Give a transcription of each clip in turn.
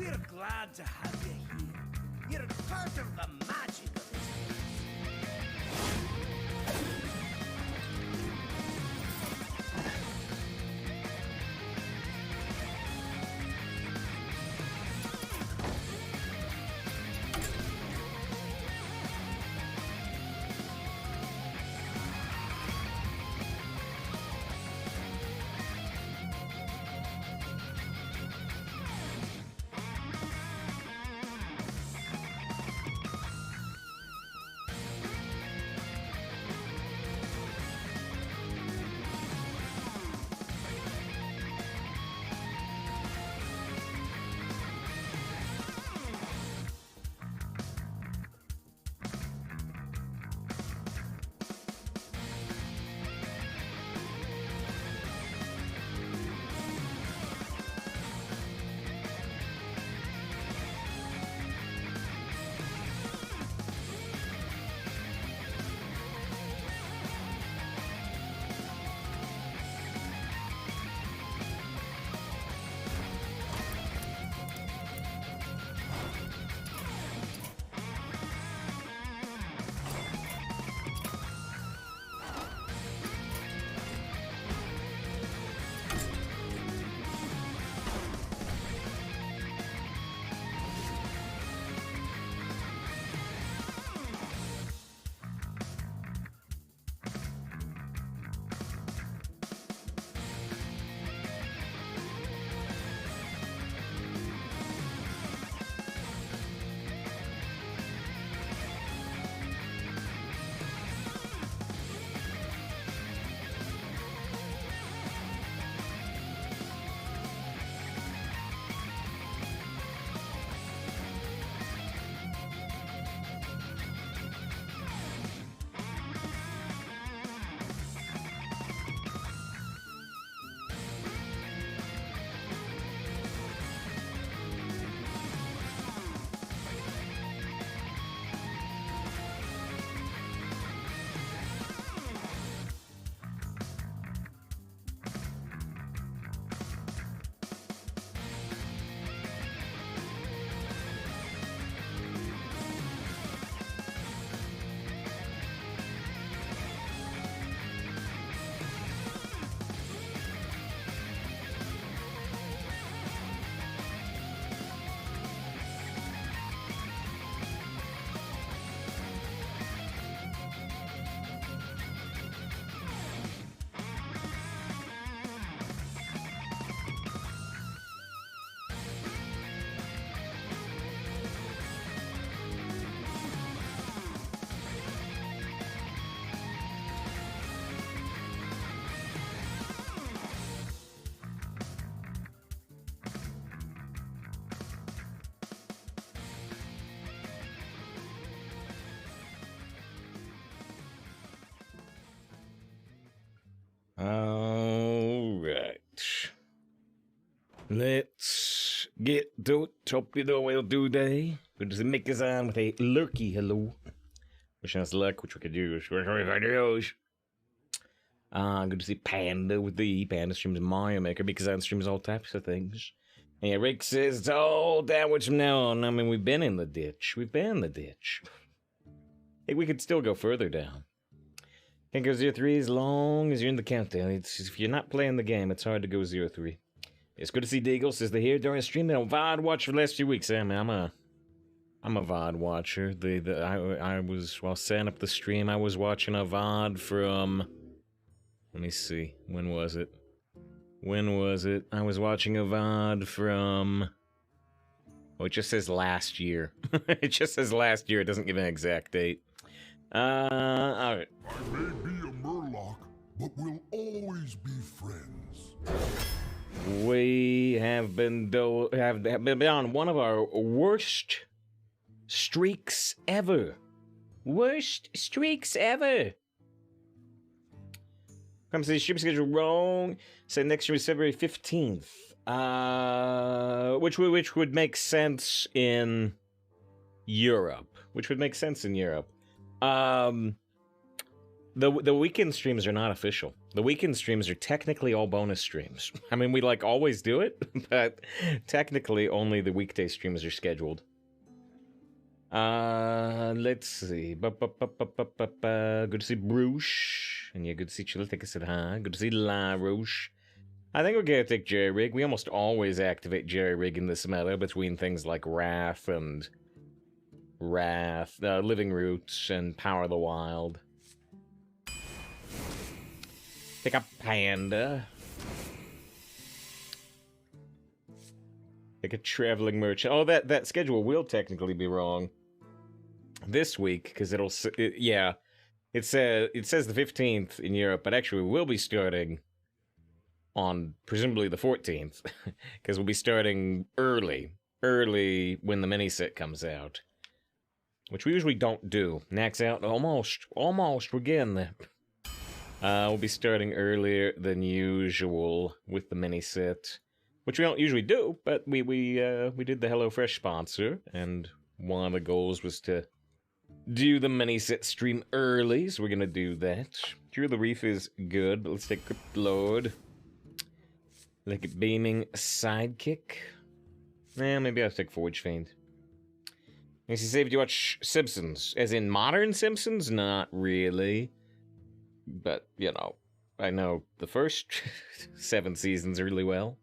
We're glad to have you here. You're part of the magic of this place. All right. Let's get to it. Hope you know well today. Good to make us on with a lurky hello. Wishing us luck, which we could use. Good to see Panda with the Panda streams Mario Maker because I streams all types of things. Yeah, Rick says it's all downwards from now on. I mean, we've been in the ditch. We've been in the ditch. Hey, we could still go further down. Can't go 0-3 as long as you're in the countdown. If you're not playing the game, it's hard to go 0-3. It's good to see Deagle. Says they're here during a stream. Been a VOD watch for the last few weeks. I mean, I'm a VOD watcher. I was, while setting up the stream, I was watching a VOD from, let me see, when was it? I was watching a VOD from, oh, it just says last year. It just says last year. It doesn't give an exact date. Alright. I may be a Murloc, but we'll always be friends. We have been on one of our worst streaks ever. Worst streaks ever. Comes to the stream schedule wrong. Said next year is February 15th. Which would make sense in Europe. The weekend streams are not official. The weekend streams are technically all bonus streams. I mean, we like always do it, but technically only the weekday streams are scheduled. Let's see. Good to see Bruce. And yeah, good to see Chilatica said hi. Good to see LaRoche. I think we're gonna take Jerry Rig. We almost always activate Jerry Rig in this meta between things like Wrath, Living Roots, and Power of the Wild. Pick up Panda. Pick a Traveling Merchant. Oh, that schedule will technically be wrong this week, because it says the 15th in Europe, but actually we will be starting on presumably the 14th, because we'll be starting early when the mini set comes out, which we usually don't do. Nax out almost. We're getting there. We'll be starting earlier than usual with the mini set, which we don't usually do, but we did the HelloFresh sponsor, and one of the goals was to do the mini set stream early, so we're gonna do that. Drew the Reef is good, but let's take Crypt Lord. Like a beaming sidekick. Maybe I'll take Forge Fiend. Makes you say, do you watch Simpsons? As in modern Simpsons? Not really. But, you know, I know the first 7 seasons really well.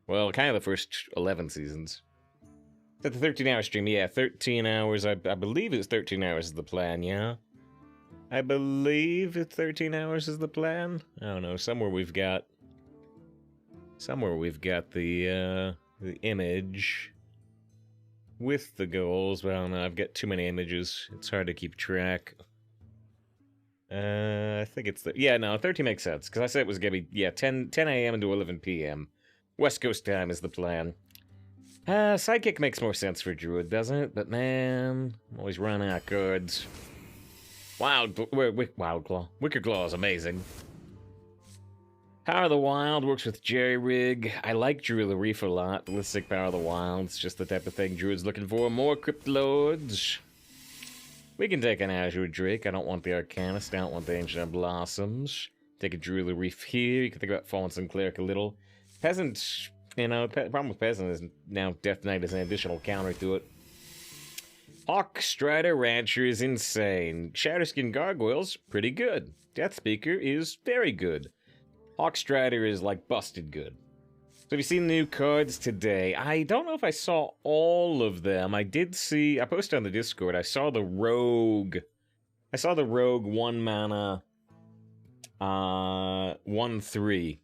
Well, kind of the first 11 seasons. Is that the 13-hour stream? Yeah, 13 hours. I believe it's 13 hours is the plan, yeah? I believe it's 13 hours is the plan. I don't know, somewhere we've got the image with the goals, but I don't know, I've got too many images. It's hard to keep track. I think it's 13 makes sense, because I said it was gonna be, 10 a.m. to 11 p.m. West Coast time is the plan. Sidekick makes more sense for Druid, doesn't it? But man, I'm always running out of cards. Wildclaw. Wicker Claw is amazing. Power of the Wild works with Jerry Rig. I like Druid the Reef a lot. Let's take Power of the Wild. It's just the type of thing Druid's looking for. More Crypt Lords. We can take an Azure Drake. I don't want the Arcanist. I don't want the Ancient Blossoms. Take a Druid the Reef here. You can think about Fallen Sun Cleric a little. Peasant, you know, problem with Peasant is now Death Knight is an additional counter to it. Hawk Strider Rancher is insane. Shatterskin Gargoyles, pretty good. Death Speaker is very good. Hawk Strider is like busted good. So have you seen the new cards today? I don't know if I saw all of them. I did see, I posted on the Discord, I saw the Rogue 1 mana, 1/3.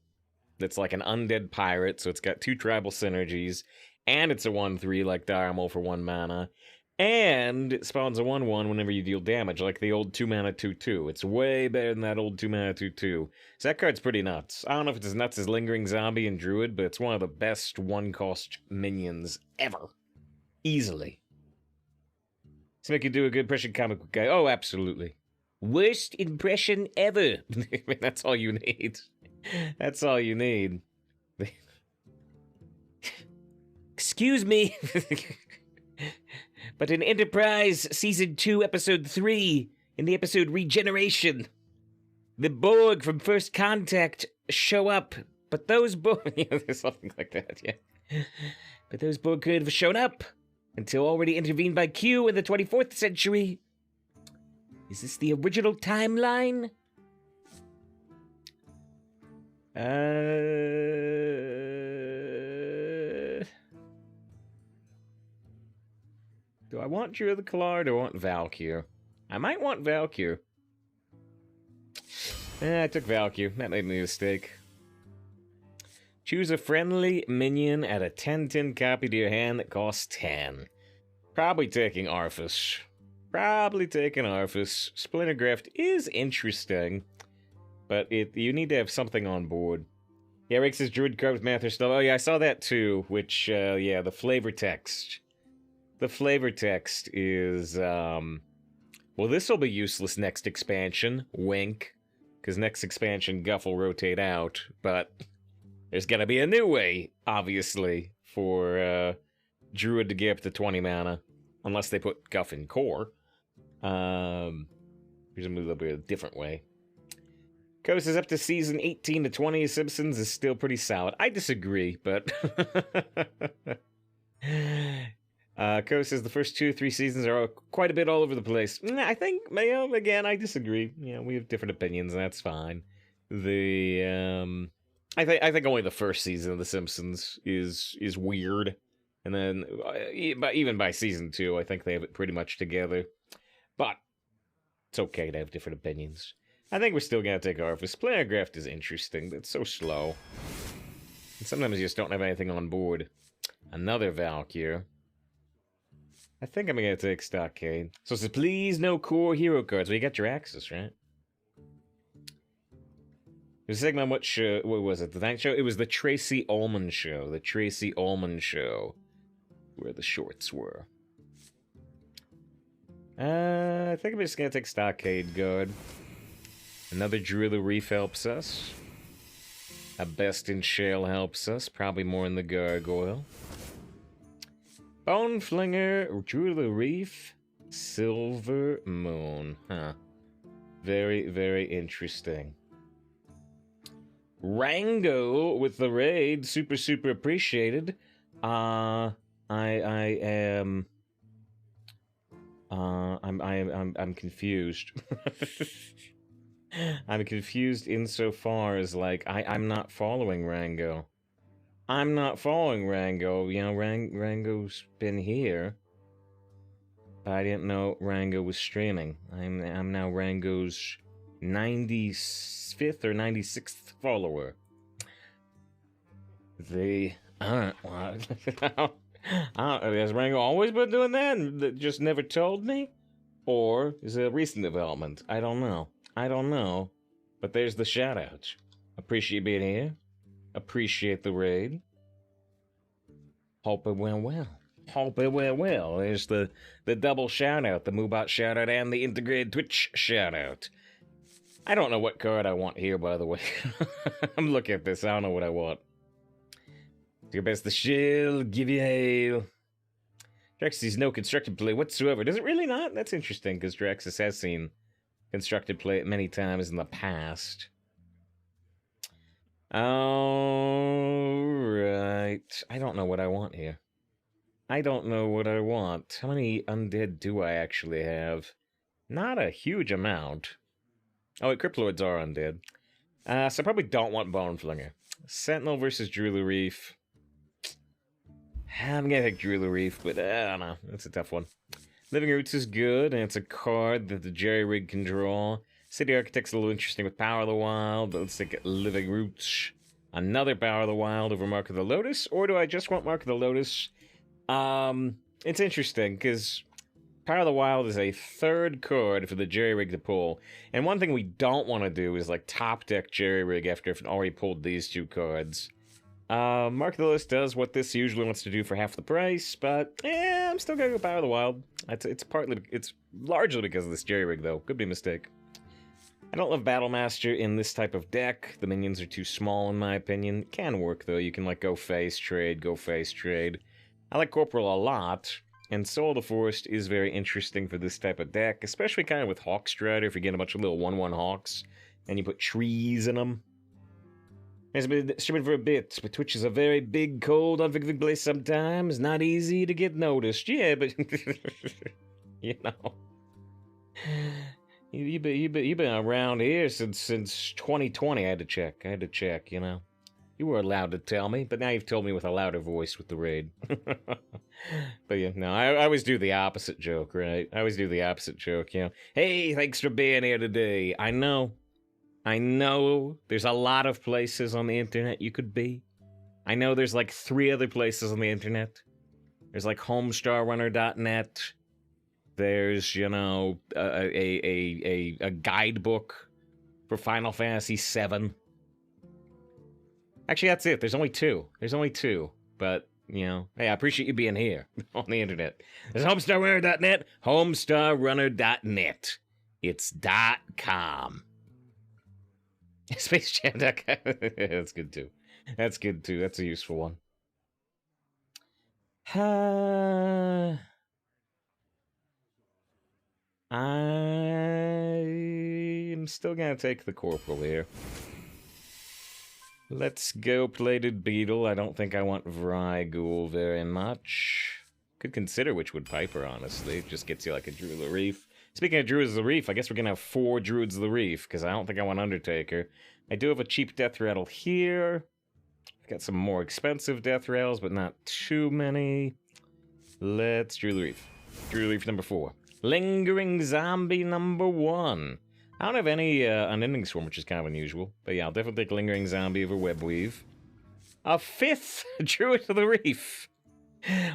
That's like an undead pirate, so it's got 2 tribal synergies, and it's a 1/3 like Diarmol for 1 mana. And it spawns a 1/1 whenever you deal damage, like the old 2 mana 2/2. It's way better than that old 2 mana 2/2. So that card's pretty nuts. I don't know if it's as nuts as Lingering Zombie and Druid, but it's one of the best 1-cost minions ever. Easily. To make you do a good impression comic book guy. Oh, absolutely. Worst impression ever. I mean, that's all you need. That's all you need. Excuse me. But in Enterprise Season 2, Episode 3, in the episode Regeneration, the Borg from First Contact show up, but those Borg... yeah, there's something like that, yeah. But those Borg could have shown up until already intervened by Q in the 24th century. Is this the original timeline? Do I want Drew the Kalar or do I want Valkyr? I might want Valkyr. I took Valkyr. That made me a mistake. Choose a friendly minion at a 10/10 copy to your hand that costs 10. Probably taking Arthas. Splintergraph is interesting, but you need to have something on board. Yeah, Rick says Druid card with Math or stuff. Oh yeah, I saw that too, which, yeah, the flavor text. The flavor text is, well, this will be useless next expansion. Wink. Because next expansion, Guff will rotate out. But there's gonna be a new way, obviously, for Druid to get up to 20 mana. Unless they put Guff in core. Presumably there'll be a different way. Coast is up to season 18 to 20 of Simpsons is still pretty solid. I disagree, but... Coast says the first 2 or 3 seasons are quite a bit all over the place. I think, again, I disagree. We have different opinions, and that's fine. I think only the first season of The Simpsons is weird. And then, even by season 2, I think they have it pretty much together. But it's okay to have different opinions. I think we're still going to take our office. Playercraft is interesting, but it's so slow. And sometimes you just don't have anything on board. Another Valkyr. I think I'm going to take Stockade. So it says, please no core hero cards. Well, you got your Axis, right? It was a segment on what was it? The Thank Show? It was the Tracy Ullman Show. The Tracy Ullman Show. Where the shorts were. I think I'm just going to take Stockade Guard. Another Drew the Reef helps us. A Best in Shale helps us. Probably more in the Gargoyle. Bone Flinger, Drew the Reef, Silver Moon. Huh. Very, very interesting. Rango with the raid. Super, super appreciated. I'm confused. I'm confused insofar as, like, I'm not following Rango. I'm not following Rango. Rango's been here. But I didn't know Rango was streaming. I'm now Rango's 95th or 96th follower. Has Rango always been doing that and just never told me? Or is it a recent development? I don't know. But there's the shout-out. Appreciate being here. Appreciate the raid. Hope it went well. There's the double shout-out. The Moobot shout-out and the integrated Twitch shout-out. I don't know what card I want here, by the way. I'm looking at this. I don't know what I want. Do your best to shield. Give you hail. Drax sees no constructed play whatsoever. Does it really not? That's interesting, because Draxus has seen constructed play many times in the past. Alright. I don't know what I want here. How many undead do I actually have? Not a huge amount. Oh, wait, Cryptlords are undead. So I probably don't want Boneflinger. Sentinel versus Drew the Reef. I'm gonna take Drew the Reef, but I don't know. That's a tough one. Living Roots is good, and it's a card that the Jerry Rig can draw. City Architect's a little interesting with Power of the Wild, but let's take Living Roots. Another Power of the Wild over Mark of the Lotus, or do I just want Mark of the Lotus? It's interesting, because Power of the Wild is a third card for the Jerry Rig to pull, and one thing we don't want to do is, like, top deck Jerry Rig after it's already pulled these 2 cards. Mark of the Lotus does what this usually wants to do for half the price, but I'm still gonna go Power of the Wild. It's largely because of this Jerry Rig, though. Could be a mistake. I don't love Battlemaster in this type of deck. The minions are too small, in my opinion. Can work, though. You can, like, go face trade. I like Corporal a lot, and Soul of the Forest is very interesting for this type of deck, especially kind of with Hawkstrider, if you get a bunch of little 1/1 Hawks, and you put trees in them. It's been streaming for a bit, but Twitch is a very big, cold, unforgiving place sometimes. Not easy to get noticed. Yeah, but... you know... You've been around here since 2020. I had to check, you know. You were allowed to tell me, but now you've told me with a louder voice with the raid. But yeah, no, I always do the opposite joke, right? You know. Hey, thanks for being here today. I know there's a lot of places on the internet you could be. I know there's like 3 other places on the internet. There's like homestarrunner.net. There's, you know, a guidebook for Final Fantasy VII. Actually, that's it. There's only two. But, you know, hey, I appreciate you being here on the internet. There's homestarrunner.net, homestarrunner.net. It's .com. SpaceJam.com. That's good too. That's a useful one. I'm I'm still gonna take the Corporal here. Let's go Plated Beetle. I don't think I want Vryghoul very much. Could consider Witchwood Piper, honestly. It just gets you like a Druid of the Reef. Speaking of Druids of the Reef, I guess we're gonna have 4 Druids of the Reef, because I don't think I want Undertaker. I do have a cheap Death Rattle here. I've got some more expensive Death Rattles, but not too many. Let's Druid of the Reef. Druid of the Reef number 4. Lingering Zombie number 1. I don't have any Unending Swarm, which is kind of unusual. But yeah, I'll definitely take Lingering Zombie over Webweave. A 5th Druid of the Reef.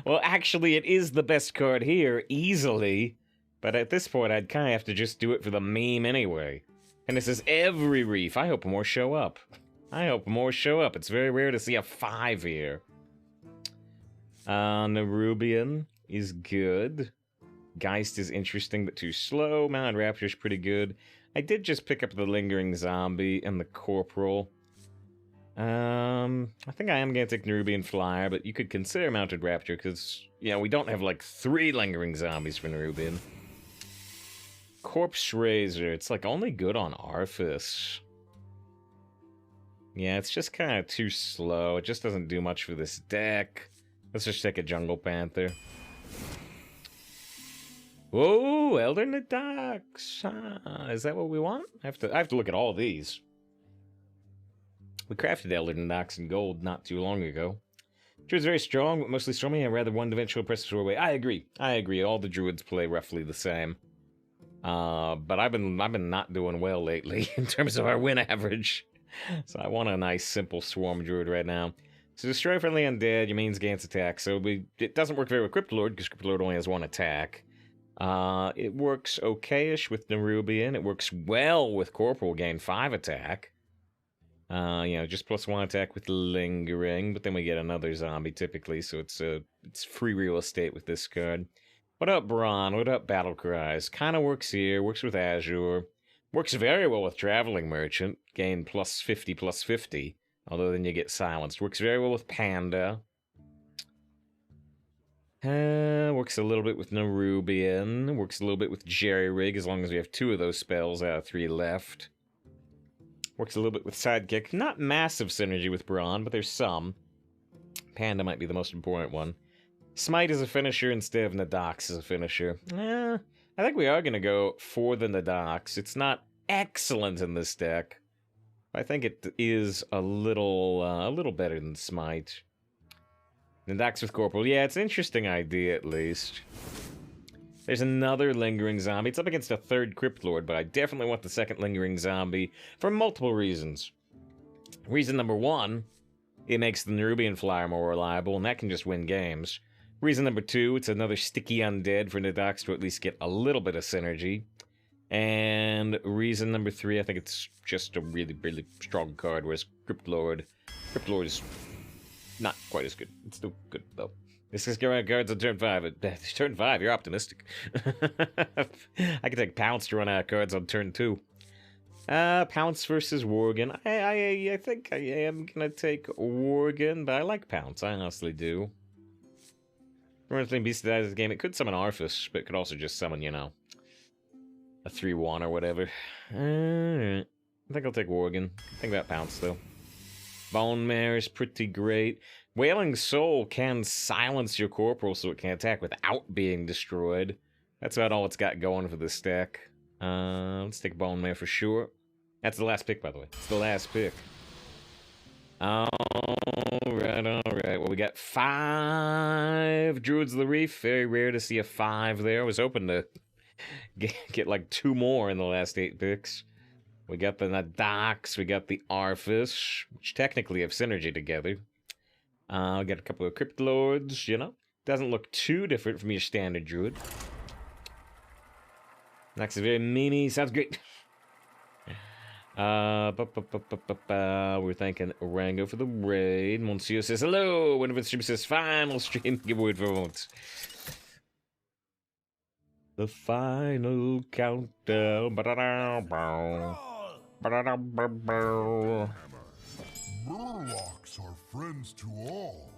Well, actually, it is the best card here, easily. But at this point, I'd kind of have to just do it for the meme anyway. And this is every Reef. I hope more show up. I hope more show up. It's very rare to see a 5 here. Nerubian is good. Geist is interesting, but too slow. Mounted Raptor's pretty good. I did just pick up the Lingering Zombie and the Corporal. I think I am going to take Nerubian Flyer, but you could consider Mounted Raptor, because, you know, we don't have, like, 3 Lingering Zombies for Nerubian. Corpse Razor, it's, like, only good on Arthas. Yeah, it's just kind of too slow. It just doesn't do much for this deck. Let's just take a Jungle Panther. Whoa, Elder Nadox. Is that what we want? I have to look at all these. We crafted Elder Nadox in gold not too long ago. Druid's very strong, but mostly stormy and rather one-dimensional oppressive way. I agree. All the Druids play roughly the same. But I've been not doing well lately in terms of our win average. So I want a nice, simple Swarm Druid right now. So destroy friendly undead, your mains gains attack. So it doesn't work very well with Cryptolord, because Cryptolord only has 1 attack. It works okay-ish with Nerubian. It works well with Corporal, gain 5 attack. You know, just +1 attack with Lingering, but then we get another zombie typically, so it's free real estate with this card. What up, Braun? What up, Battle Cries? Kind of works here, works with Azure. Works very well with Traveling Merchant, gain +50/+50, although then you get silenced. Works very well with Panda. Works a little bit with Nerubian. Works a little bit with Jerry Rig, as long as we have 2 of those spells out of 3 left. Works a little bit with Sidekick. Not massive synergy with Braun, but there's some. Panda might be the most important one. Smite is a finisher instead of Nadox as a finisher. I think we are going to go for the Nadox. It's not excellent in this deck. I think it is a little better than Smite. Nadox with Corporal. Yeah, it's an interesting idea, at least. There's another Lingering Zombie. It's up against a 3rd Cryptlord, but I definitely want the 2nd Lingering Zombie for multiple reasons. Reason number 1, it makes the Nerubian Flyer more reliable, and that can just win games. Reason number 2, it's another sticky undead for Nadox to at least get a little bit of synergy. And reason number 3, I think it's just a really, really strong card, whereas Cryptlord is not quite as good. It's still good, though. This is going cards on turn 5. Turn 5, you're optimistic. I can take Pounce to run out of cards on turn 2. Pounce versus Worgen. I think I am going to take Worgen, but I like Pounce. I honestly do. Remember the Beast that dies the game, it could summon Arthas, but it could also just summon, you know, a 3-1 or whatever. Alright. I think I'll take Worgen. Think about Pounce, though. Bone Mare is pretty great. Wailing Soul can silence your Corporal so it can attack without being destroyed. That's about all it's got going for this deck. Let's take Bone Mare for sure. That's the last pick, by the way. It's the last pick. Alright. Well, we got 5 Druids of the Reef. Very rare to see a 5 there. I was hoping to get like 2 more in the last 8 picks. We got the Nadox. We got the Arthas, which technically have synergy together. We got a couple of Cryptlords, you know. Doesn't look too different from your standard Druid. Next is very memey. Sounds great. We're thanking Rango for the raid. Monsieur says hello. Winter stream says final stream giveaway for once. The final countdown. Murlocs are friends to all.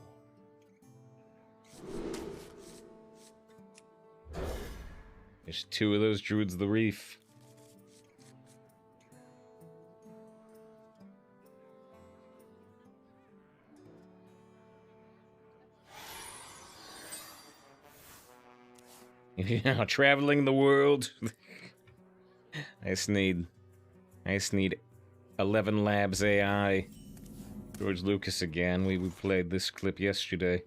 There's 2 of those Druids of the Reef. You know, traveling the world. I just need 11 Labs AI. George Lucas again. We played this clip yesterday.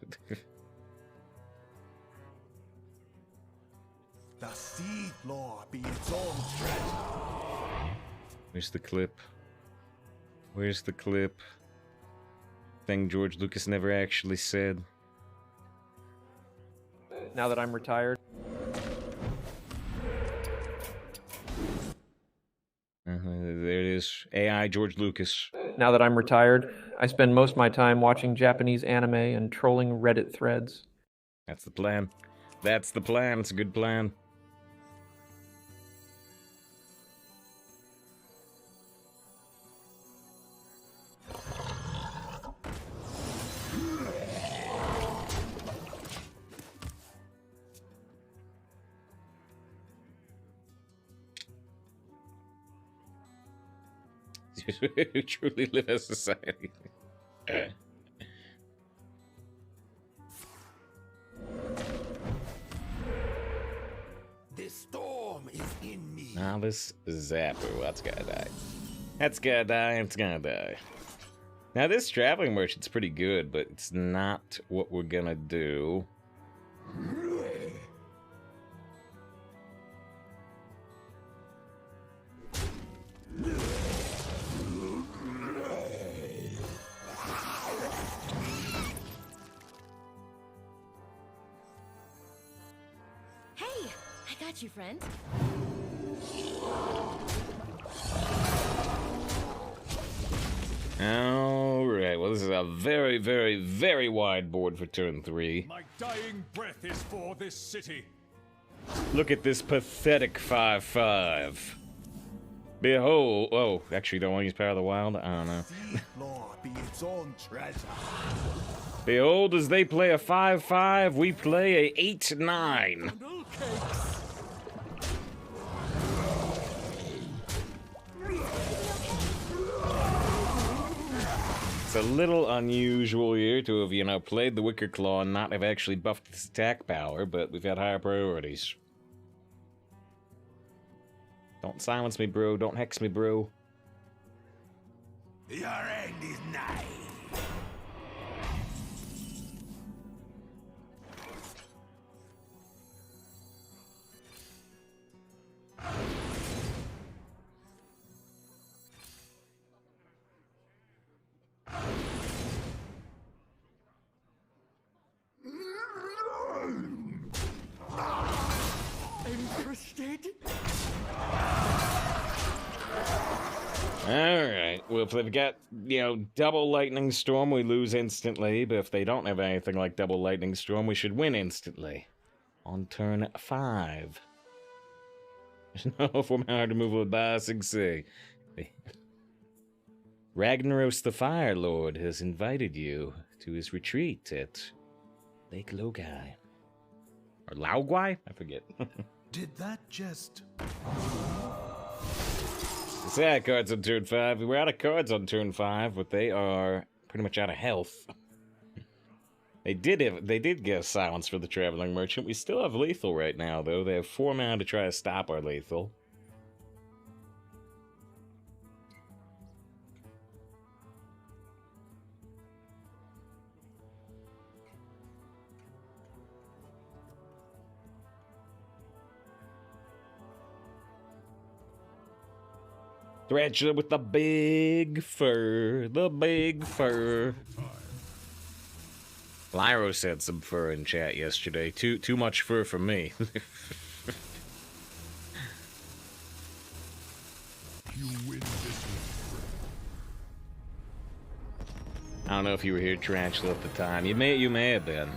The sea floor be its own treasure. Where's the clip? Where's the clip? Thing George Lucas never actually said. Now that I'm retired. There it is. AI George Lucas. Now that I'm retired, I spend most of my time watching Japanese anime and trolling Reddit threads. That's the plan. That's the plan. It's a good plan. Who truly live as society. This storm is in me. Now this Zapper, that's gonna die. That's gonna die, it's gonna die. Now this traveling merchant's pretty good, but it's not what we're gonna do. You friend. Alright, well this is a very, very, very wide board for turn 3. My dying breath is for this city. Look at this pathetic 5/5. Behold, oh, actually don't want to use Power of the Wild? I don't know. Sea floor be its own treasure. Behold, as they play a 5/5, we play a 8/9. It's a little unusual here to have, you know, played the Wicker Claw and not have actually buffed its attack power, but we've had higher priorities. Don't silence me, bro. Don't hex me, bro. Your end is nigh. Alright, well, if they've got, you know, double Lightning Storm, we lose instantly, but if they don't have anything like double Lightning Storm, we should win instantly. On turn 5. There's no form-hour removal by 6C. Ragnaros the Fire Lord has invited you to his retreat at Lake Logai. Or Laogwai? I forget. Did that just... It's out cards on turn 5. We're out of cards on turn 5, but they are pretty much out of health. They did get a silence for the Traveling Merchant. We still have lethal right now, though. They have 4 mana to try to stop our lethal. Tarantula with the big fur, the big fur. Lyros had some fur in chat yesterday. Too much fur for me. You win this one. I don't know if you were here, Tarantula, at the time. You may have been.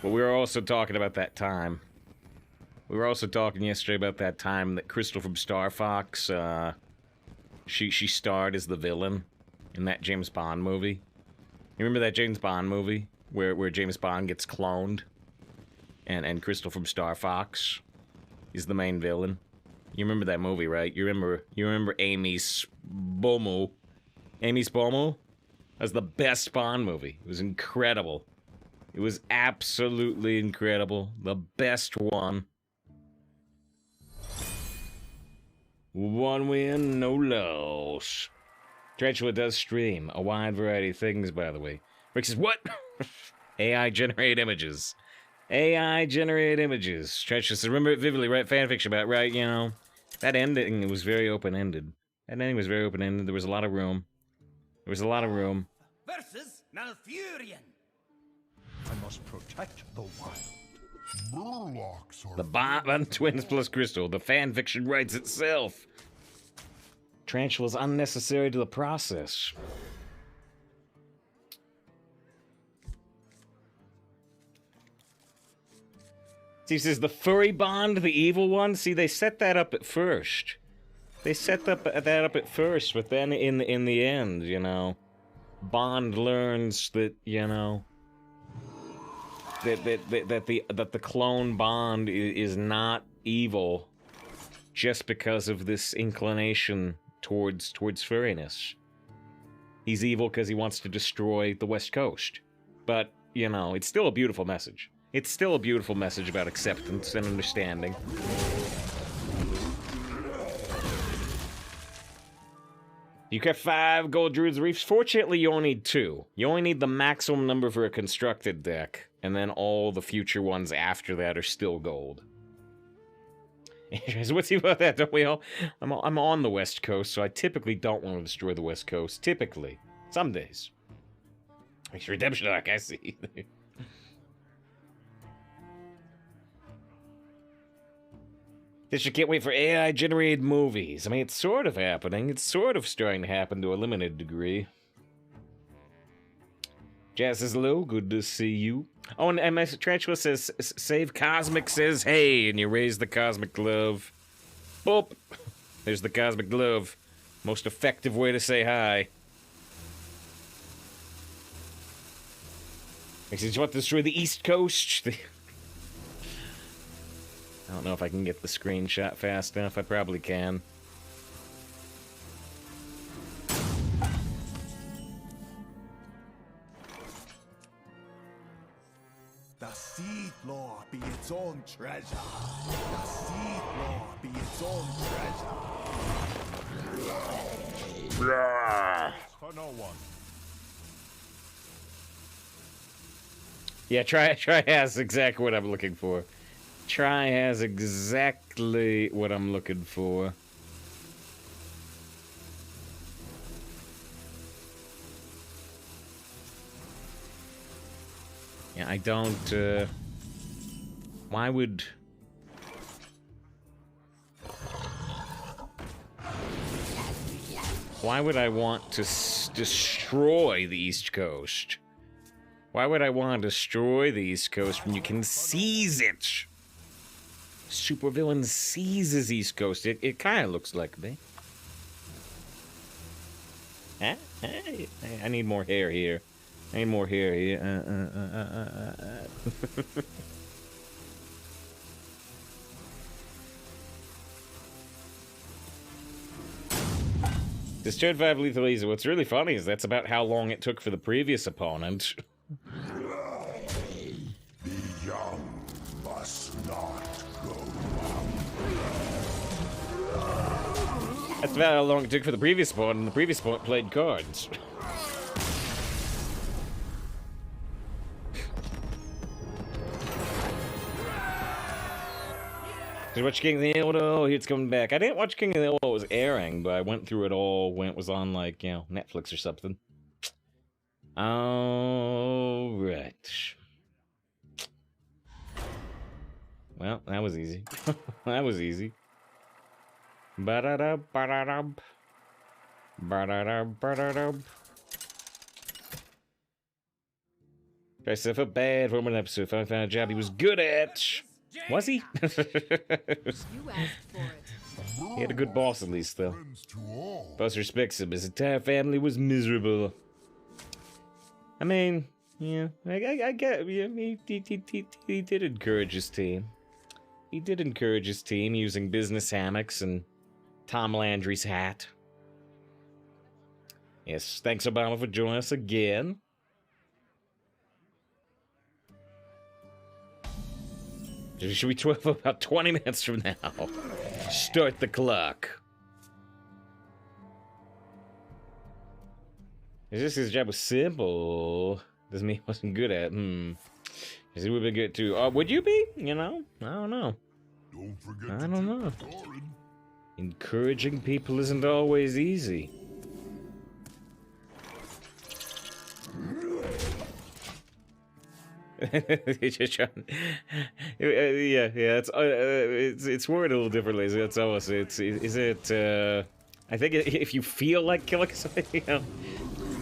But we were also talking about that time. We were also talking yesterday about that time that Crystal from Star Fox, she starred as the villain in that James Bond movie. You remember that James Bond movie where James Bond gets cloned, and Crystal from Star Fox is the main villain? You remember that movie, right? You remember Amy Spomo? Amy Spomo? That was the best Bond movie. It was incredible. It was absolutely incredible. The best one. One win, no loss. Tarantula does stream a wide variety of things, by the way. Rick says, what? AI generate images. AI generate images. Tarantula says, remember it vividly, right? Fanfiction about it, right? You know, that ending, it was very open-ended. That ending was very open-ended. There was a lot of room. There was a lot of room. Versus Malfurion. I must protect the wild. Murlocs are The Bond Twins plus Crystal. The fanfiction writes itself. Tarantula's unnecessary to the process. Steve says, the furry Bond, the evil one? See, they set that up at first. They set that up at first, but then in the end, you know, Bond learns that, you know, that the clone Bond is not evil just because of this inclination towards furriness. He's evil because he wants to destroy the West Coast. But, you know, it's still a beautiful message. It's still a beautiful message about acceptance and understanding. You get 5 gold Druid's Reefs. Fortunately, you only need 2. You only need the maximum number for a constructed deck, and then all the future ones after that are still gold. What's he about that? Don't we all? I'm on the West Coast, so I typically don't want to destroy the West Coast. Typically. Some days. Makes redemption arc, I see. Fisher can't wait for AI-generated movies. I mean, it's sort of happening. It's sort of starting to happen to a limited degree. Jazz says hello. Good to see you. Oh, and my Tarantula says, save Cosmic says hey, and you raise the Cosmic Glove. Boop. There's the Cosmic Glove. Most effective way to say hi. He says, you want to destroy the East Coast? I don't know if I can get the screenshot fast enough. I probably can. The Seed Lore be its own treasure. The Seed Lore be its own treasure. For no one. Yeah, try has exactly what I'm looking for. Try has exactly what I'm looking for. Yeah, I don't, why would... Why would I want to destroy the East Coast? Why would I want to destroy the East Coast when you can seize it? Supervillain seizes East Coast. It kind of looks like me. I need more hair here. I need more hair here. Destroyed 5 lethal laser. What's really funny is that's about how long it took for the previous opponent. the young must not go out. That's about how long it took for the previous opponent, and the previous opponent played cards. Did you watch King of the Hill? Oh, it's coming back. I didn't watch King of the Hill while it was airing, but I went through it all when it was on, like, you know, Netflix or something. All right. Well, that was easy. That was easy. Ba-da-da, ba-da-da. Ba-da-da, ba-da-da. I felt bad for him in an episode. Finally found a job he was good at. Was he? You asked for it. He had a good boss, at least, though. Friends to all. Boss respects him. His entire family was miserable. I mean, yeah, I get. Yeah, he did encourage his team. He did encourage his team using business hammocks and Tom Landry's hat. Yes, thanks, Obama, for joining us again. Should we 12 about 20 minutes from now? Start the clock. It's just his job was simple. Doesn't mean he wasn't good at it. Because he would be good too. Would you be? You know? I don't know. Don't forget I to don't tip know. Doran. Encouraging people isn't always easy. It's worded a little differently. So it's almost is it? I think if you feel like killing somebody, you know,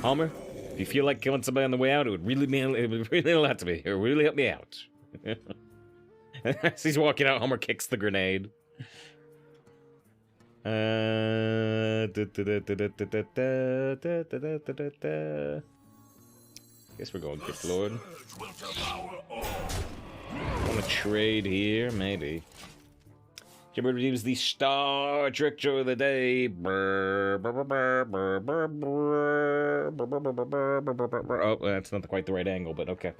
Homer, if you feel like killing somebody on the way out, it would really mean it would really a lot to me. It would really help me out. As he's walking out, Homer kicks the grenade. Guess we're going Gift Lord. Want to trade here? Maybe. Jimmy redeems the Star Trek Show of the Day. Oh, that's not quite the right angle, but okay.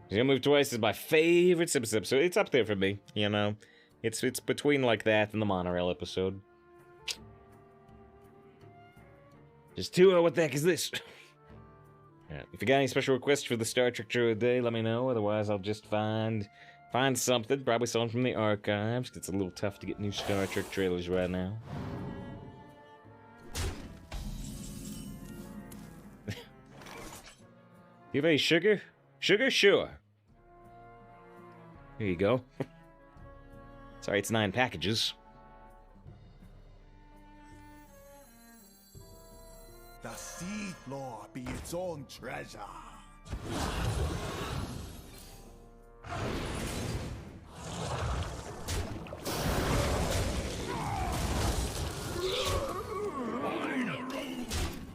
He's gonna move twice is my favorite Simpsons episode. It's up there for me, you know. It's between like that and the monorail episode. Just 2 what the heck is this? Yeah, if you got any special requests for the Star Trek Show of the Day, let me know. Otherwise, I'll just find something. Probably something from the archives. It's a little tough to get new Star Trek trailers right now. You have any sugar? Sugar? Sure. Here you go. Sorry, it's 9 packages. The sea floor be its own treasure.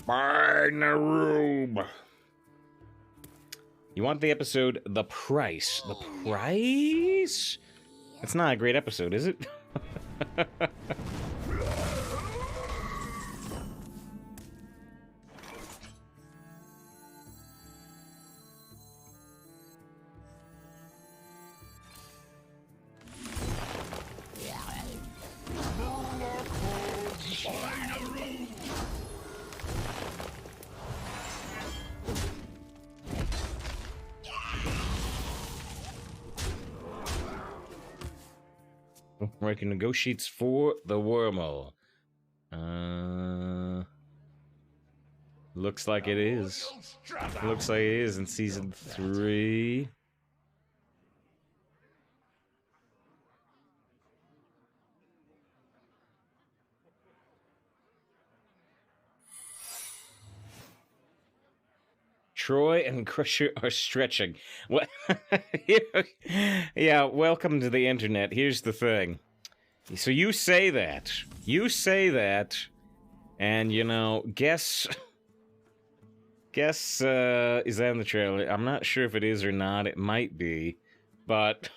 Find a room. You want the episode The Price? The Price? That's not a great episode, is it? Working negotiates for the wormhole. Looks like it is. Looks like it is in season 3. Troy and Crusher are stretching. What? Yeah, welcome to the internet. Here's the thing. So you say that, and you know, guess, is that in the trailer? I'm not sure if it is or not. It might be, but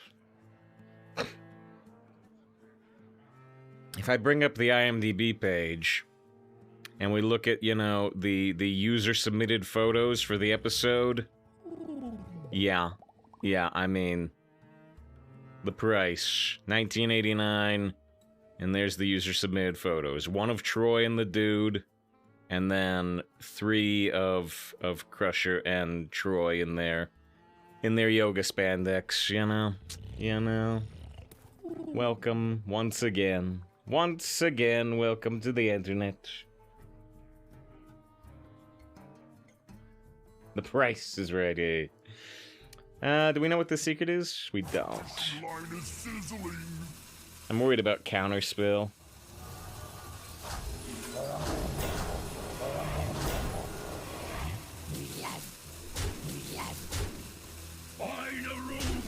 if I bring up the IMDb page and we look at, you know, the user submitted photos for the episode, yeah, I mean, The Price, 1989, and there's the user submitted photos. 1 of Troy and the dude, and then 3 of Crusher and Troy in their yoga spandex, you know. Welcome once again, welcome to the internet. The Price is ready. Do we know what the secret is? We don't. Line is sizzling. I'm worried about counterspill. Find a room.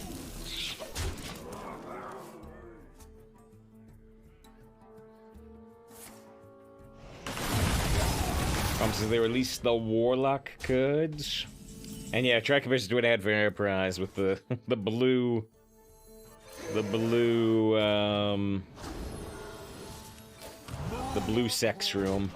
So they released the Warlock goods. And yeah, try conversion to an ad for Enterprise with the blue sex room.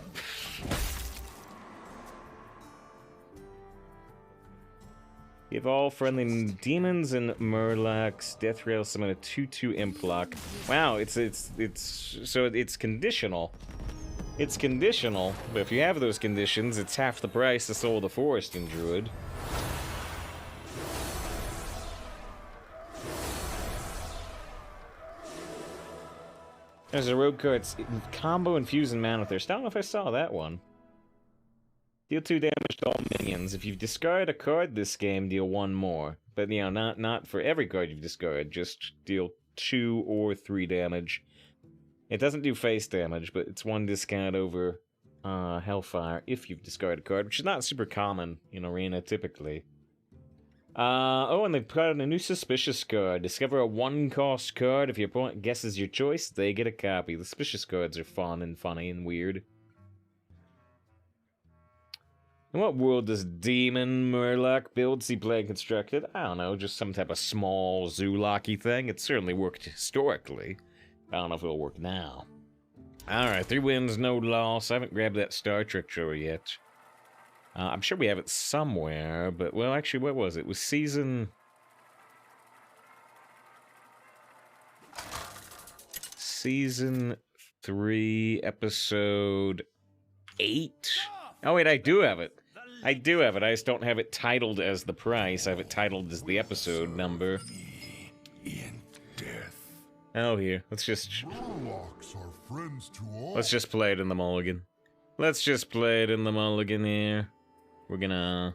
Give all friendly demons and murlocs death rail summon a 2/2 implock. Wow, it's conditional. It's conditional, but if you have those conditions, it's half the price to Soul of the Forest in Druid. There's a rogue card. It's combo infuse and mana thirst. I don't know if I saw that one. Deal 2 damage to all minions. If you discard a card this game, deal 1 more. But, you know, not for every card you've discarded. Just deal 2 or 3 damage. It doesn't do face damage, but it's 1 discount over Hellfire if you've discarded a card, which is not super common in Arena, typically. Oh, and they put out a new suspicious card. Discover a 1-cost card. If your opponent guesses your choice, they get a copy. The suspicious cards are fun and funny and weird. In what world does Demon Murloc build see play constructed? I don't know, just some type of small Zoolocky thing. It certainly worked historically. I don't know if it'll work now. Alright, 3 wins, no loss. I haven't grabbed that Star Trek show yet. I'm sure we have it somewhere, but, well, actually, what was it? It was season 3, episode 8? Oh, wait, I do have it. I do have it. I just don't have it titled as the price. I have it titled as the episode number. In death. Oh, here. Let's just Murlocs are friends to all. Let's just play it in the mulligan. Let's just play it in the mulligan here. We're gonna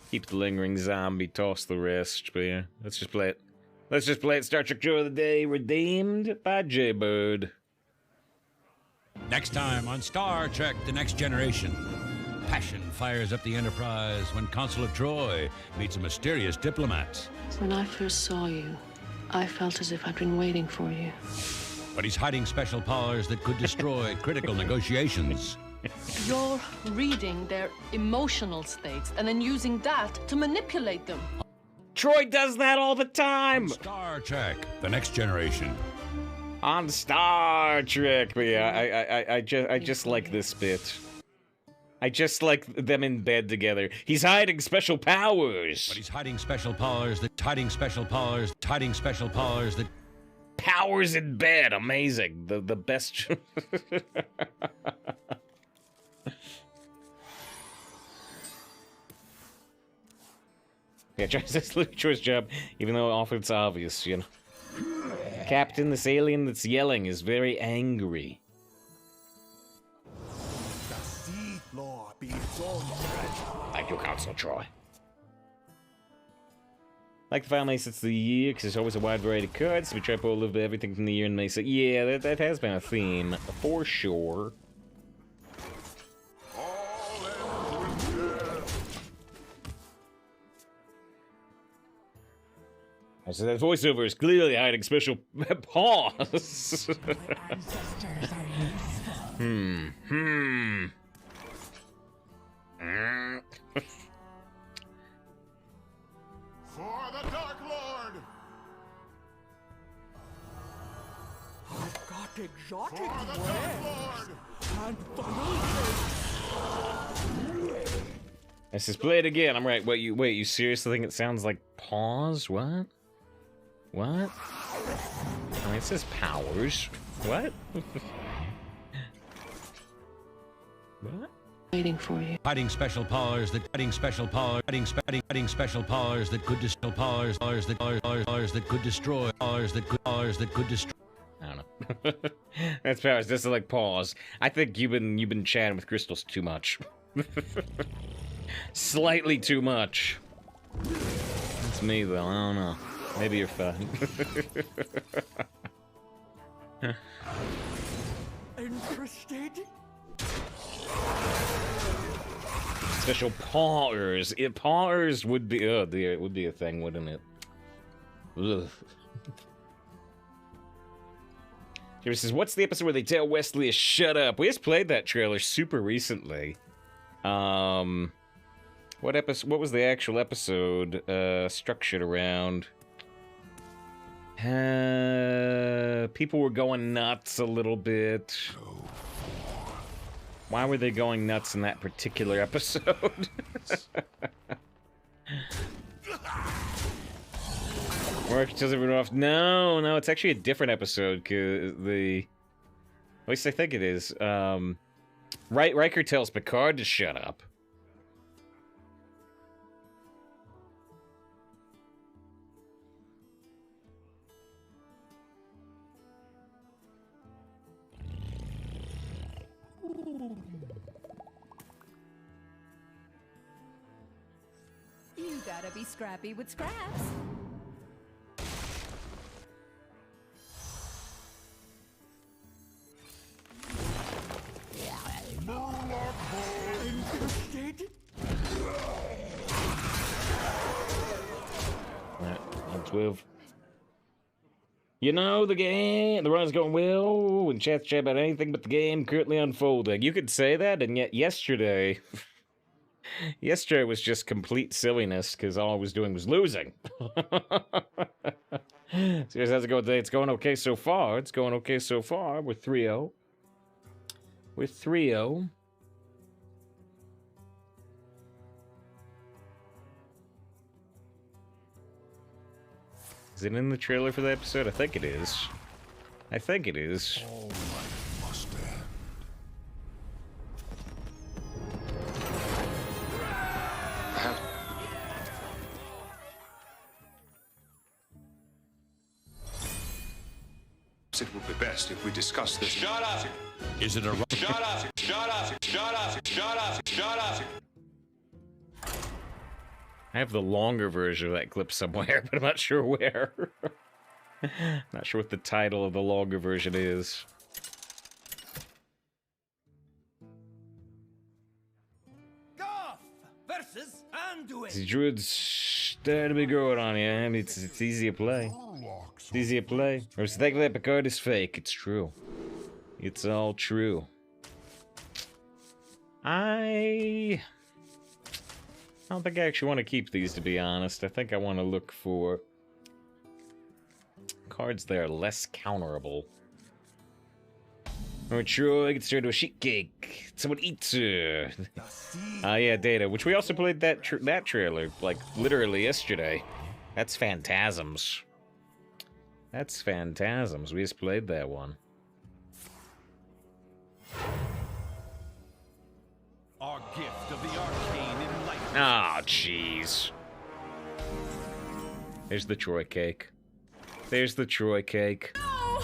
keep the lingering zombie, toss the rest, but yeah, let's just play it. Let's just play it. Star Trek Show of the Day, redeemed by Jaybird. Next time on Star Trek The Next Generation. Passion fires up the Enterprise when Consulate Troy meets a mysterious diplomat. When I first saw you, I felt as if I'd been waiting for you. But he's hiding special powers that could destroy critical negotiations. You're reading their emotional states and then using that to manipulate them. Troy does that all the time! Star Trek The Next Generation. On Star Trek, but yeah, I just like this bit. I just like them in bed together. He's hiding special powers. But he's hiding special powers that powers in bed, amazing. The best. Yeah, tries this Troy's job, even though often it's obvious, you know. Captain, this alien that's yelling is very angry. The Seed Lord be its own treasure. Thank you, Counsel Troy. Like the Final Mace, it's the year, because there's always a wide variety of cards, so we try to pull a little bit of everything from the year and Mace. Yeah, that has been a theme, for sure. So that voiceover is clearly hiding special pause. For the Dark Lord! I've got exotic For the Dark Lord! and funnel. Let's just play it again. I'm right. Wait, you seriously think it sounds like pause? What? What? I mean, it says powers. What? What? Waiting for you. hiding special powers that hiding special powers that could destroy powers that could destroy I don't know. That's powers. This is like pause. I think you've been chatting with crystals too much. Slightly too much. That's me though. I don't know. Maybe you're fine. Interested? Special pawers. Pawers would be. Oh dear, it would be a thing, wouldn't it? Ugh. Here says, "What's the episode where they tell Wesley to shut up?" We just played that trailer super recently. What episode? What was the actual episode structured around? People were going nuts a little bit. Why were they going nuts in that particular episode? Riker tells everyone off. No, it's actually a different episode. Cause at least I think it is. Riker tells Picard to shut up. You gotta be scrappy with scraps. That's with. You know, the run's going well, and chat about anything but the game currently unfolding. You could say that, and yet yesterday was just complete silliness, because all I was doing was losing. So how's it going today? It's going okay so far. We're 3-0. We're 3-0. Is it in the trailer for the episode? I think it is. All life must end. It would be best if we discuss this. Shut up! Is it a... Shut up! Shut up! Shut up! Shut up! Shut up! I have the longer version of that clip somewhere, but I'm not sure where. Not sure what the title of the longer version is. Goff versus Anduin. The druid's starting to be growing on you. I mean, it's easy to play. Warlocks It's easy to play. Or is the thing that Picard is fake? It's true. It's all true. I don't think I actually want to keep these, to be honest. I think I want to look for cards that are less counterable. Or Troy gets turned to a sheet cake. Someone eats her. Yeah, Data. Which we also played that trailer, like, literally yesterday. That's Phantasms. That's Phantasms. We just played that one. Our gift of the arcane enlightenment. Oh, jeez. There's the Troy cake. There's the Troy cake. No!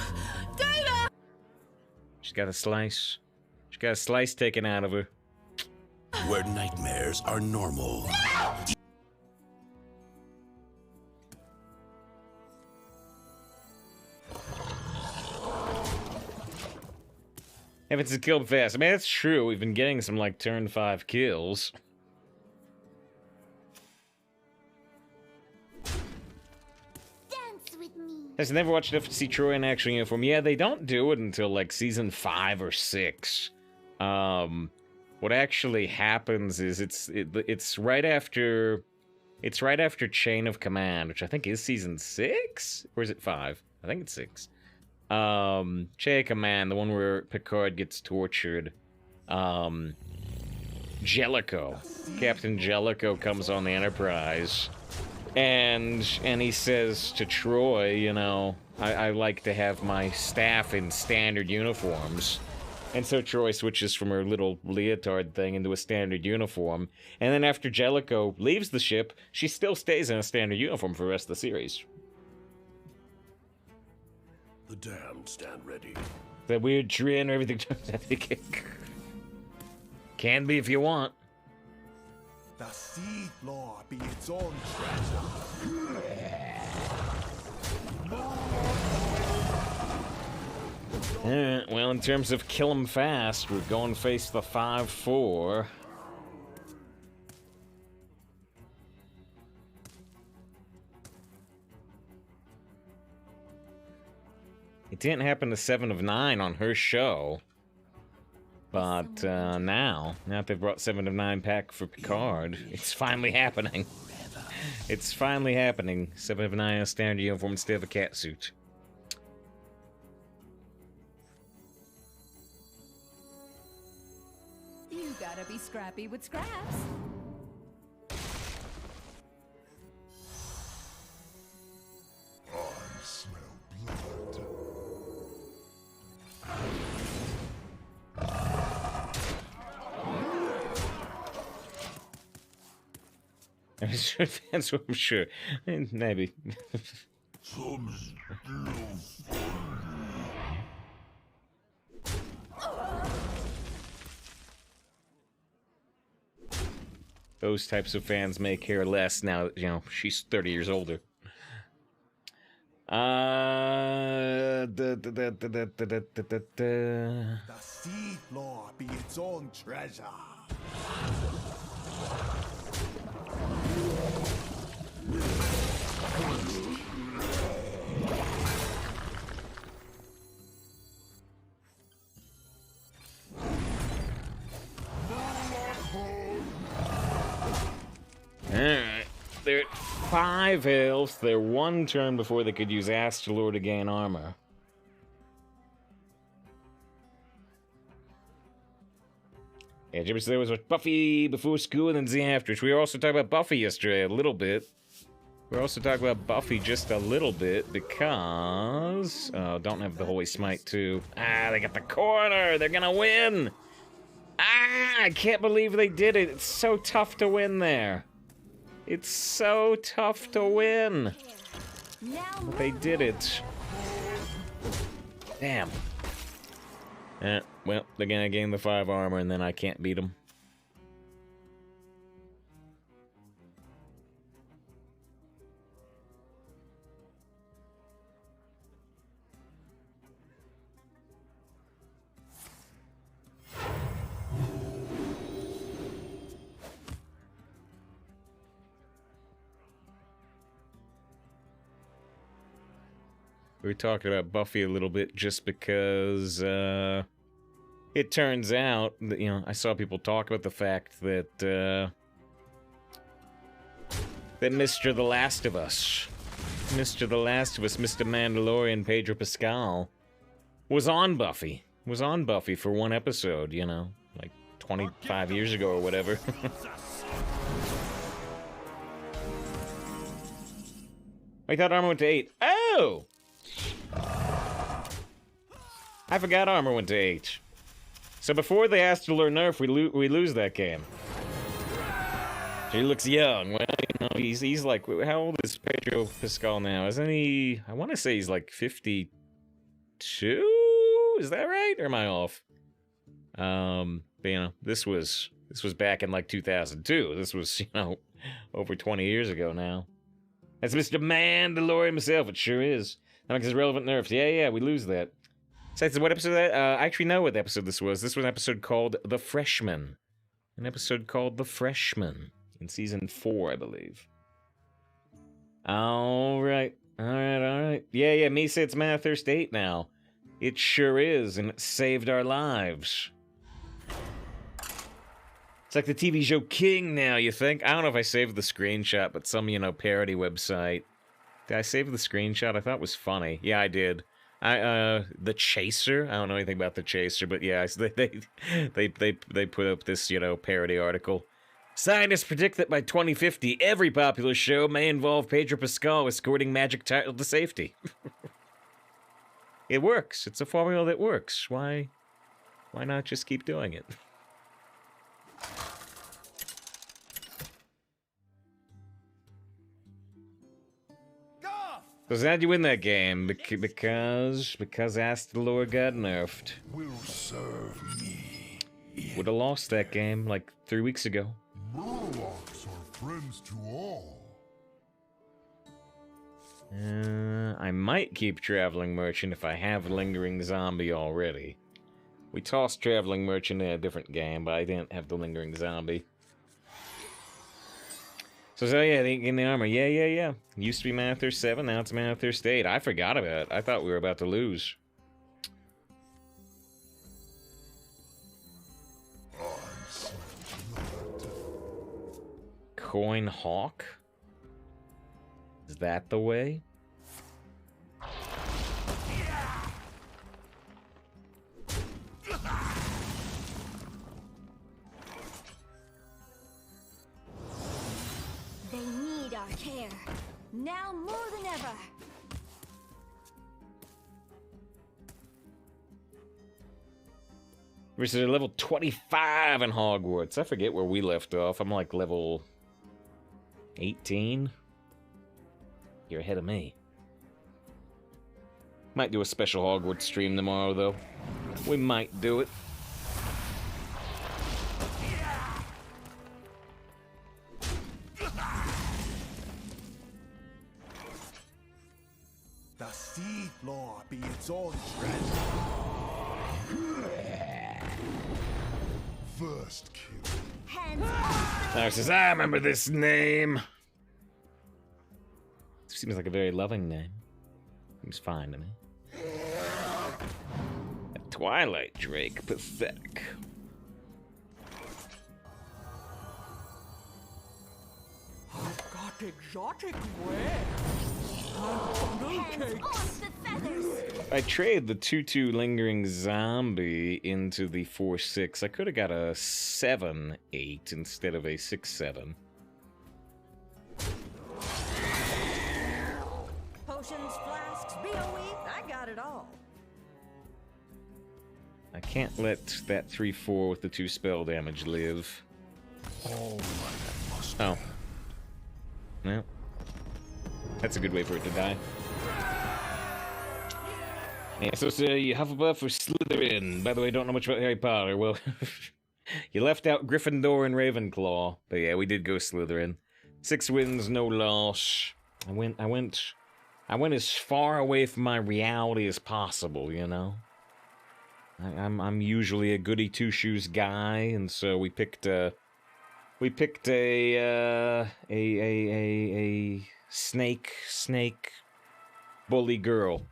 Data! She's got a slice. She's got a slice taken out of her. Where nightmares are normal. If it's a kill fast. I mean, that's true. We've been getting some, like, turn 5 kills. Dance with me. Has never watched enough to see Troy in actual uniform. Yeah, they don't do it until, like, season 5 or 6. What actually happens is it's right after Chain of Command, which I think is season 6? Or is it 5? I think it's 6. Chain of Command, the one where Picard gets tortured. Jellicoe. Captain Jellicoe comes on the Enterprise. And he says to Troy, you know, I like to have my staff in standard uniforms. And so Troy switches from her little leotard thing into a standard uniform. And then after Jellicoe leaves the ship, she still stays in a standard uniform for the rest of the series. The damned stand ready. That weird trend or everything turns out to kick. Can be if you want. The Sea Lord be its own treasure. Well, in terms of kill 'em fast, we're going to face the 5-4. It didn't happen to 7 of 9 on her show. But now that they've brought 7 of 9 back for Picard, it's finally happening. It's finally happening. 7 of 9 in a standard uniform instead of a catsuit. You gotta be scrappy with scraps. That's what I'm sure. Maybe. Those types of fans may care less now that, you know, she's 30 years older. The sea floor be its own treasure. Alright. They're at 5 health. They're 1 turn before they could use Astrolore to gain armor. Yeah, Jimmy said there was Buffy before school and then Z after, which we were also talking about Buffy yesterday a little bit. We were also talking about Buffy just a little bit because... Oh, don't have the Holy Smite too. Ah, they got the corner! They're gonna win! Ah, I can't believe they did it. It's so tough to win there. It's so tough to win. But they did it. Damn. Well, they're gonna gain the 5 armor and then I can't beat them. We were talking about Buffy a little bit just because, it turns out that, you know, I saw people talk about the fact that, that Mr. The Last of Us, Mr. Mandalorian, Pedro Pascal, was on Buffy for 1 episode, you know, like 25 years ago or whatever. I thought armor went to 8. Oh! I forgot armor went to 8. So before they asked to learn nerf, we lose that game. He looks young. Well, you know, he's like, how old is Pedro Pascal now? Isn't he? I want to say he's like 52. Is that right? Or am I off? But you know, this was back in like 2002. This was, you know, over 20 years ago now. That's Mr. Mandalorian himself. It sure is. That makes his relevant nerfs. Yeah, we lose that. So what episode that? I actually know what episode this was. This was an episode called The Freshman. An episode called The Freshman in season 4, I believe. All right. Yeah, me say it's Manthurst 8 now. It sure is, and it saved our lives. It's like the TV show King now, you think? I don't know if I saved the screenshot, but some, you know, parody website. Did I save the screenshot? I thought it was funny. Yeah, I did. The Chaser. I don't know anything about the Chaser, but yeah, they put up this, you know, parody article. Scientists predict that by 2050, every popular show may involve Pedro Pascal escorting magic title to safety. It works. It's a formula that works. Why not just keep doing it? So how'd you win that game? Because Astrolore got nerfed. Will serve me. Would have lost that game like 3 weeks ago. Murlocs are friends to all. I might keep Traveling Merchant if I have Lingering Zombie already. We tossed Traveling Merchant in a different game, but I didn't have the Lingering Zombie. So yeah, they gained the armor. Yeah. Used to be Manthurst 7, now it's Manthurst 8. I forgot about it. I thought we were about to lose. Coin Hawk? Is that the way? They need our care, now more than ever. We're at level 25 in Hogwarts. I forget where we left off. I'm like level 18? You're ahead of me. Might do a special Hogwarts stream tomorrow, though. We might do it. The Seed Lord be its own treasure. First kill. Hands off There says, I remember this name. Seems like a very loving name. Seems fine to me. A Twilight Drake, pathetic. I've got exotic wares. Hands off the feathers. I trade the 2/2 Lingering Zombie into the 4/6. I could have got a 7/8 instead of a 6/7. Potions, flasks, BOE, I got it all. I can't let that 3/4 with the 2 spell damage live. All that must Oh. Well. That's a good way for it to die. Yeah, so you Hufflepuff or Slytherin? By the way, I don't know much about Harry Potter. Well, you left out Gryffindor and Ravenclaw. But yeah, we did go Slytherin. 6 wins, no loss. I went as far away from my reality as possible, you know? I'm usually a goody two-shoes guy, and so we picked a snake bully girl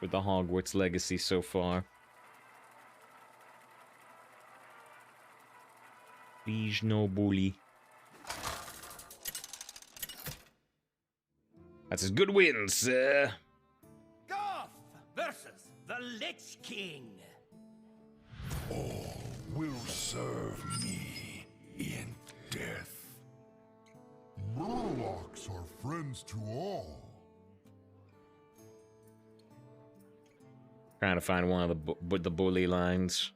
with the Hogwarts legacy so far. Please no bully. That's a good win, sir. Goth versus the Lich King. All will serve me in death. Murlocs are friends to all. Trying to find one of the bully lines.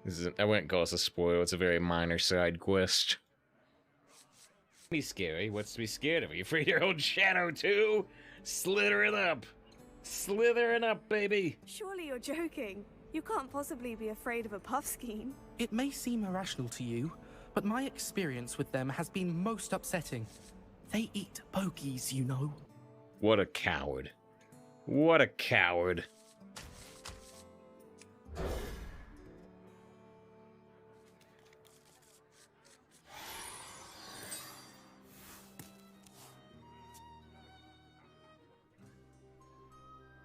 This is I wouldn't call this a spoil. It's a very minor side quest. Be scary. What's to be scared of? Are you afraid of your own shadow too? Slithering up, baby. Surely you're joking. You can't possibly be afraid of a puffskein. It may seem irrational to you, but my experience with them has been most upsetting. They eat bogies, you know. What a coward. What a coward.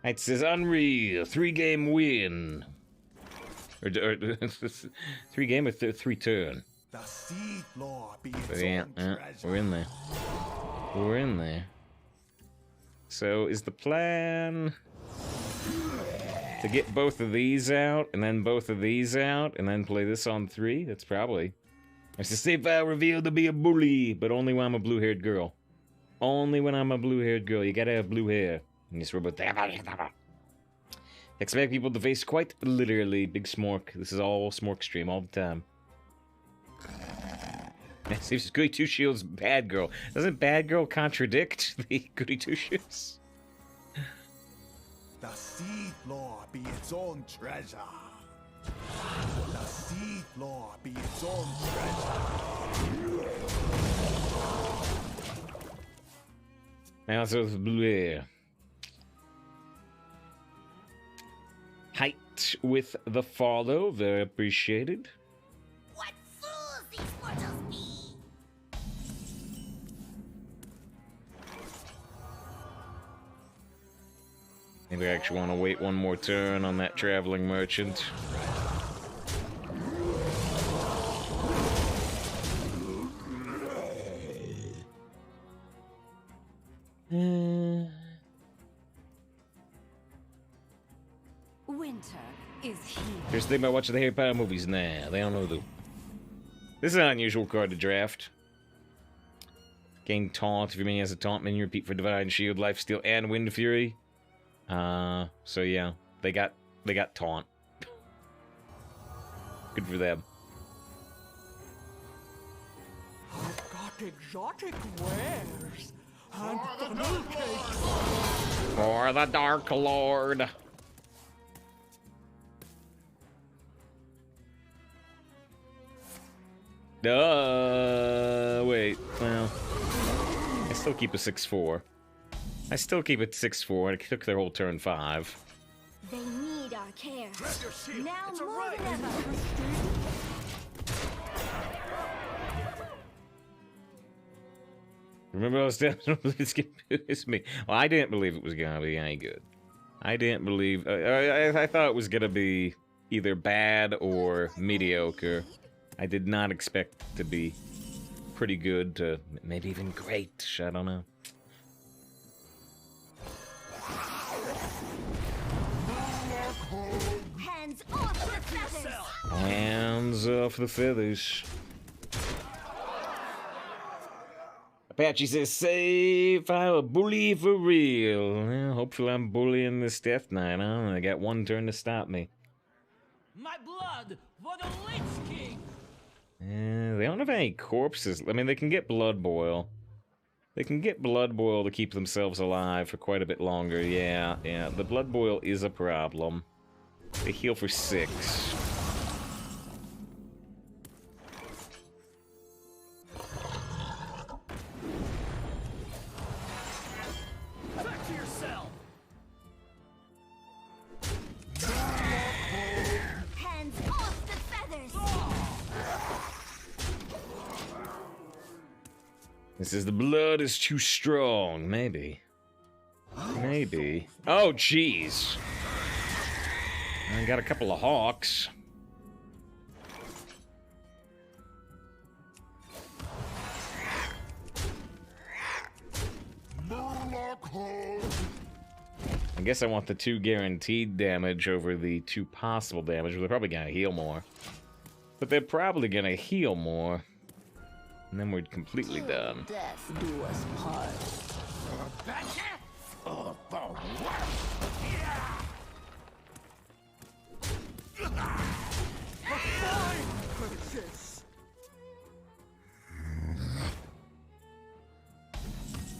It says unreal, 3-game win. Or 3-game or 3-turn. The Seed Lord be its Yeah, own treasure. we're in there. We're in there. So is the plan to get both of these out, and then both of these out, and then play this on 3? That's probably. It's a safe file revealed to be a bully, but only when I'm a blue-haired girl. Only when I'm a blue-haired girl. You gotta have blue hair. And this robot. Expect people to face quite literally big smork. This is all smork stream all the time. Seems Goody Two Shoes bad girl. Doesn't bad girl contradict the Goody Two Shoes? The Seed Lord be its own treasure. The Seed Lord be its own treasure. Now it's with blue hair. Height with the follow, very appreciated. What fools these mortals be! Maybe I actually want to wait one more turn on that traveling merchant. Winter is here. Here's the thing about watching the Harry Potter movies. Nah, they don't know the... This is an unusual card to draft. Gain taunt. If your minion has a taunt minion, repeat for Divine Shield, Lifesteal, and Wind Fury. So yeah, they got taunt. Good for them. exotic wares and funnel cakes. For the Dark Lord. Wait. Well, I still keep a 6-4. I still keep it 6-4. I took their whole turn 5. They need our care. Now It's more than ever. Remember, I was telling you it's gonna piss me. Well, I didn't believe it was gonna be any good. I didn't believe. I thought it was gonna be either bad or mediocre. I did not expect it to be pretty good to maybe even great. I don't know. Hands off the feathers. Hands off the feathers. Apache says, "Safe, I'm a bully for real." Well, hopefully I'm bullying this Death Knight, huh? I got one turn to stop me. My blood for the Lich King! They don't have any corpses. I mean, they can get Blood Boil. They can get Blood Boil to keep themselves alive for quite a bit longer. Yeah. The Blood Boil is a problem. They heal for 6. Back to your cell! Hands off the feathers. This is the blood is too strong. Maybe. Maybe. Oh, jeez. I got a couple of hawks. I guess I want the 2 guaranteed damage over the 2 possible damage. They're probably gonna heal more. But they're probably gonna heal more. And then we're completely done. Death do us part.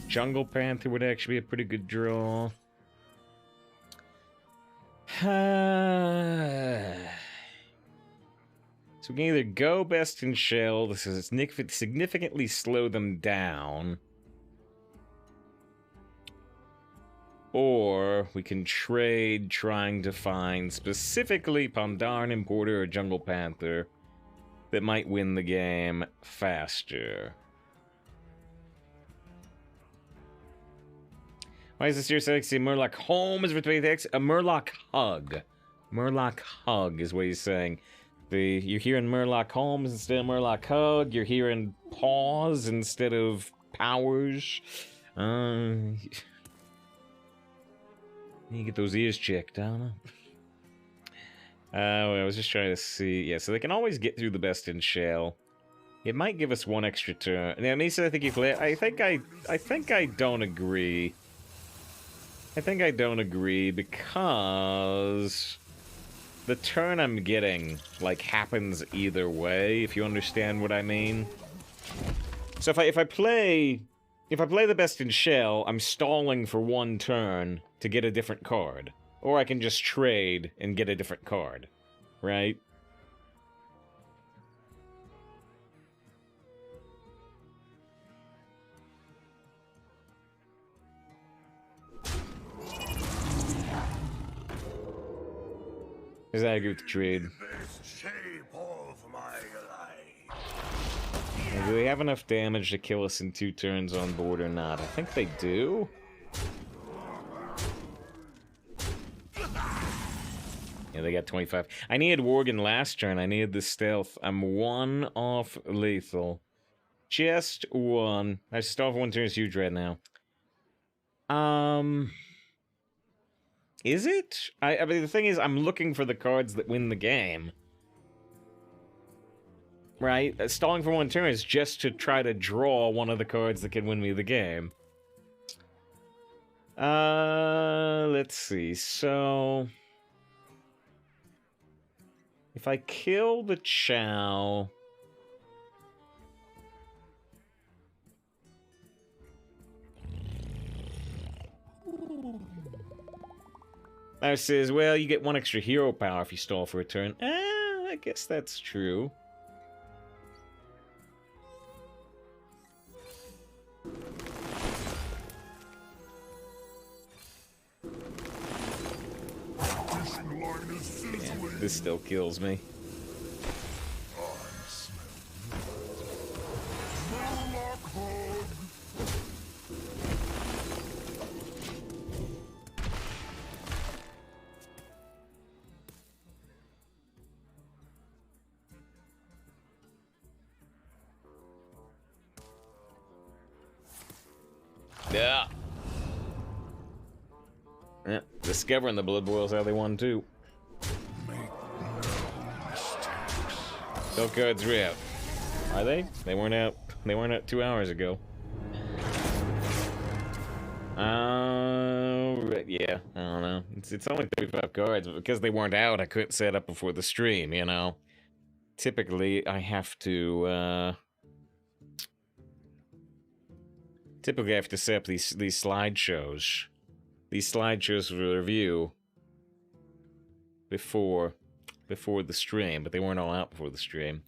Jungle Panther would actually be a pretty good draw. So we can either go Best in Shell, this is significantly slow them down, or we can trade trying to find specifically Pandaren Importer or Jungle Panther that might win the game faster. Why is this here sexy? Murloc home is for 20x. A Murloc hug. Murloc hug is what he's saying. You're hearing Murloc Holmes instead of Murloc Hug. You're hearing Paws instead of Powers. You get those ears checked, I don't know. I was just trying to see. Yeah, so they can always get through the Best in Shell. It might give us 1 extra turn. Now, Misa, I think you play. I think I don't agree. I think I don't agree because the turn I'm getting, like, happens either way, if you understand what I mean. So if I play the Best in Shell, I'm stalling for 1 turn to get a different card. Or I can just trade and get a different card, right? Is that a good trade? Do they have enough damage to kill us in 2 turns on board or not? I think they do. Yeah, they got 25. I needed Worgen last turn. I needed the stealth. I'm 1 off lethal. Just 1. I still have 1 turn. It's huge right now. Is it? I mean, the thing is, I'm looking for the cards that win the game. Right? Stalling for 1 turn is just to try to draw one of the cards that can win me the game. Let's see. So if I kill the Chow, Now it says, well, you get 1 extra hero power if you stall for a turn. I guess that's true. Yeah, this still kills me. Yeah. Yeah, discovering the blood boils how they won too. Gold cards are out. Are they? They weren't out. They weren't out 2 hours ago. Yeah, I don't know. It's only 35 cards, but because they weren't out, I couldn't set up before the stream, you know. Typically, I have to, Typically, I have to set up these slideshows. These slideshows for review before the stream, but they weren't all out before the stream.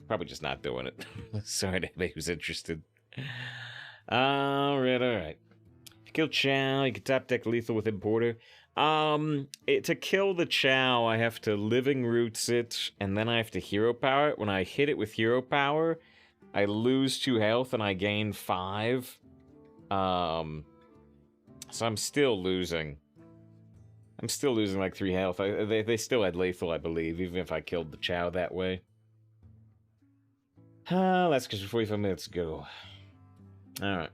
Probably just not doing it. Sorry to anybody who's interested. Alright. To kill Chow, you can tap deck lethal with Importer. To kill the Chow, I have to Living Roots it, and then I have to Hero Power it. When I hit it with Hero Power, I lose 2 health and I gain 5. So I'm still losing. I'm still losing like 3 health. They still had lethal, I believe, even if I killed the Chow that way. That's because 45 minutes ago. Alright,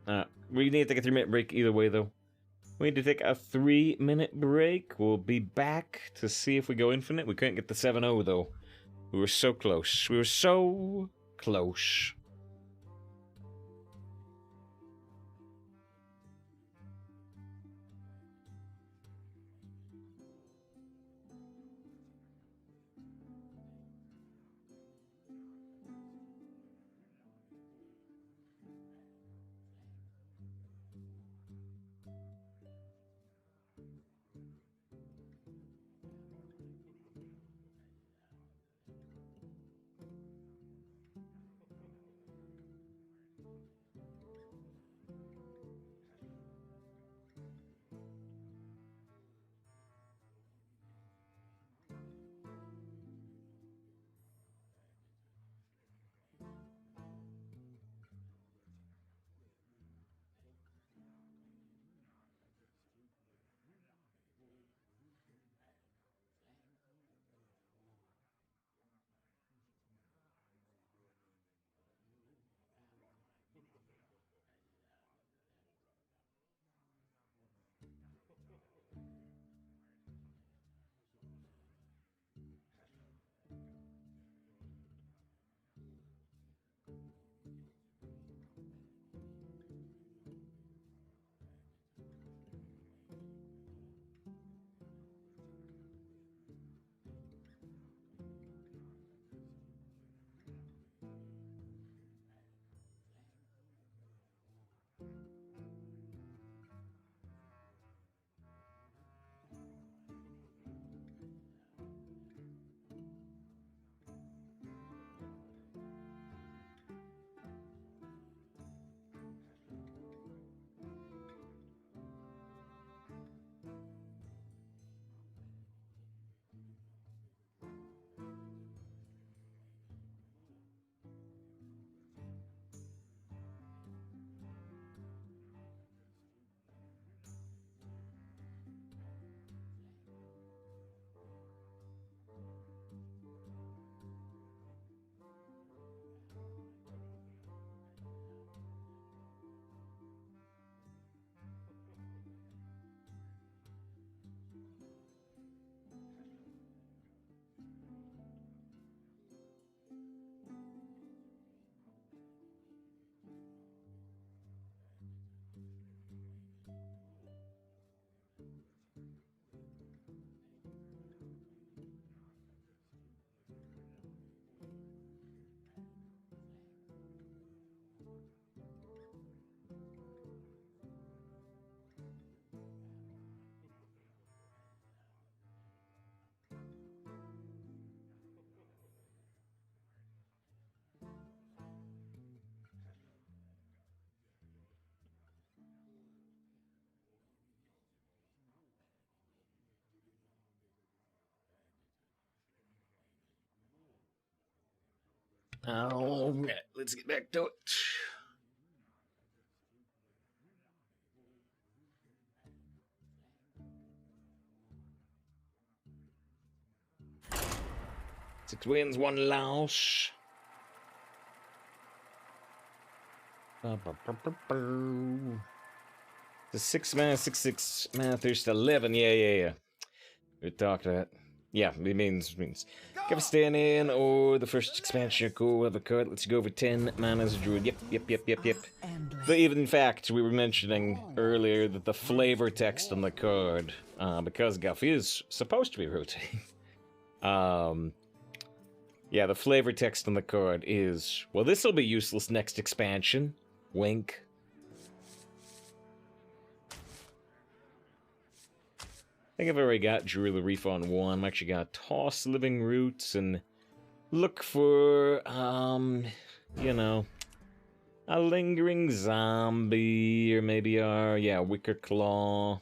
we need to take a 3-minute break either way, though. We need to take a 3-minute break. We'll be back to see if we go infinite. We couldn't get the 7-0, though. We were so close. We were so close. Alright, let's get back to it. Six wins, one loss. The 6 mana, 6/6 mana, there's 11. Yeah. We talked that. Yeah, it means give a stand in or the first expansion. Cool, have a card. Let's go over 10 mana as a druid. Yep. But even in fact, we were mentioning earlier that the flavor text on the card, because Guff is supposed to be rotating. Yeah, the flavor text on the card is, well, this will be useless next expansion. Wink. I think I've already got Druid the Reef on 1. I'm actually gonna toss Living Roots and look for, you know, a Lingering Zombie, or maybe our, Wicker Claw.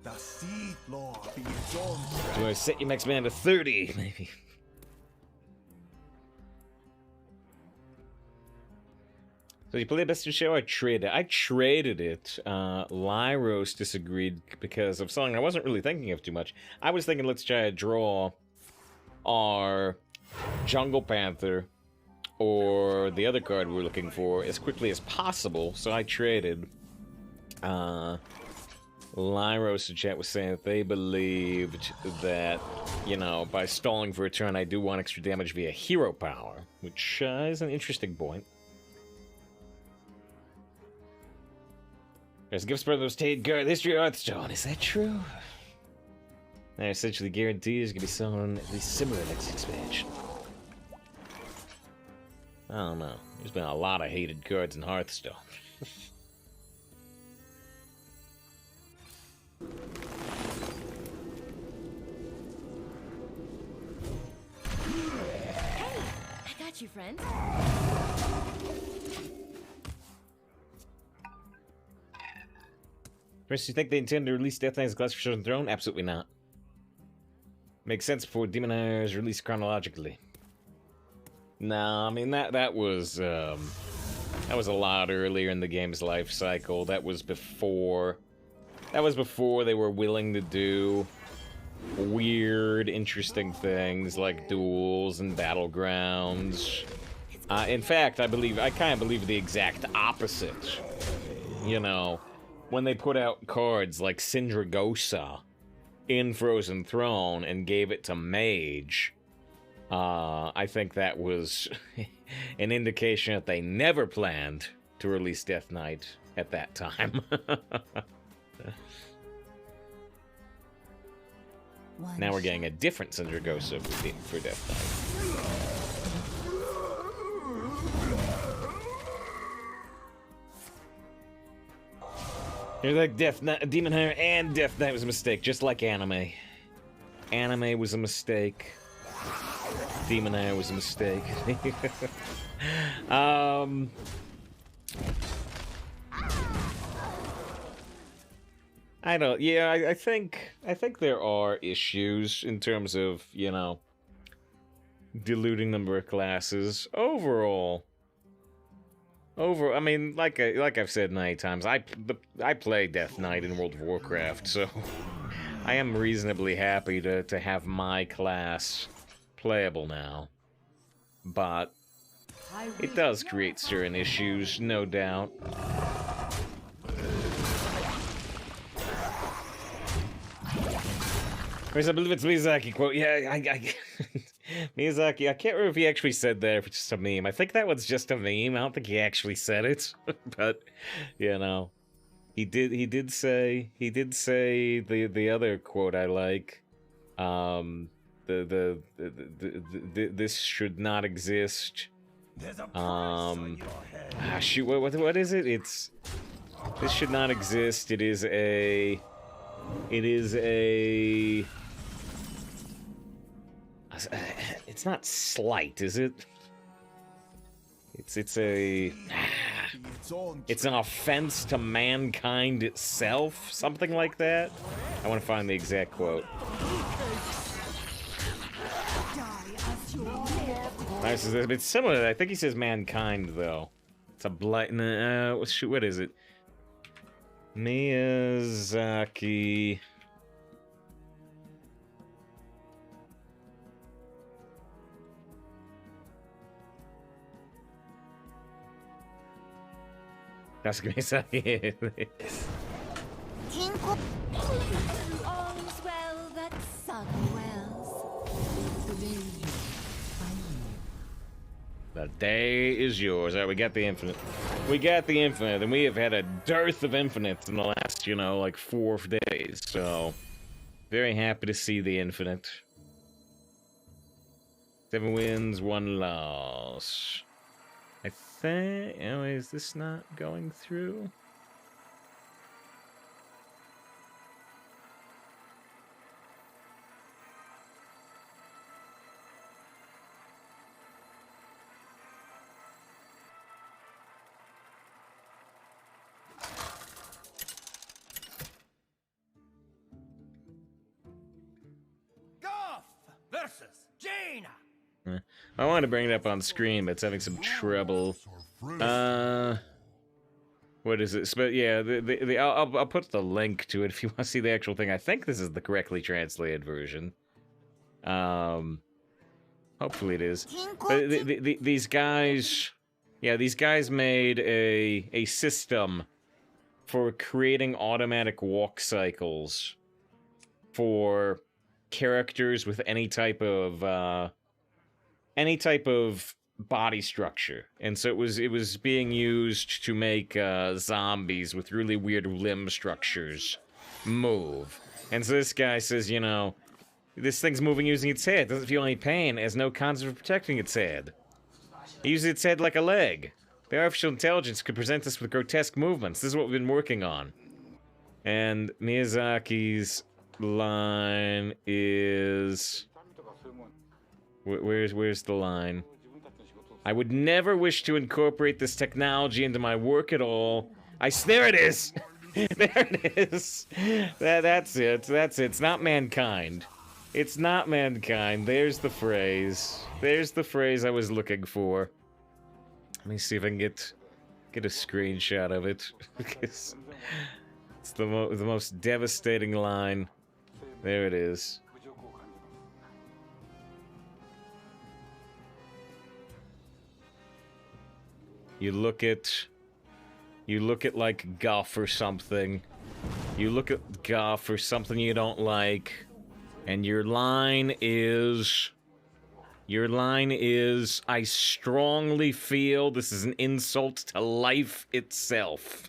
The Seed Lord be its own. Do I set your max mana to 30, maybe? So you play Best in Show? I traded it. Lyros disagreed because of something I wasn't really thinking of too much. I was thinking, let's try to draw our Jungle Panther or the other card we're looking for as quickly as possible. So I traded. Lyros in chat was saying that they believed that, you know, by stalling for a turn, I do want extra damage via hero power, which is an interesting point. There's gifts for those Tate guard history Hearthstone. Is that true? I essentially guarantee there's gonna be someone at least similar next expansion. I don't know. There's been a lot of hated cards in Hearthstone. Hey, I got you, friend. Chris, you think they intend to release Death Knight's Glass for Chosen Throne? Absolutely not. Makes sense before Demon Hair is released chronologically. Nah, I mean that was a lot earlier in the game's life cycle. That was before they were willing to do weird, interesting things like duels and battlegrounds. In fact, I kind of believe the exact opposite. You know, when they put out cards like Syndragosa in Frozen Throne and gave it to Mage, I think that was an indication that they never planned to release Death Knight at that time. Now we're getting a different Syndragosa for Death Knight. You're like Demon Hunter and Death Knight was a mistake, just like anime. Anime was a mistake. Demon Hunter was a mistake. I don't. Yeah, I think there are issues in terms of, you know, diluting number of classes overall. I mean, like I've said many times, I play Death Knight in World of Warcraft, so I am reasonably happy to have my class playable now. But it does create certain issues, no doubt. Whereas I believe it's Miyazaki quote. Yeah, Miyazaki, I can't remember if he actually said that or if it's just a meme. I think that was just a meme. I don't think he actually said it. But, you know, he did say the other quote I like. This should not exist. Shoot, what is it? This should not exist. It is a it's not slight, is it? It's an offense to mankind itself, something like that. I want to find the exact quote. Nice, is a bit similar. I think he says mankind, though. It's a blight. Shoot, what is it? Miyazaki. That's Miyazaki. All's well that sun wells. The day is yours. All right, we got the infinite. We got the infinite, and we have had a dearth of infinites in the last, you know, like 4 days. So, very happy to see the infinite. 7 wins, 1 loss. I think... Oh, is this not going through? Versus Jaina. I wanted to bring it up on screen, but it's having some trouble. What is it? But yeah, I'll put the link to it if you want to see the actual thing. I think this is the correctly translated version. Hopefully it is. But these guys, yeah, these guys made a system for creating automatic walk cycles for characters with any type of body structure, and so it was being used to make zombies with really weird limb structures move. And so this guy says, you know, this thing's moving using its head, doesn't feel any pain, has no concept of protecting its head. It uses its head like a leg. The artificial intelligence could present us with grotesque movements. This is what we've been working on. And Miyazaki's line is... Where's the line? I would never wish to incorporate this technology into my work at all. There it is! There it is! That's it. That's it. It's not mankind. It's not mankind. There's the phrase. There's the phrase I was looking for. Let me see if I can get a screenshot of it. Because it's the most devastating line. There it is. You look at like Guff or something. You look at Guff or something you don't like, and your line is, I strongly feel this is an insult to life itself.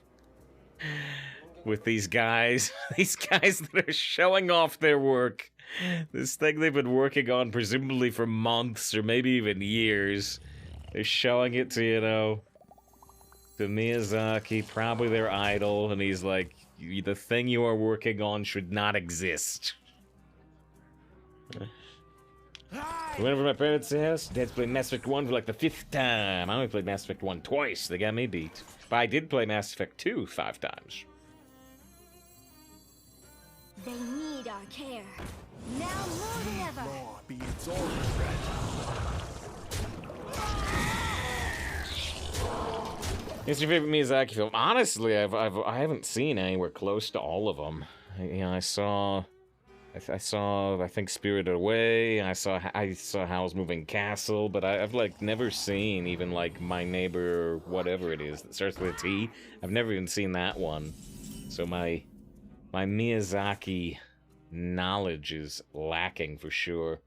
With these guys that are showing off their work. This thing they've been working on presumably for months or maybe even years. They're showing it to, you know, to Miyazaki, probably their idol, and he's like, the thing you are working on should not exist. I went over to my parents' house. Dad's playing Mass Effect 1 for like the 5th time. I only played Mass Effect 1 twice. They got me beat. But I did play Mass Effect 2 5 times. They need our care. Now more than ever. Be its own treasure. It's your favorite Miyazaki film? Honestly, I haven't seen anywhere close to all of them. You know, I saw I think Spirited Away. I saw Howl's Moving Castle, but I've like never seen even like My Neighbor or whatever it is that starts with a T. I've never even seen that one. So my Miyazaki knowledge is lacking for sure.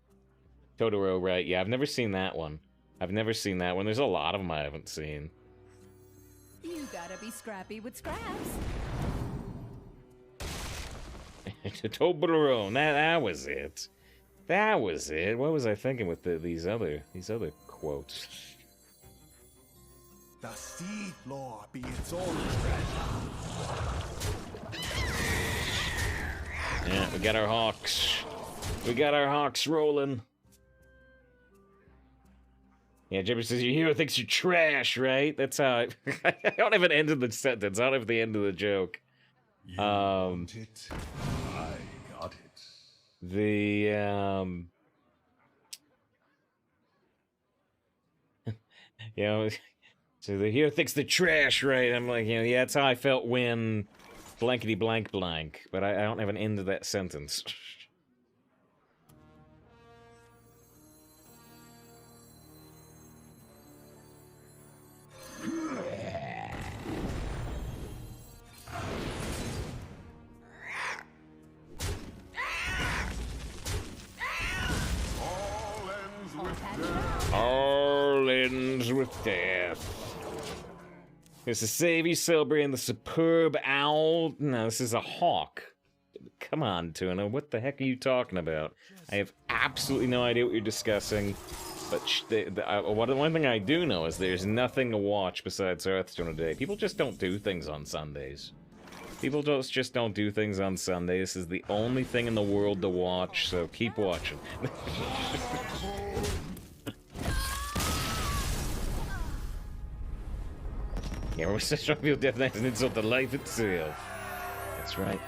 Totoro, right? Yeah, I've never seen that one. There's a lot of them I haven't seen. You gotta be scrappy with scraps. Toblerone. That was it. That was it. What was I thinking with these other quotes? The sea floor be its own treasure. Yeah, we got our hawks. We got our hawks rolling. Yeah, Jimmy says your hero thinks you're trash, right? That's how I don't have an end of the sentence. I don't have the end of the joke. You want it? I got it. You know, so the hero thinks they're trash, right? I'm like, you know, yeah, that's how I felt when blankety blank blank, but I don't have an end to that sentence. All ends with death. This is save you celebrating the superb owl. No, this is a hawk. Come on, Tuna. What the heck are you talking about? I have absolutely no idea what you're discussing. But one thing I do know is there's nothing to watch besides Hearthstone today. People just don't do things on Sundays. People just don't do things on Sunday. This is the only thing in the world to watch, so keep watching. Yeah, we're such a real death knight is an insult to life itself. That's right.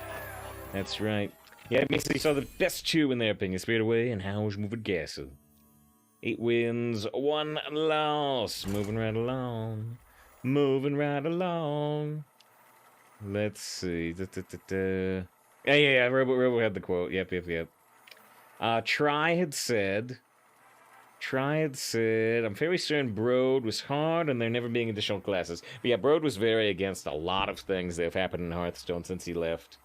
That's right. Yeah, basically you saw the best two in their opinion. Spirit Away and How's Moving Castle. 8 wins, 1 loss. Moving right along. Moving right along. Let's see. Yeah. Robo had the quote. Yep. Try had said, I'm fairly certain Broad was hard and there never being additional classes. But yeah, Broad was very against a lot of things that have happened in Hearthstone since he left.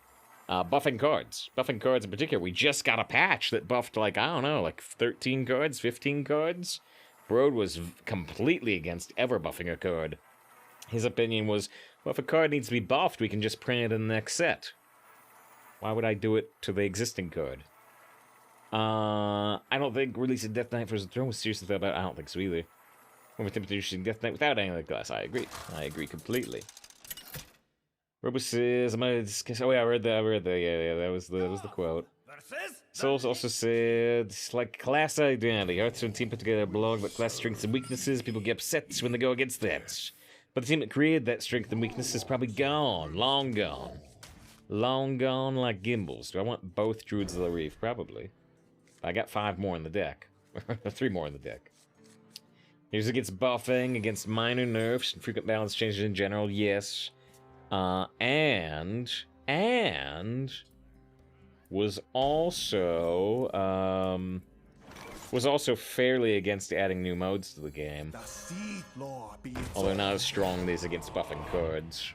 Buffing cards in particular. We just got a patch that buffed, like, I don't know, like 13 cards, 15 cards. Broad was completely against ever buffing a card. His opinion was, well, if a card needs to be buffed, we can just print it in the next set. Why would I do it to the existing card? I don't think releasing Death Knight for the Throne was seriously thought about. I don't think so either. When we're introducing Death Knight without any other class, I agree. I agree completely. Robo says, I'm gonna discuss. Oh yeah, I read that. Yeah, that was the quote. Souls also said, it's like class identity. Hearthstone team put together a blog about class strengths and weaknesses. People get upset when they go against that. But the team that created that strength and weakness is probably gone, long gone. Long gone like gimbals. Do I want both Druids of the Reef? Probably. I got 5 more in the deck. 3 more in the deck. Here's against buffing, against minor nerfs, and frequent balance changes in general, yes. And was also fairly against adding new modes to the game. Although not as strong as against buffing cards.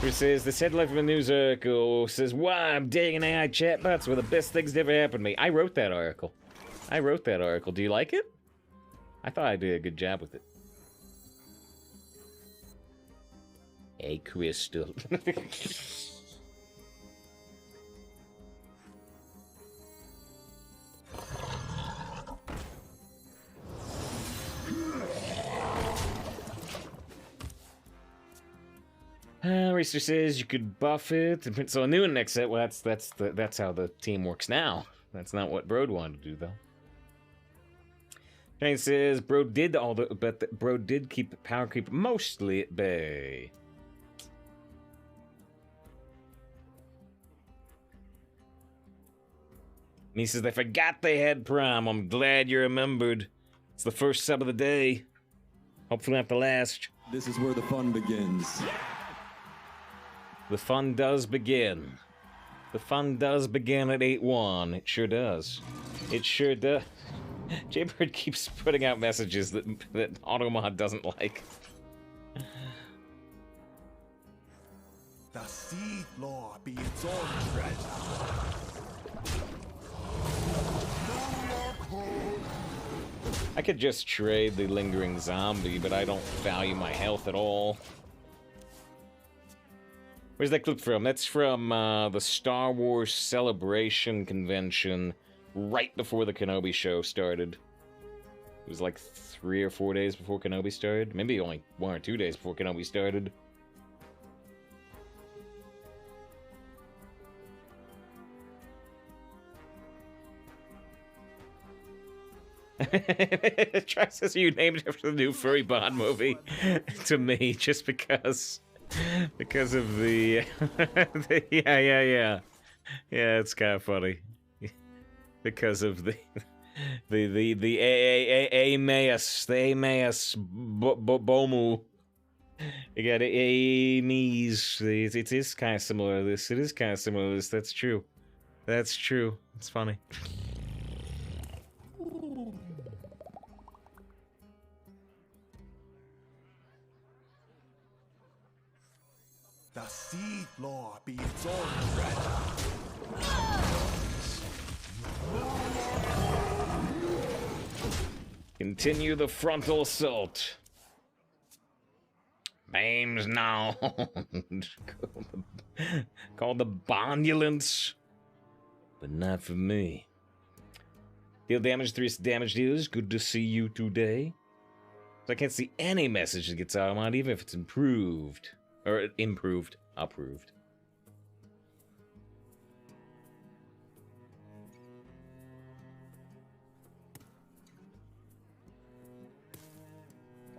Who says, this headline from a news article says, why I'm dating AI chatbots were the best things that ever happened to me. I wrote that article. Do you like it? I thought I did a good job with it. Hey, Crystal. Racer says you could buff it and print so a new one next set. Well, that's how the team works now. That's not what Broad wanted to do, though. Jane says Broad did Broad did keep power creep mostly at bay. And he says they forgot they had prom. I'm glad you remembered. It's the first sub of the day. Hopefully not the last. This is where the fun begins. The fun does begin. The fun does begin at 8-1. It sure does. It sure does. Jaybird keeps putting out messages that Automod doesn't like. The Seed Lore be its own treasure. I could just trade the Lingering Zombie, but I don't value my health at all. Where's that clip from? That's from the Star Wars Celebration convention right before the Kenobi show started. It was like 3 or 4 days before Kenobi started. Maybe only 1 or 2 days before Kenobi started. Trax says you named it after the new furry Bond movie. To me, just because of the, yeah. Yeah, it's kind of funny because of the Emmaus Bomu. You got Amy's. It is kind of similar to this. It is kind of similar to this. That's true. That's true. It's funny. The sea floor be its own treasure. Continue the frontal assault. Name's now called the Bondulance, but not for me. Deal damage, 3 damage dealers. Good to see you today. So I can't see any message that gets out of mine, even if it's improved. Or improved. Approved.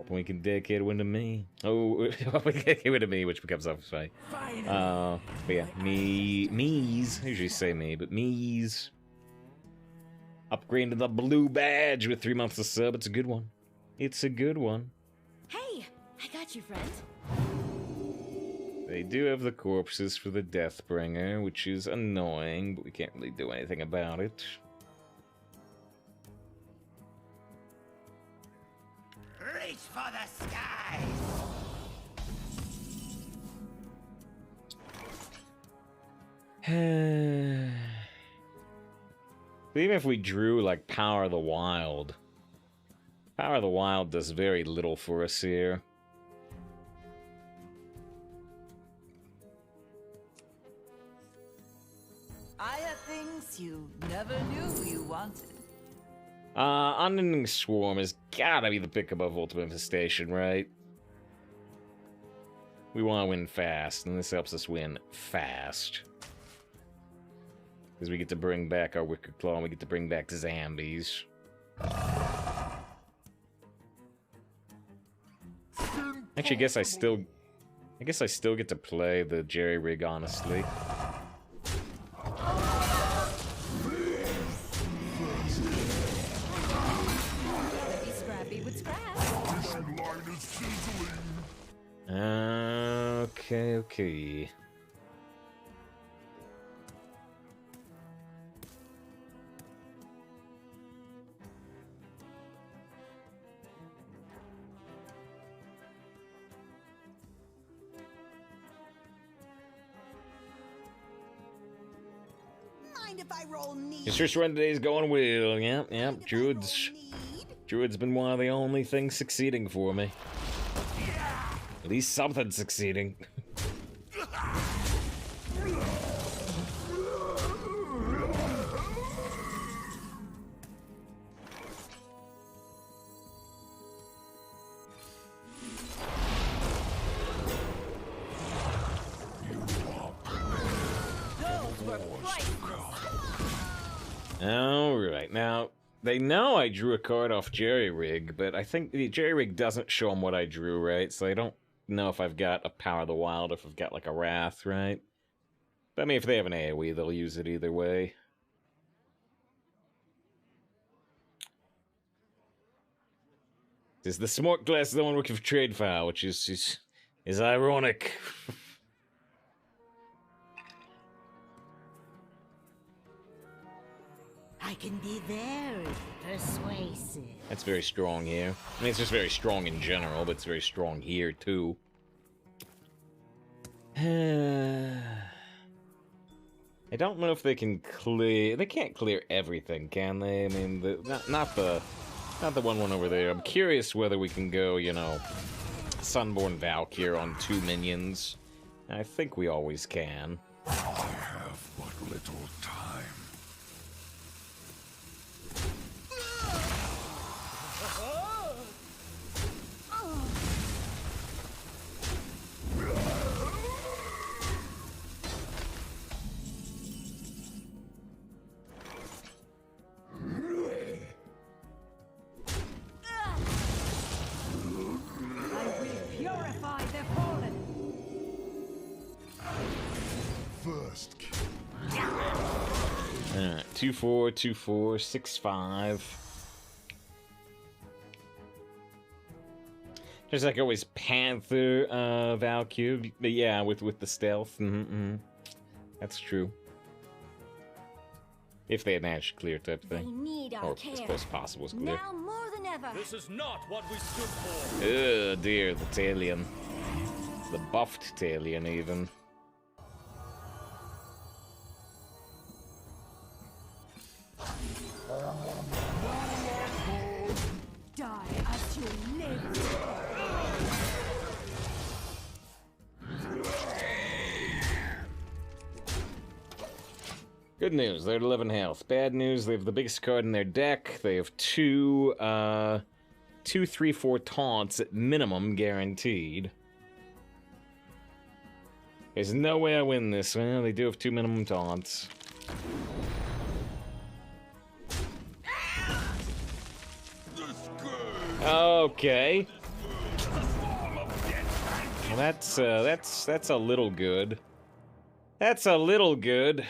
We can dedicate a win to me. Oh, we can dedicate a win to me, which becomes self-fight. But yeah, me's. I usually say me, but me's. Upgrade to the blue badge with 3 months of sub. It's a good one. It's a good one. Hey, I got you, friend. They do have the corpses for the Deathbringer, which is annoying, but we can't really do anything about it. Reach for the skies! Even if we drew, like, Power of the Wild does very little for us here. I have things you never knew you wanted. Unending Swarm has gotta be the pick above Ultimate Infestation, right? We want to win fast, and this helps us win fast. Because we get to bring back our Wicked Claw, and we get to bring back zombies. Actually, I guess I still get to play the Jerry Rig, honestly. Okay. Mind if I roll need? It's just run today's going well. Yep. Druid's been one of the only things succeeding for me. At least something's succeeding. Alright, now, they know I drew a card off Jerry Rig, but I think the Jerry Rig doesn't show them what I drew, right? So I don't know if I've got a Power of the Wild, or if I've got like a Wrath, right? But I mean, if they have an AoE, they'll use it either way. Is the Smart Glass the one with trade file, which is ironic. I can be very persuasive. That's very strong here. I mean, it's just very strong in general, but it's very strong here, too. I don't know if they can clear... They can't clear everything, can they? I mean, not the one over there. I'm curious whether we can go, you know, Sunborn Valkyr on 2 minions. I think we always can. I have but little time. First kill. Alright, 2-4, 2-4, 6-5. Just like always, Panther, Valkyrie. But yeah, with the stealth. That's true. If they had managed to clear type They thing. need our Or care. as close as possible is clear. Now more than ever. This is not what we stood for. Oh dear, the Talion. The buffed Talion, even. Die as you live. Good news, they're at 11 health. Bad news, they have the biggest card in their deck. They have two 3-4 taunts at minimum guaranteed. There's no way I win this. Well, they do have 2 minimum taunts. Okay. Well, that's a little good. That's a little good.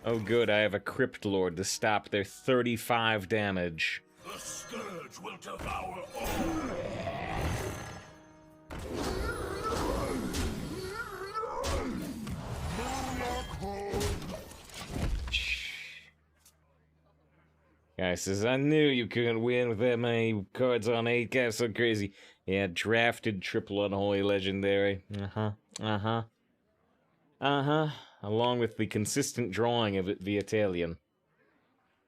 Oh good, I have a Crypt Lord to stop their 35 damage. The scourge will devour all. Guy says, I knew you couldn't win with that many cards on 8. Guys, so crazy. Yeah, drafted triple unholy legendary. Along with the consistent drawing of it via Talion.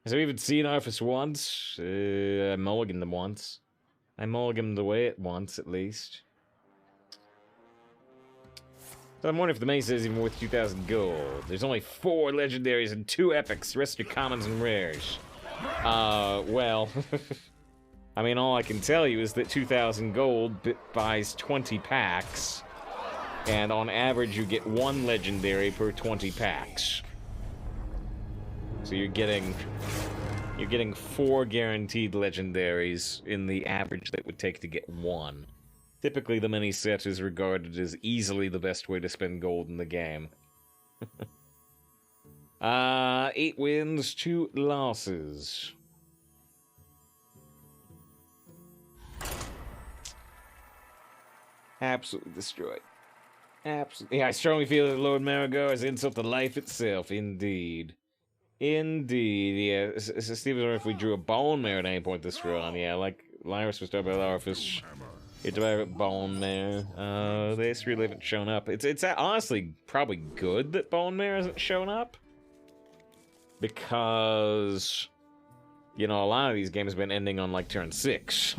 Has I even seen Arthas once? I mulliganed them once. I mulliganed away at once, at least. So I'm wondering if the Mesa is even worth 2,000 gold. There's only 4 legendaries and 2 epics. The rest are commons and rares. Well... I mean, all I can tell you is that 2,000 gold buys 20 packs. And on average, you get 1 legendary per 20 packs. So you're getting 4 guaranteed legendaries in the average that would take to get 1. Typically, the mini set is regarded as easily the best way to spend gold in the game. 8 wins, 2 losses. Absolutely destroyed. Absolutely. Yeah, I strongly feel that Lord Marigar is insult to life itself. Indeed. Indeed. Yeah, Steven's wondering if we drew a bone mare at any point this run. Yeah, like Lyris was talking about Larfish. It's about bone mare. They just really haven't shown up. It's honestly probably good that bone mare hasn't shown up. Because, you know, a lot of these games have been ending on like turn 6.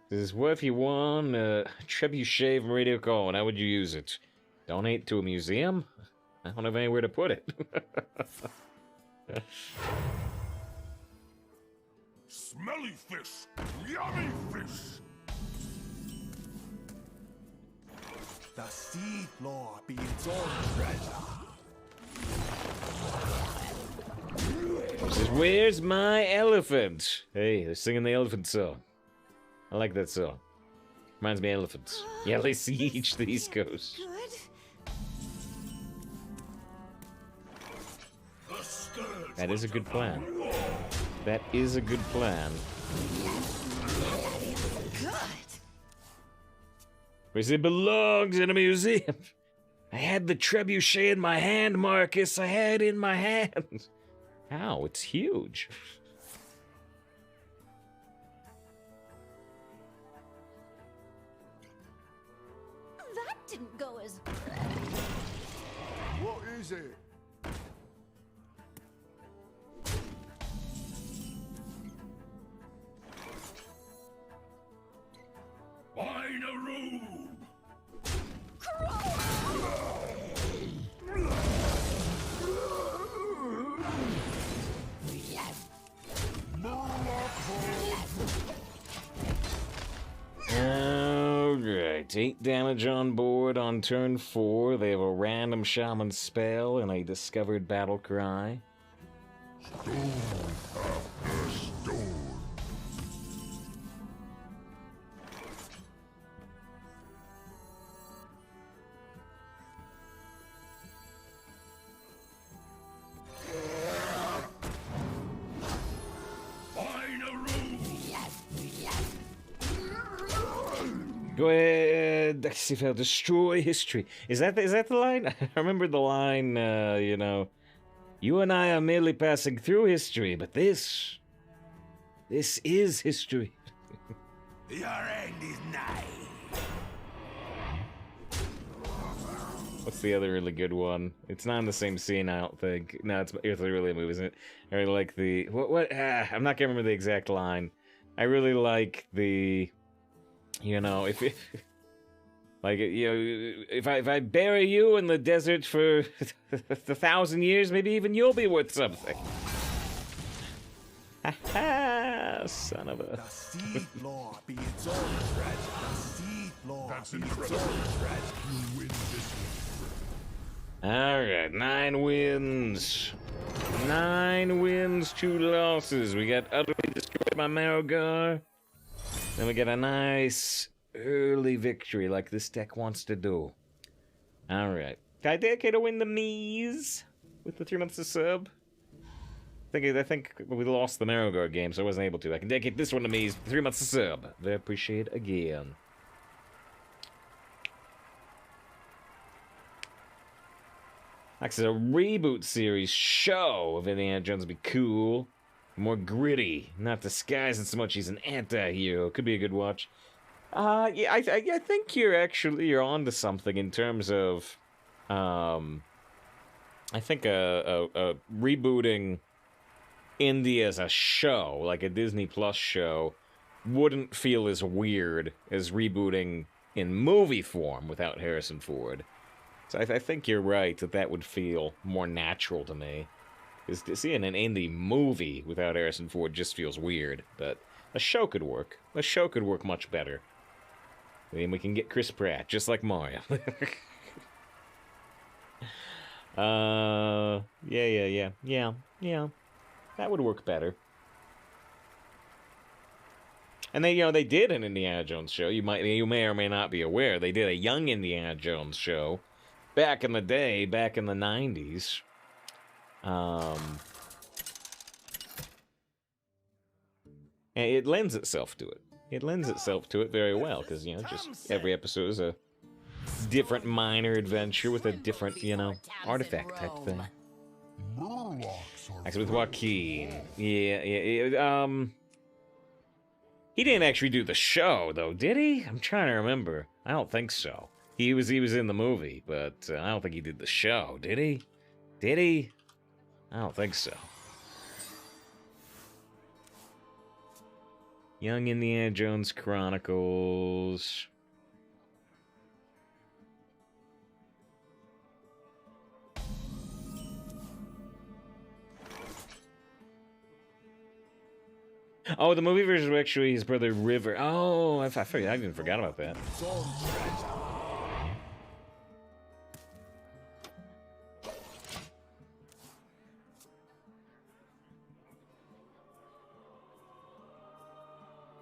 This is what if you won a trebuchet from Radio Call, and how would you use it? Donate to a museum? I don't have anywhere to put it. Smelly fish! Yummy fish! The sea floor be its own treasure. He says, where's my elephant? Hey, they're singing the elephant song. I like that song. Reminds me of elephants. Yeah, they siege the East Coast. That is a good plan. That is a good plan. Because it belongs in a museum. I had the trebuchet in my hand, Marcus. I had it in my hand. Ow, it's huge. That didn't go as... What is it? Find a room! More Alright, 8 damage on board on turn 4. They have a random shaman spell and a discovered battle cry. Stone after stone. Go ahead, Dexifel, destroy history. Is that the line? I remember the line, you know, you and I are merely passing through history, but this is history. Your end is nigh. What's the other really good one? It's not in the same scene, I don't think. No, it's really a movie, isn't it? I really like the I'm not gonna remember the exact line. I really like the, you know, if like, you know, if I bury you in the desert for 1,000 years, maybe even you'll be worth something. Ha ha! Son of a. The seed lore be its own treasure. The seed lore That's be its incredible. own treasure. You win this one. Alright, 9 wins. 9 wins, 2 losses. We got utterly destroyed by Marrogar. Then we get a nice early victory like this deck wants to do. Alright. Can I dedicate to win the Mies with the 3 months of sub? I think we lost the Marrogar game, so I wasn't able to. I can dedicate this one to Mies, 3 months of sub. Very appreciate again. Actually, a reboot series show of Indiana Jones would be cool. More gritty, not disguising so much he's an anti-hero. Could be a good watch. Yeah, I think you're onto something in terms of, I think a rebooting Indy as a show, like a Disney Plus show, wouldn't feel as weird as rebooting in movie form without Harrison Ford. So I think you're right that would feel more natural to me. Because seeing an indie movie without Harrison Ford just feels weird. But a show could work. A show could work much better. I mean, we can get Chris Pratt, just like Mario. Yeah. That would work better. And they did an Indiana Jones show. You may or may not be aware. They did a young Indiana Jones show back in the day, back in the 90s. And it lends itself to it. It lends itself to it very well, because, you know, just every episode is a different minor adventure with a different, you know, artifact type thing. Actually, with Joaquin. Yeah. He didn't actually do the show, though, did he? I'm trying to remember. I don't think so. He was in the movie, but I don't think he did the show, did he? Did he? I don't think so. Young Indiana Jones Chronicles. Oh, the movie version was actually his brother River. Oh, I didn't forget about that.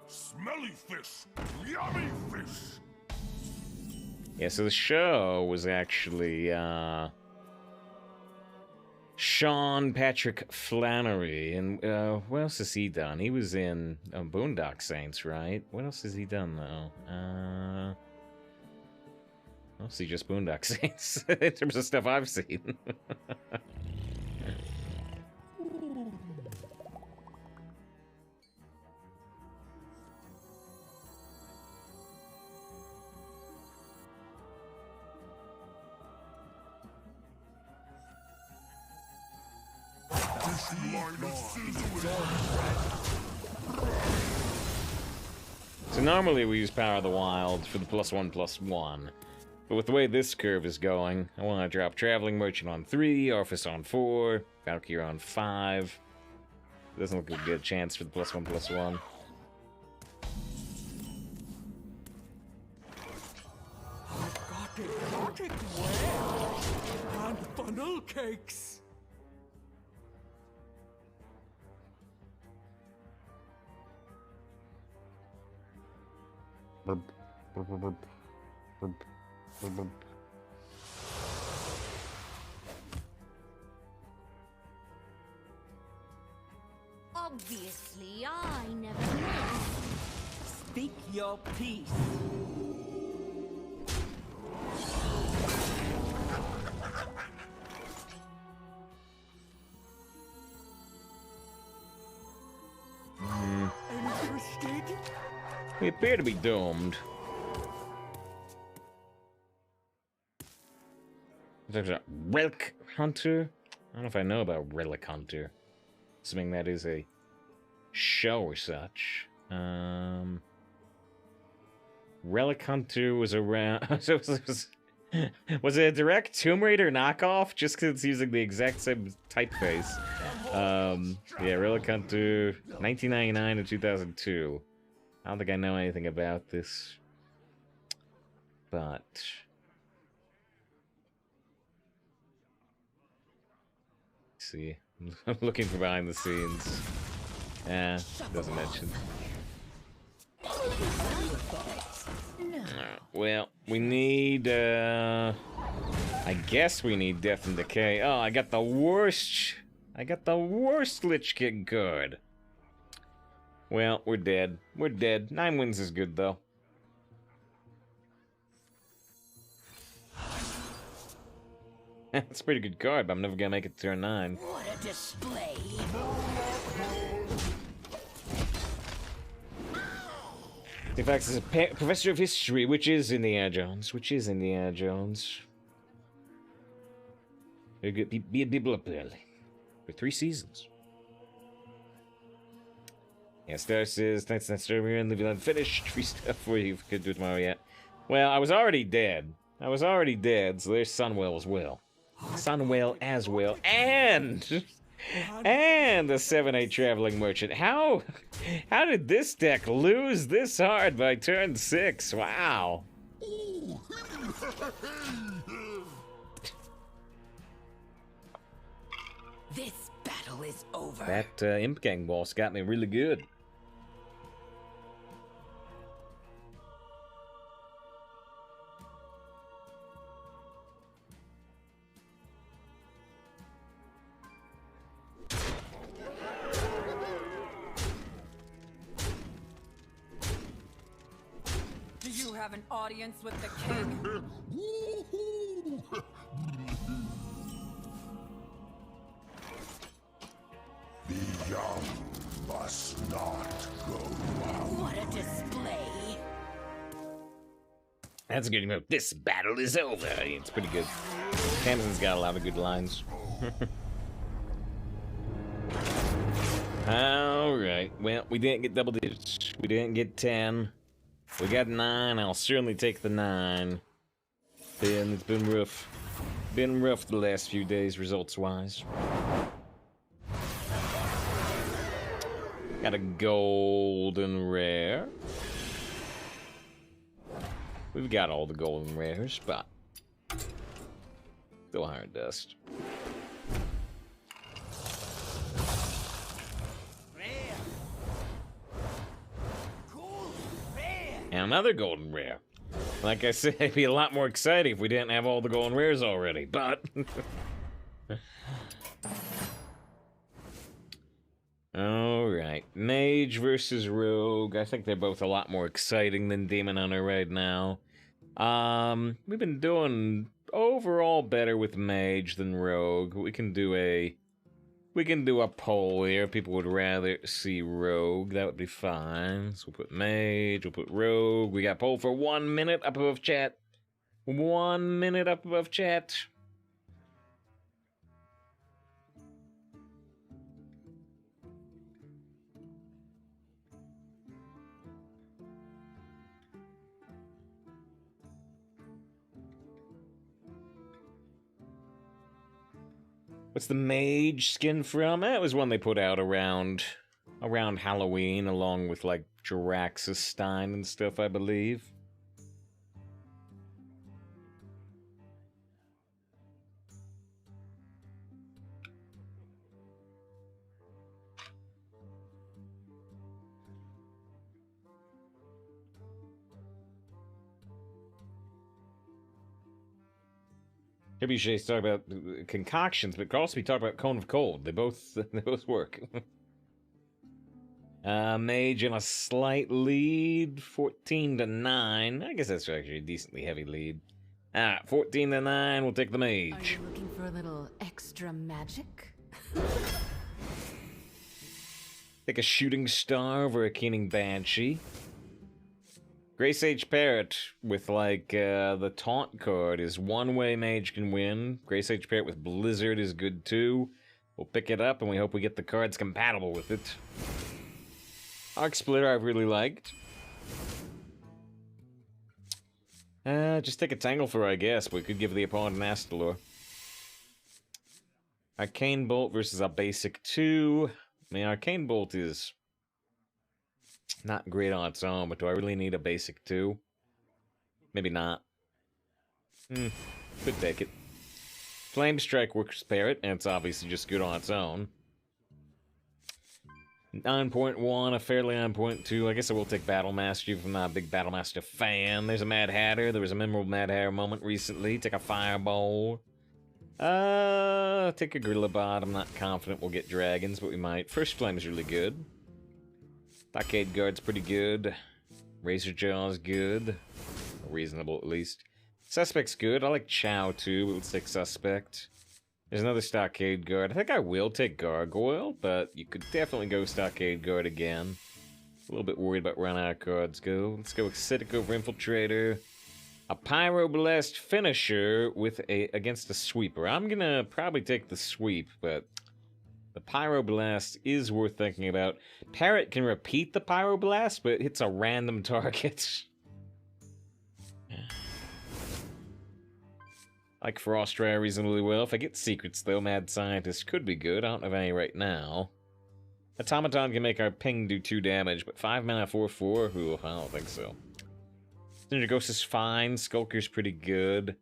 Smelly fish! Yummy fish! Yeah, so the show was actually, Sean Patrick Flannery, and what else has he done? He was in Boondock Saints, right? What else has he done, though? Mostly just Boondock Saints, in terms of stuff I've seen. So normally we use Power of the Wild for the +1/+1, but with the way this curve is going, I want to drop Traveling Merchant on 3, Orphis on 4, Valkyrie on 5. Doesn't look like a good chance for the +1/+1. Exotic ware and funnel cakes. Obviously, I never miss. Speak your piece. Interested? We appear to be doomed. There's a Relic Hunter. I don't know if I know about Relic Hunter. Assuming that is a show or such. Relic Hunter was around. Was it a direct Tomb Raider knockoff? Just because it's using the exact same typeface. Yeah, Relic Hunter, 1999 to 2002. I don't think I know anything about this. But let's see. I'm looking for behind the scenes. Doesn't mention. Well, we need, I guess we need Death and Decay. Oh, I got the worst Lich King card. Well, we're dead. We're dead. 9 wins is good, though. That's a pretty good card, but I'm never gonna make it to turn 9. What a display! In fact, it's a professor of history, which is Indiana Jones. Very good. Be people up early. For 3 seasons. Yeah, Star says, thanks, that's we're in the unfinished. Free stuff for you. Could do it tomorrow yet. Well, I was already dead, so there's Sunwell as well. And the 7-8 Traveling Merchant. How did this deck lose this hard by turn 6? Wow. This battle is over. That Imp Gang boss got me really good. Do you have an audience with the king? The young must not go out. What a display! That's a good emote. This battle is over. It's pretty good. Tamsin's got a lot of good lines. Alright, well, we didn't get double digits. We didn't get 10. We got 9. I'll certainly take the 9. It's been rough. Been rough the last few days, results-wise. Got a golden rare. We've got all the golden rares, but still iron dust. And another golden rare. Like I said, it'd be a lot more exciting if we didn't have all the golden rares already, but alright. Mage versus Rogue. I think they're both a lot more exciting than Demon Hunter right now. We've been doing overall better with Mage than Rogue. We can do a poll here. People would rather see Rogue. That would be fine. So we'll put Mage, we'll put Rogue. We got poll for 1 minute up above chat. 1 minute up above chat. What's the mage skin from? That was one they put out around Halloween, along with like Jiraxis Stein and stuff, I believe. Maybe you should talk about concoctions, but could also be talking about Cone of Cold. They both work. Mage in a slight lead, 14-9. I guess that's actually a decently heavy lead. 14-9. We'll take the mage. Are you looking for a little extra magic? Take a shooting star over a keening banshee. Grey Sage Parrot with like the taunt card is one way mage can win. Grey Sage Parrot with Blizzard is good too. We'll pick it up and we hope we get the cards compatible with it. Arc Splitter I've really liked. Just take a Tanglefur, I guess. We could give the opponent an Astalor. Arcane Bolt versus a basic 2. I mean, Arcane Bolt is not great on its own, but do I really need a basic 2? Maybe not. Could take it. Flame Strike works Parrot, and it's obviously just good on its own. 9.1, a fairly 9.2. I guess I will take Battle Master, even if I'm not a big Battle Master fan. There's a Mad Hatter. There was a memorable Mad Hatter moment recently. Take a Fireball. Take a Gorillabot. I'm not confident we'll get dragons, but we might. First Flame's really good. Stockade Guard's pretty good. Razor Jaw's good. Reasonable, at least. Suspect's good. I like Chow, too, but let's take Suspect. There's another Stockade Guard. I think I will take Gargoyle, but you could definitely go Stockade Guard again. A little bit worried about where our cards go. Let's go Acidic over Infiltrator. A Pyroblast Finisher with against a Sweeper. I'm gonna probably take the Sweep, but the Pyroblast is worth thinking about. Parrot can repeat the Pyroblast, but it hits a random target. I like Frostray reasonably well. If I get secrets, though, Mad Scientist could be good. I don't have any right now. Automaton can make our ping do 2 damage, but 5 mana 4/4? Ooh, I don't think so. Cinder Ghost is fine. Skulker's pretty good.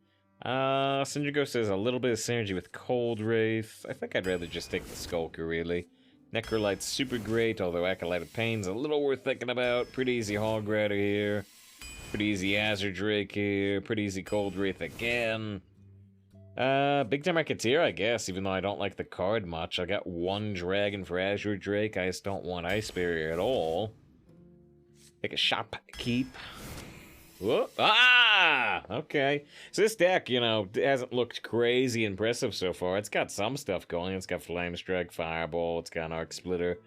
Cinder Ghost has a little bit of synergy with Cold Wraith. I think I'd rather just take the Skulker, really. Necrolight's super great, although Acolyte of Pain's a little worth thinking about. Pretty easy Hog Rider here. Pretty easy Azure Drake here. Pretty easy Cold Wraith again. Big Time Racketeer, I guess, even though I don't like the card much. I got 1 dragon for Azure Drake. I just don't want Ice Barrier at all. Take a Shop Keep. Whoop. Ah! Okay. So this deck, you know, hasn't looked crazy impressive so far. It's got some stuff going. It's got Flame Strike, Fireball, it's got an Arc Splitter.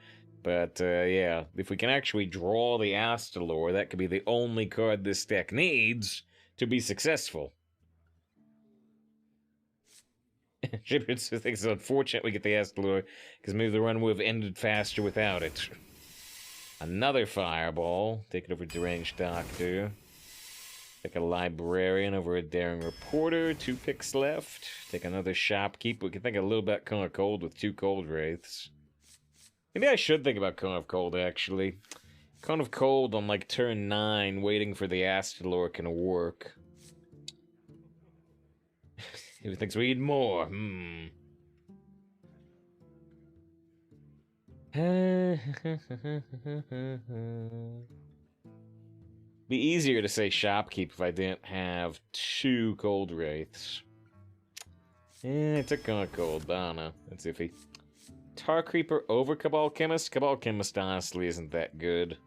But, yeah, if we can actually draw the Astalor, that could be the only card this deck needs to be successful. Gibbons thinks it's unfortunate we get the Astalor, because maybe the run would have ended faster without it. Another Fireball. Take it over Deranged Doctor. Take a Librarian over a Daring Reporter. 2 picks left. Take another Shopkeep. We can think a little about Cone of Cold with 2 Cold Wraiths. Maybe I should think about Cone of Cold, actually. Cone of Cold on, like, turn 9, waiting for the Astalor can work. He thinks we need more. Be easier to say Shopkeep if I didn't have 2 Cold Wraiths. I took Cone of Cold, but I don't know. That's iffy. Tar Creeper over Cabal Chemist? Cabal Chemist honestly isn't that good.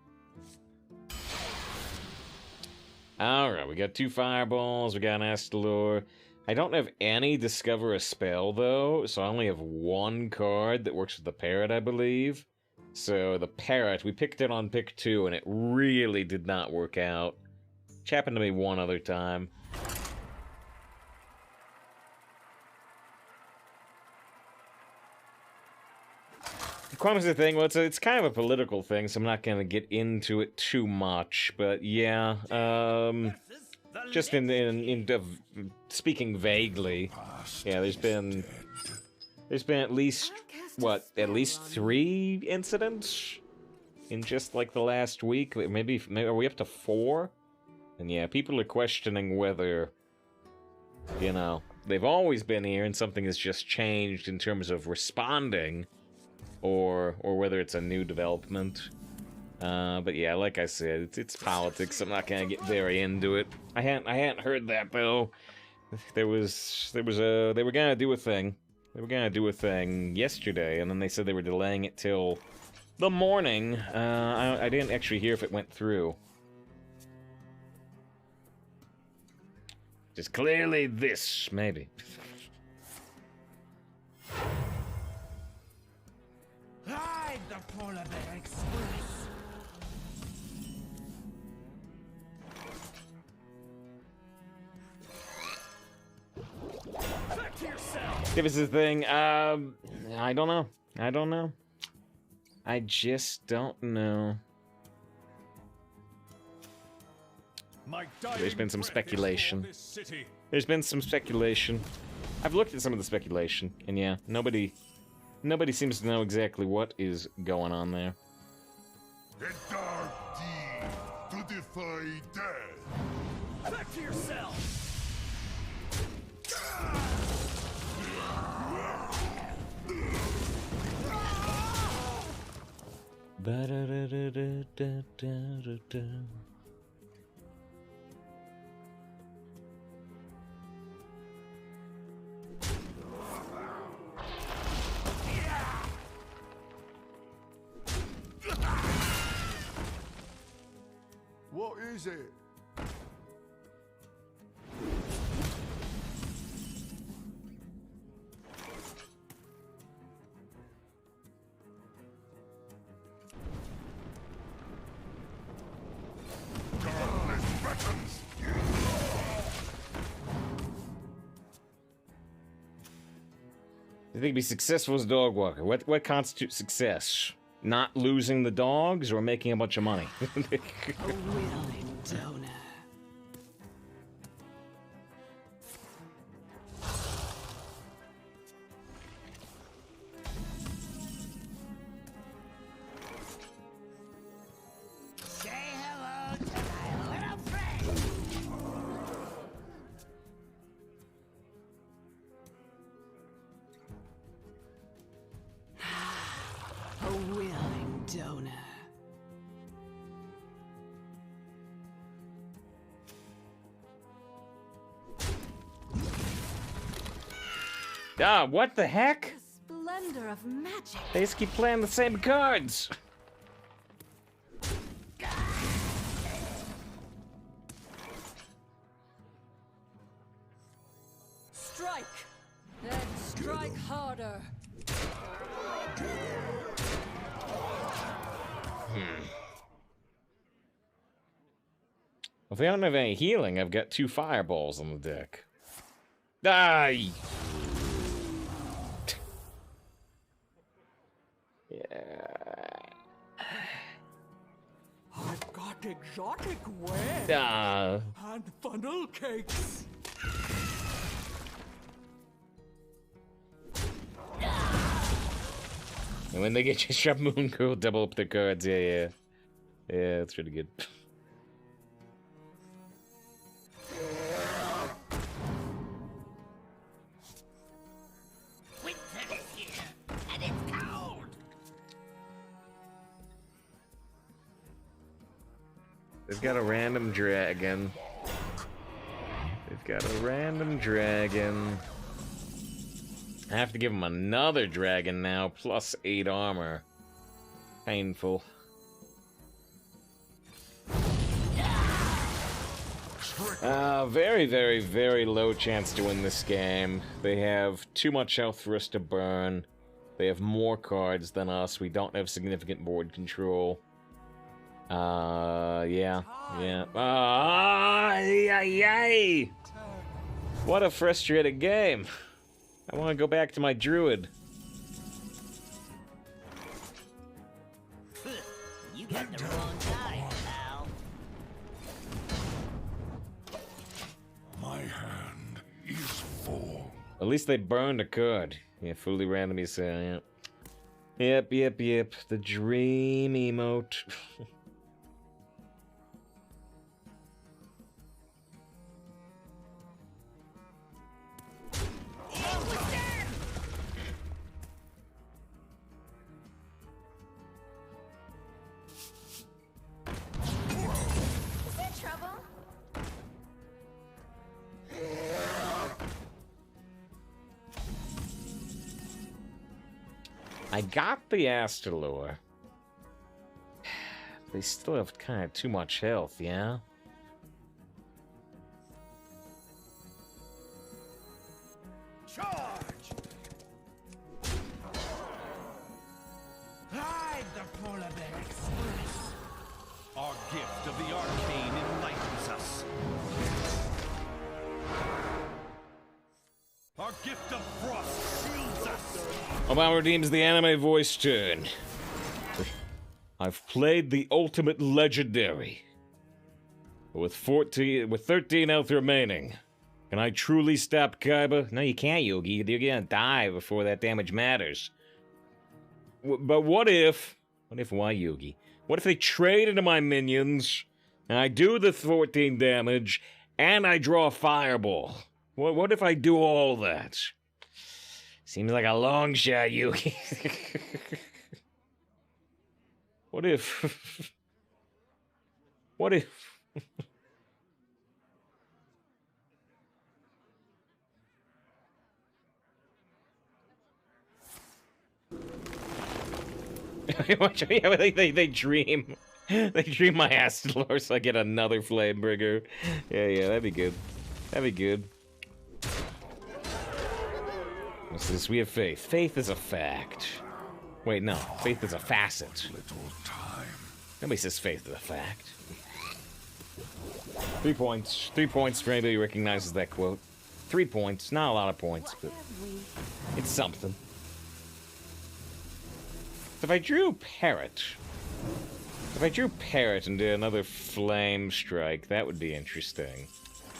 Alright, we got 2 Fireballs, we got an Astalor. I don't have any Discover a Spell, though, so I only have 1 card that works with the Parrot, I believe. So, the Parrot, we picked it on pick 2, and it really did not work out. Which happened to me one other time. Qualms the thing, well, it's kind of a political thing, so I'm not going to get into it too much, but yeah, just in speaking vaguely, yeah, there's been at least, what, at least 3 incidents in just, like, the last week? Maybe are we up to 4? And yeah, people are questioning whether, you know, they've always been here and something has just changed in terms of responding, or whether it's a new development. But yeah, like I said, it's politics. I'm not gonna get very into it. I hadn't heard that though. They were gonna do a thing. They were gonna do a thing yesterday, and then they said they were delaying it till the morning. I didn't actually hear if it went through. Just clearly this, maybe. Ride the Polar Bear Express. Back to yourself. If it's the thing, I don't know. I don't know. I just don't know. There's been some speculation. There's been some speculation. I've looked at some of the speculation, and yeah, nobody seems to know exactly what is going on there. A dark deed to defy death. Back to yourself. Ba-da-da-da-da-da-da-da. What is it? I think be successful as a dog walker. What constitutes success? Not losing the dogs or making a bunch of money? A willing donor. Say hello to my little friend. A willing donor. Ah, what the heck? Splendor of magic. They just keep playing the same cards. Strike! Then strike harder. If I don't have any healing, I've got 2 fireballs on the deck. Die! I've got exotic wares and funnel cakes. And when they get you shop Moon Girl, double up their cards. Yeah, that's pretty good. Winter is here, and it's cold. They've got a random dragon. They've got a random dragon. I have to give him another dragon now, plus 8 armor. Painful. Very, very, very low chance to win this game. They have too much health for us to burn. They have more cards than us. We don't have significant board control. Yeah. Yay! What a frustrating game. I want to go back to my druid. You got the wrong guy, pal. My hand is full. At least they burned a card. Yeah, fully randomly say, yeah. Yep. The dream emote. Is there trouble? I got the Astalor. They still have kind of too much health, yeah? Charge! Ride the Polar Bear Express! Our gift of the arcane enlightens us. Our gift of frost shields us. Obama redeems the anime voice turn. I've played the ultimate legendary. With 13 health remaining. Can I truly stop Kaiba? No, you can't, Yogi. You're gonna die before that damage matters. But what if... why, Yogi? What if they trade into my minions, and I do the 14 damage, and I draw a fireball? What if I do all that? Seems like a long shot, Yuki. What if... what if... they dream. They dream my Astalor so I get another Flamebringer. Yeah, that'd be good. That'd be good. What's this? We have faith. Faith is a fact. Wait, no. Faith is a facet. Nobody says faith is a fact. 3 points. 3 points for anybody who recognizes that quote. 3 points. Not a lot of points, but it's something. If I drew Parrot... If I drew Parrot and did another Flame Strike, that would be interesting.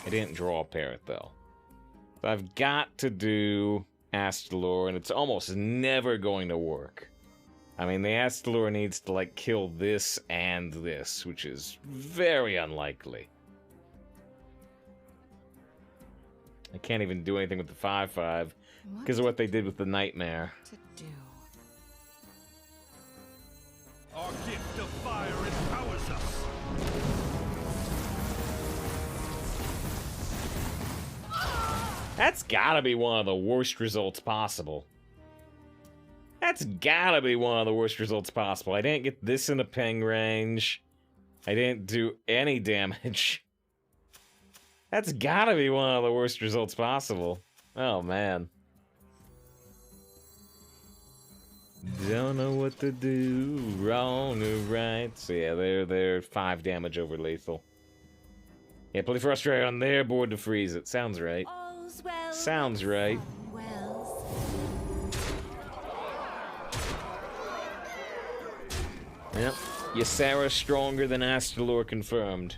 I didn't draw a Parrot, though. So I've got to do Astalor, and it's almost never going to work. I mean, the Astalor needs to, like, kill this and this, which is very unlikely. I can't even do anything with the 5/5 because of what they did with the Nightmare. Our gift of fire empowers us. That's gotta be one of the worst results possible. That's gotta be one of the worst results possible. I didn't get this in the ping range. I didn't do any damage. That's gotta be one of the worst results possible. Oh, man. Don't know what to do, wrong or right. So yeah, they're 5 damage over lethal. Yeah, play Frustrator on their board to freeze it. Sounds right. Sounds right. Yep. Ysera stronger than Astalor confirmed.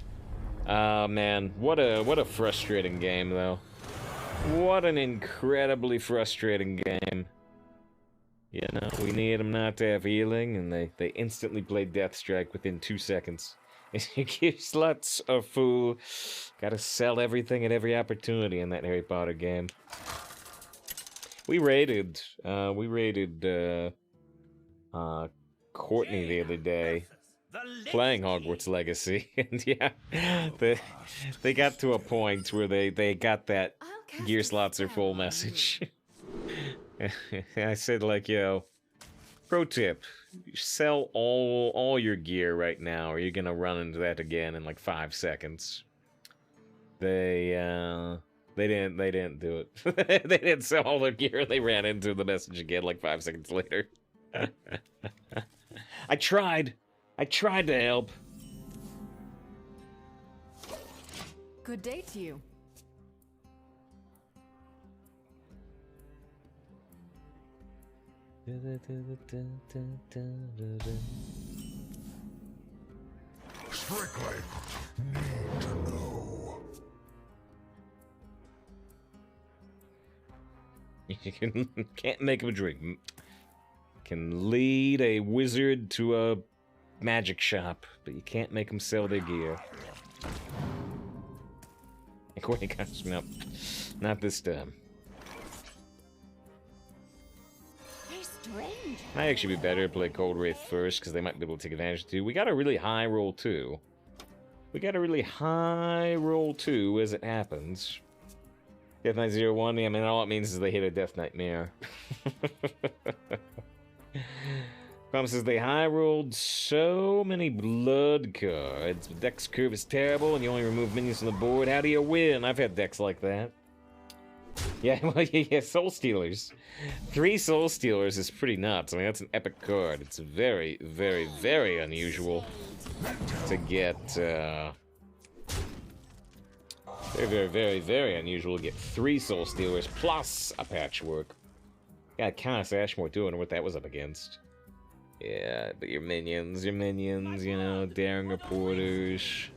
Man, what a frustrating game though. What an incredibly frustrating game. You know, we need them not to have healing, and they instantly play Death Strike within 2 seconds. You give sluts a fool. Gotta sell everything at every opportunity in that Harry Potter game. We raided Courtney the other day, playing Hogwarts Legacy, and yeah, they got to a point where they got that gear slots are full message. I said, like, yo, pro tip, sell all your gear right now, or you're gonna run into that again in like 5 seconds. They didn't do it. They didn't sell all their gear. They ran into the message again like 5 seconds later. I tried to help. Good day to you. Strictly need to know. You can't make him a drink. Can lead a wizard to a magic shop, but you can't make them sell their gear. Nope, not this time. Might actually be better to play Cold Wraith first, because they might be able to take advantage too. We got a really high roll too. We got a really high roll too, as it happens. Death Knight 0-1, yeah, I mean, all it means is they hit a Death Nightmare. Promises they high rolled so many blood cards. The dex curve is terrible and you only remove minions from the board. How do you win? I've had decks like that. Yeah, well, yeah, Soul Stealers. 3 Soul Stealers is pretty nuts. I mean, that's an epic card. It's very, very, very unusual to get, very, very, very, very unusual to get 3 Soul Stealers plus a Patchwork. Got Countess Ashmore too, and what that was up against. Yeah, but your minions, you know, Daring Reporters.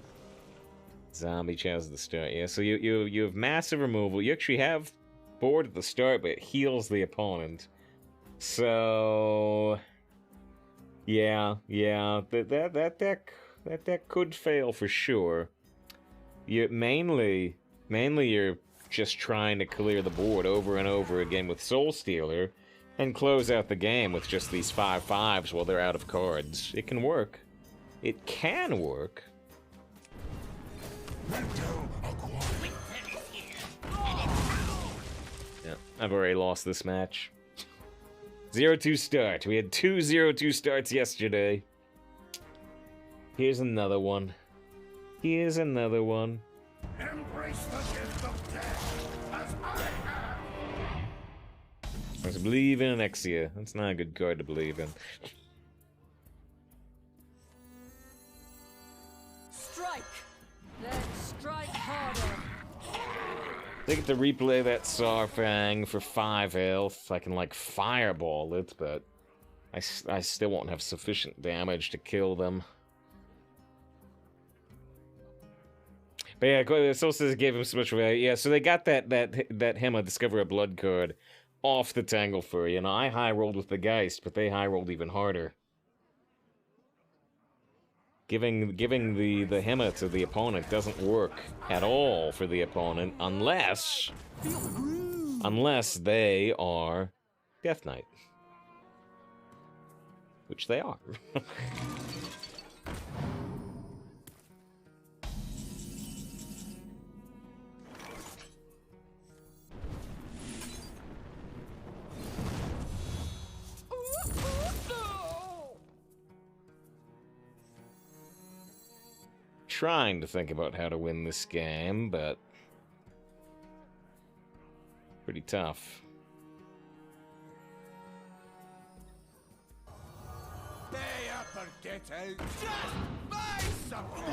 Zombie Chaz at the start. Yeah, so you have massive removal. You actually have board at the start, but it heals the opponent. So yeah, that deck could fail for sure. You mainly you're just trying to clear the board over and over again with Soul Stealer. And close out the game with just these 5/5s while they're out of cards. It can work. It can work. Yeah, I've already lost this match. 0-2 start. We had 2 0-2 starts yesterday. Here's another one. Here's another one. Embrace the gift of death as I have. Let's believe in Alexia. That's not a good card to believe in. Strike! Then strike harder! They get to replay that Sarfang for 5 health. I can, like, fireball it, but I still won't have sufficient damage to kill them. But yeah, Soul says it gave him so much value. Yeah, so they got that Hema Discover a Blood card off the Tanglefur. You know, I high rolled with the Geist, but they high rolled even harder. Giving the Hema to the opponent doesn't work at all for the opponent unless they are Death Knight. Which they are. Trying to think about how to win this game, but pretty tough. They ever get out? Just buy something!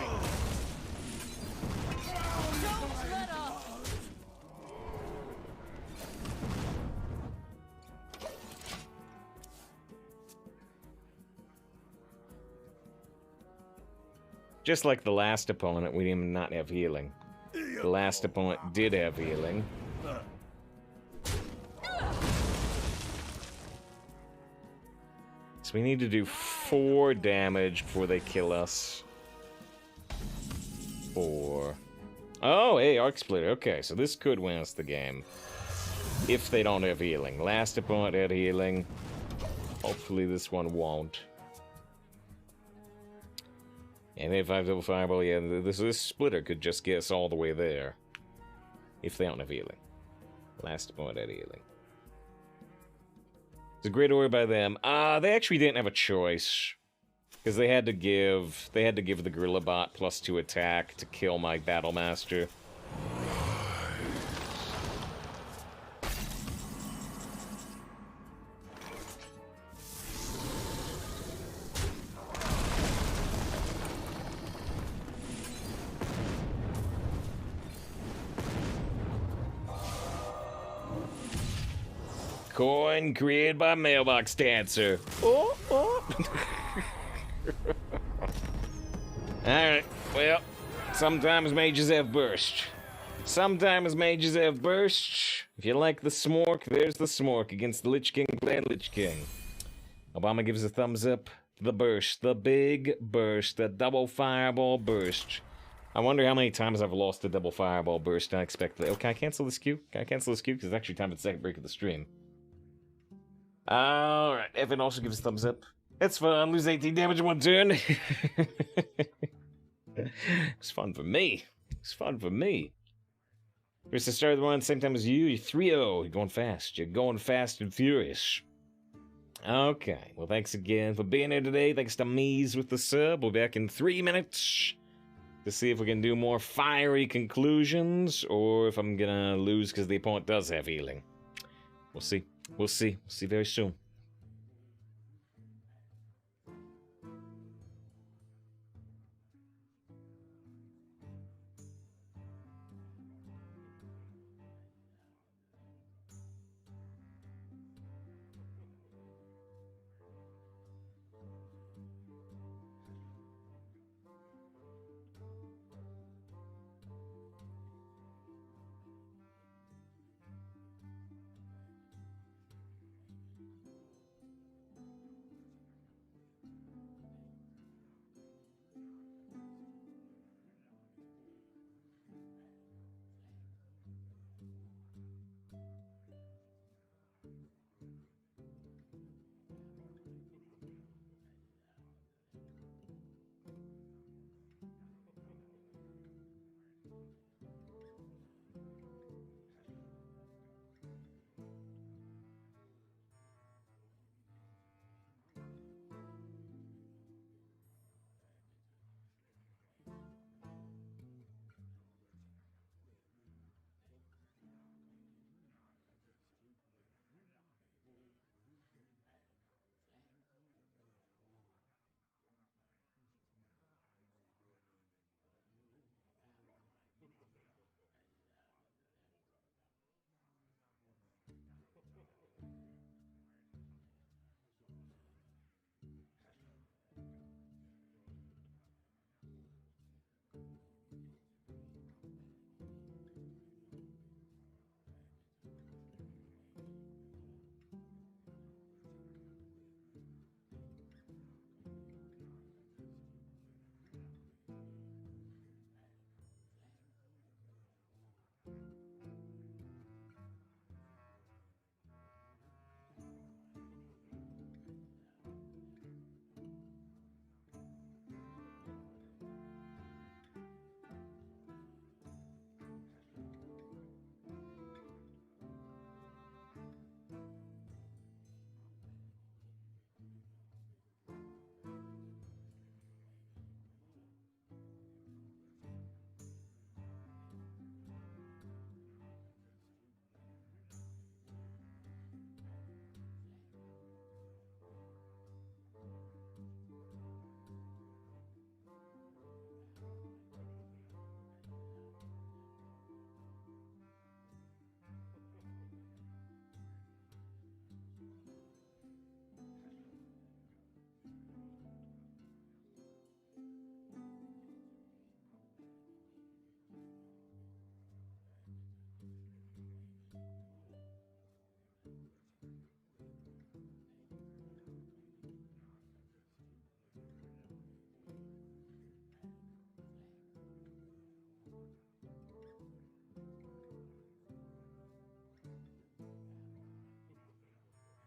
Don't let up! Just like the last opponent, we did not have healing. The last opponent did have healing. So we need to do 4 damage before they kill us. 4. Oh, hey, Arc Splitter. Okay, so this could win us the game. If they don't have healing. Last opponent had healing. Hopefully this one won't. And if I have double fireball, yeah, this splitter could just get us all the way there. If they don't have healing. Last opponent had healing. It's a great order by them. They actually didn't have a choice. Because they had to give the Gorilla Bot +2 attack to kill my Battle Master. Coin created by Mailbox Dancer. Oh, oh. Alright, well, sometimes mages have burst. Sometimes mages have burst. If you like the smork, there's the smork against the Lich King playing Lich King. Obama gives a thumbs up. The burst, the big burst, the double fireball burst. I wonder how many times I've lost a double fireball burst unexpectedly. Oh, can I cancel this queue? Can I cancel this queue? Because it's actually time for the second break of the stream. Alright, Evan also gives a thumbs up. It's fun, lose 18 damage in 1 turn. It's fun for me. It's fun for me. Here's the start of the run, same time as you. You're 3-0. You're going fast. You're going fast and furious. Okay, well, thanks again for being here today. Thanks to Mies with the sub. We'll be back in 3 minutes to see if we can do more fiery conclusions or if I'm gonna lose because the opponent does have healing. We'll see. We'll see. We'll see very soon.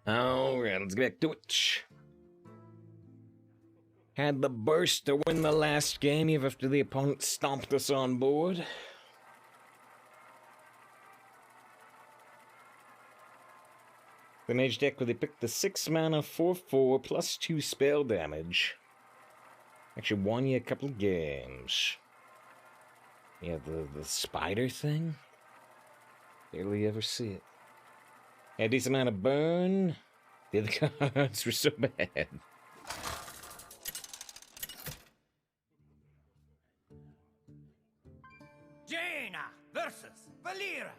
Alright, let's get back to it. Had the burst to win the last game even after the opponent stomped us on board. The mage deck where they picked the 6 mana 4/4 plus 2 spell damage. Actually won you a couple of games. Yeah, the spider thing? Barely ever see it. Had a decent amount of burn. The other cards were so bad. Jaina versus Valera.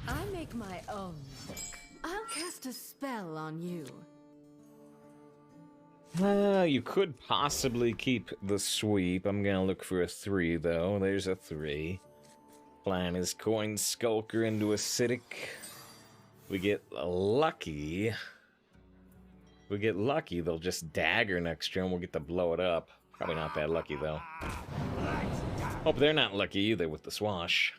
I make my own book. I'll cast a spell on you. You could possibly keep the sweep. I'm gonna look for a 3, though. There's a 3. Plan is coin Skulker into Acidic. We get lucky. We get lucky, they'll just dagger next turn. We'll get to blow it up. Probably not that lucky, though. Hope they're not lucky either with the swash.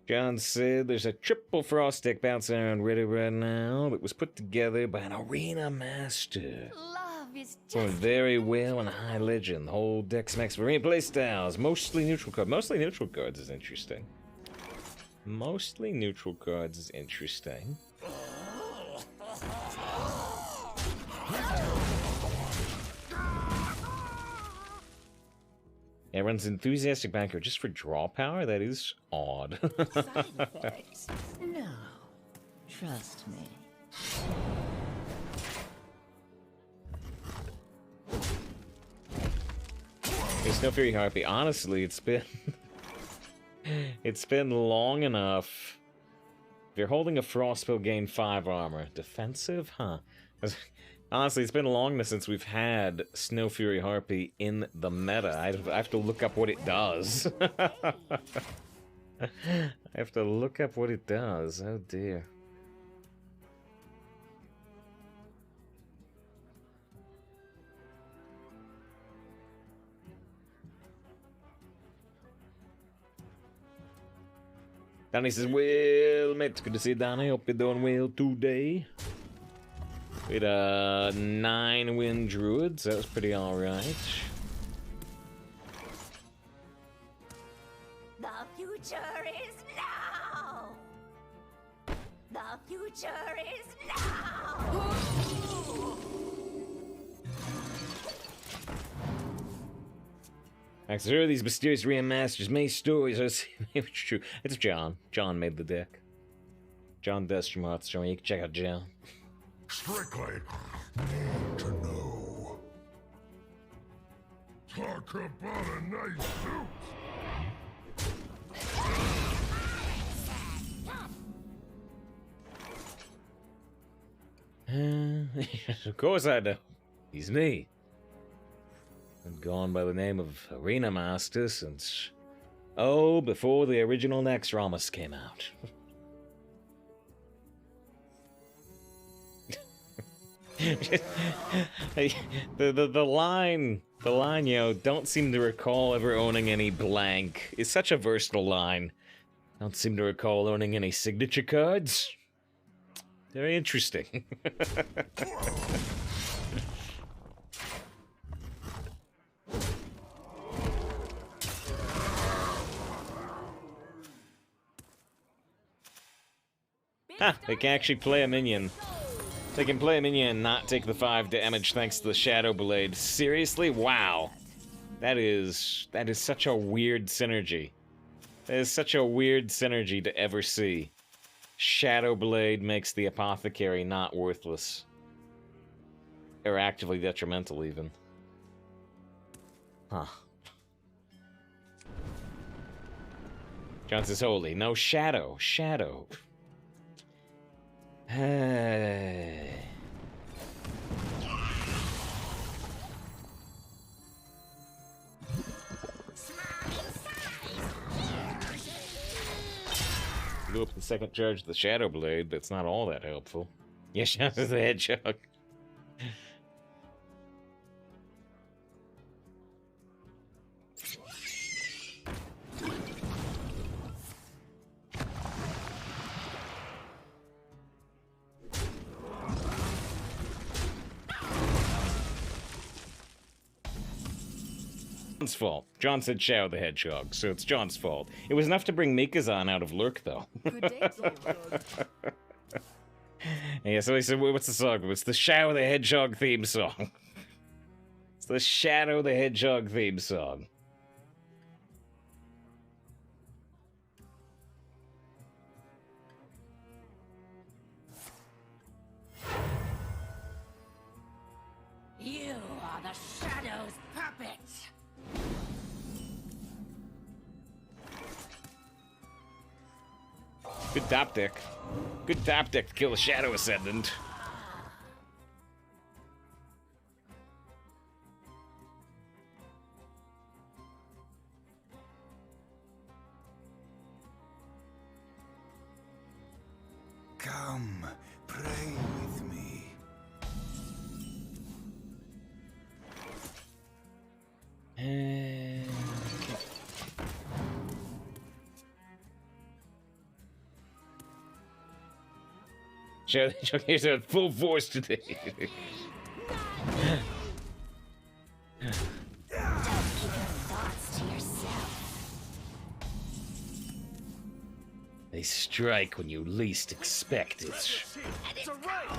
John said there's a triple frost deck bouncing around Reddit right now that was put together by an arena master. Love is Going just very well in High Legend. The whole deck's max for play styles. Mostly neutral cards. Mostly neutral cards is interesting. Mostly neutral cards is interesting. Everyone's enthusiastic banker just for draw power? That is odd. Side effects? No. Trust me. There's no Fury Harpy. Honestly, it's been... it's been long enough. If you're holding a Frostbill, gain 5 armor. Defensive? Huh. Honestly, it's been long enough since we've had Snow Fury Harpy in the meta. I have to look up what it does. I have to look up what it does. Oh dear. Danny says, well, mate, good to see you, Danny. Hope you're doing well today. We had a 9-win Druid, so that was pretty alright. the future is now. The future is now. Max, there are these mysterious remasters, many stories. It's true. It's John. John made the deck. John does stream Hearthstone. You can check out John. Strictly need to know. Talk about a nice suit. Of course I know. He's me. I've gone by the name of Arena Master since... oh, before the original Naxxramas came out. the line, you know, don't seem to recall ever owning any blank, is such a versatile line. Don't seem to recall owning any signature cards. Very interesting. Ha! They can actually play a minion. They can play a minion and not take the 5 damage thanks to the Shadow Blade. Seriously? Wow. That is such a weird synergy. That is such a weird synergy to ever see. Shadow Blade makes the Apothecary not worthless. Or actively detrimental, even. Huh. John says, holy. No, Shadow. Shadow. Hey. Blew up the second charge of the Shadow Blade, but it's not all that helpful. Yeah, Shadow the Hedgehog. John's fault. John said Shadow the Hedgehog, so it's John's fault. It was enough to bring Mikazan out of Lurk, though. Yeah, so he said, what's the song? It's the Shadow the Hedgehog theme song. It's the Shadow the Hedgehog theme song. You are the Shadow's puppet. Good top deck. Good top deck to kill the Shadow Ascendant. Come, pray with me. He's at full force today. They strike when you least expect it. It's a right.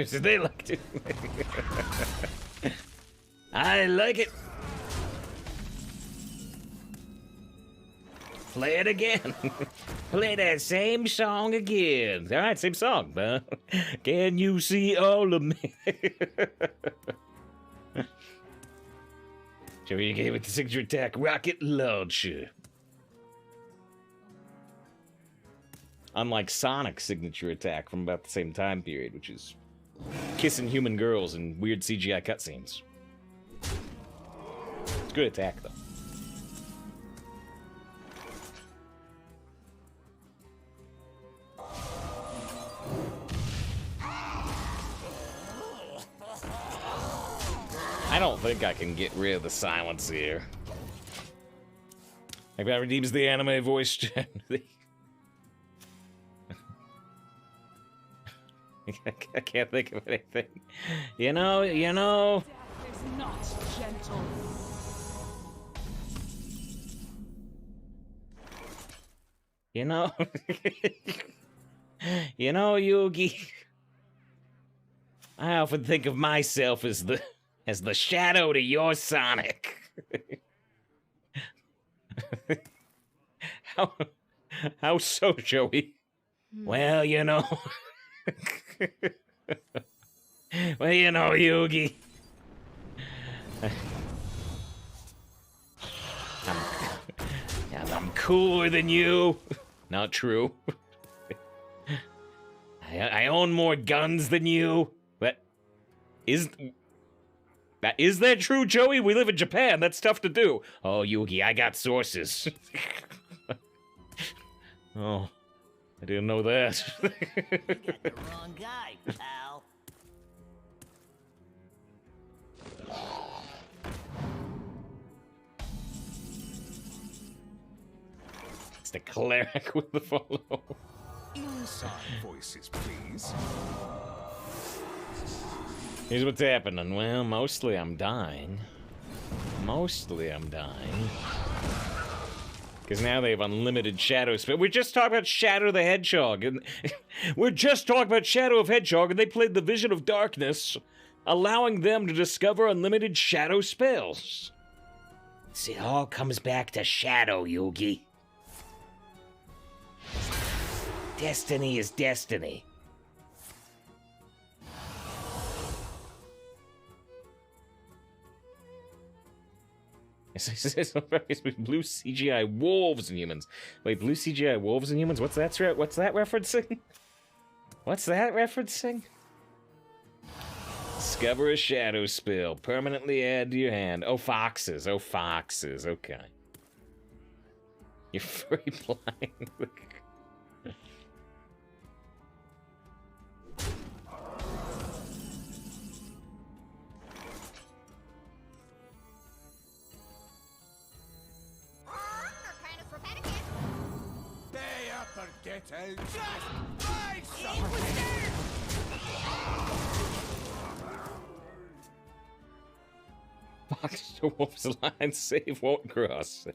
So they liked it. I like it. Play it again. Play that same song again. All right, same song, but can you see all of me? Joey gave it the signature attack rocket launcher. Unlike Sonic's signature attack from about the same time period, which is kissing human girls in weird CGI cutscenes. It's a good attack, though. I don't think I can get rid of the silence here. Like that redeems the anime voice. I can't think of anything. You know. Death is not gentle. You know. You know, Yugi. I often think of myself as the shadow to your Sonic. How so, Joey? Well, you know. Well, you know, Yugi. I'm cooler than you. Not true. I own more guns than you. But is that true, Joey? We live in Japan. That's tough to do. Oh, Yugi, I got sources. Oh, I didn't know that. You got the wrong guy, pal. It's the cleric with the follow. Inside voices, please. Here's what's happening. Well, mostly I'm dying. Because now they have unlimited shadow spell. We're just talking about Shadow the Hedgehog. And we're just talking about Shadow of Hedgehog, and they played the Vision of Darkness, allowing them to discover unlimited shadow spells. See, it all comes back to shadow, Yugi. Destiny is destiny. Blue CGI wolves and humans. Wait, blue CGI wolves and humans? What's that referencing? What's that referencing? Discover a shadow spell. Permanently add to your hand. Oh, foxes. Okay. You're very blind. Get out! Just buy something! Fox to Wolf's line save won't cross.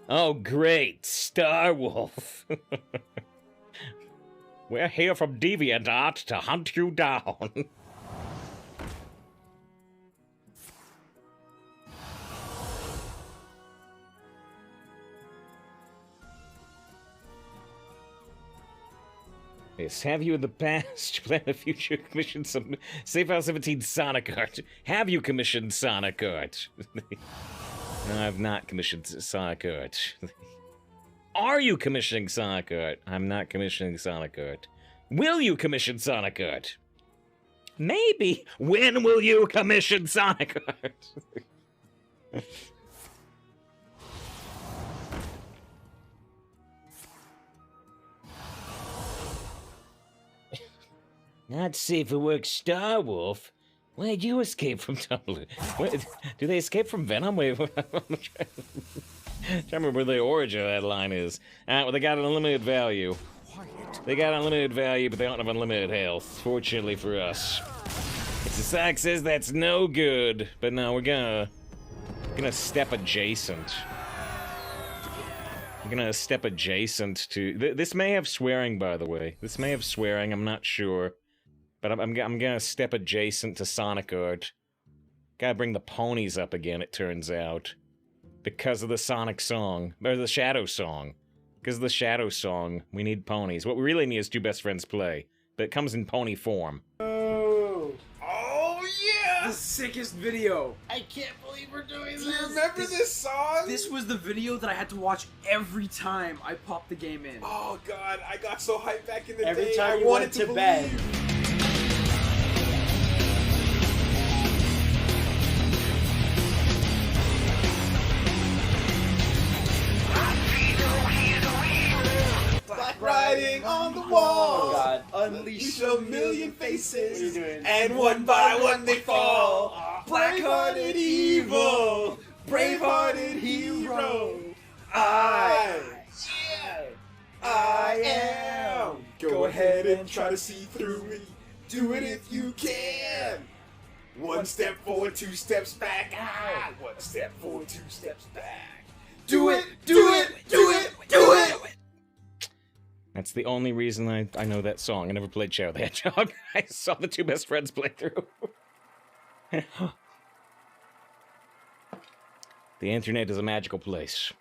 Oh, great. Star Wolf. We're here from DeviantArt to hunt you down. Yes, have you in the past plan the future commissioned some Save File 17 Sonic art? Have you commissioned Sonic art? No, I've not commissioned Sonic art. Are you commissioning Sonic art? I'm not commissioning Sonic art. Will you commission Sonic art? Maybe. When will you commission Sonic art? Not safe for work, Star Wolf. Where'd you escape from Tumblr? Do they escape from Venom? Wait, can't remember where the origin of that line is. Well, they got an unlimited value. They got unlimited value, but they don't have unlimited health. Fortunately for us. It's Sonic says that's no good, but no, we're gonna step adjacent. We're gonna step adjacent to. This may have swearing, by the way. This may have swearing. I'm not sure, but I'm gonna step adjacent to Sonic Art. Gotta bring the ponies up again. It turns out, because of the Sonic song or the Shadow song. Because of the Shadow song, we need ponies. What we really need is Two Best Friends Play, but it comes in pony form. Oh yeah! The sickest video. I can't believe we're doing this. Do you remember this song? This was the video that I had to watch every time I popped the game in. Oh god, I got so hyped back in the day. Every time I you wanted went to to bed. Black writing on the wall. Oh god. Unleash a million faces. And one by one they fall. Black-hearted evil. Brave-hearted hero. I am. Go ahead and try to see through me. Do it if you can. One step forward, two steps back. One step forward, two steps back. Do it, do it, do it, do it. That's the only reason I know that song. I never played Shadow the Hedgehog. I saw the Two Best Friends playthrough. The internet is a magical place.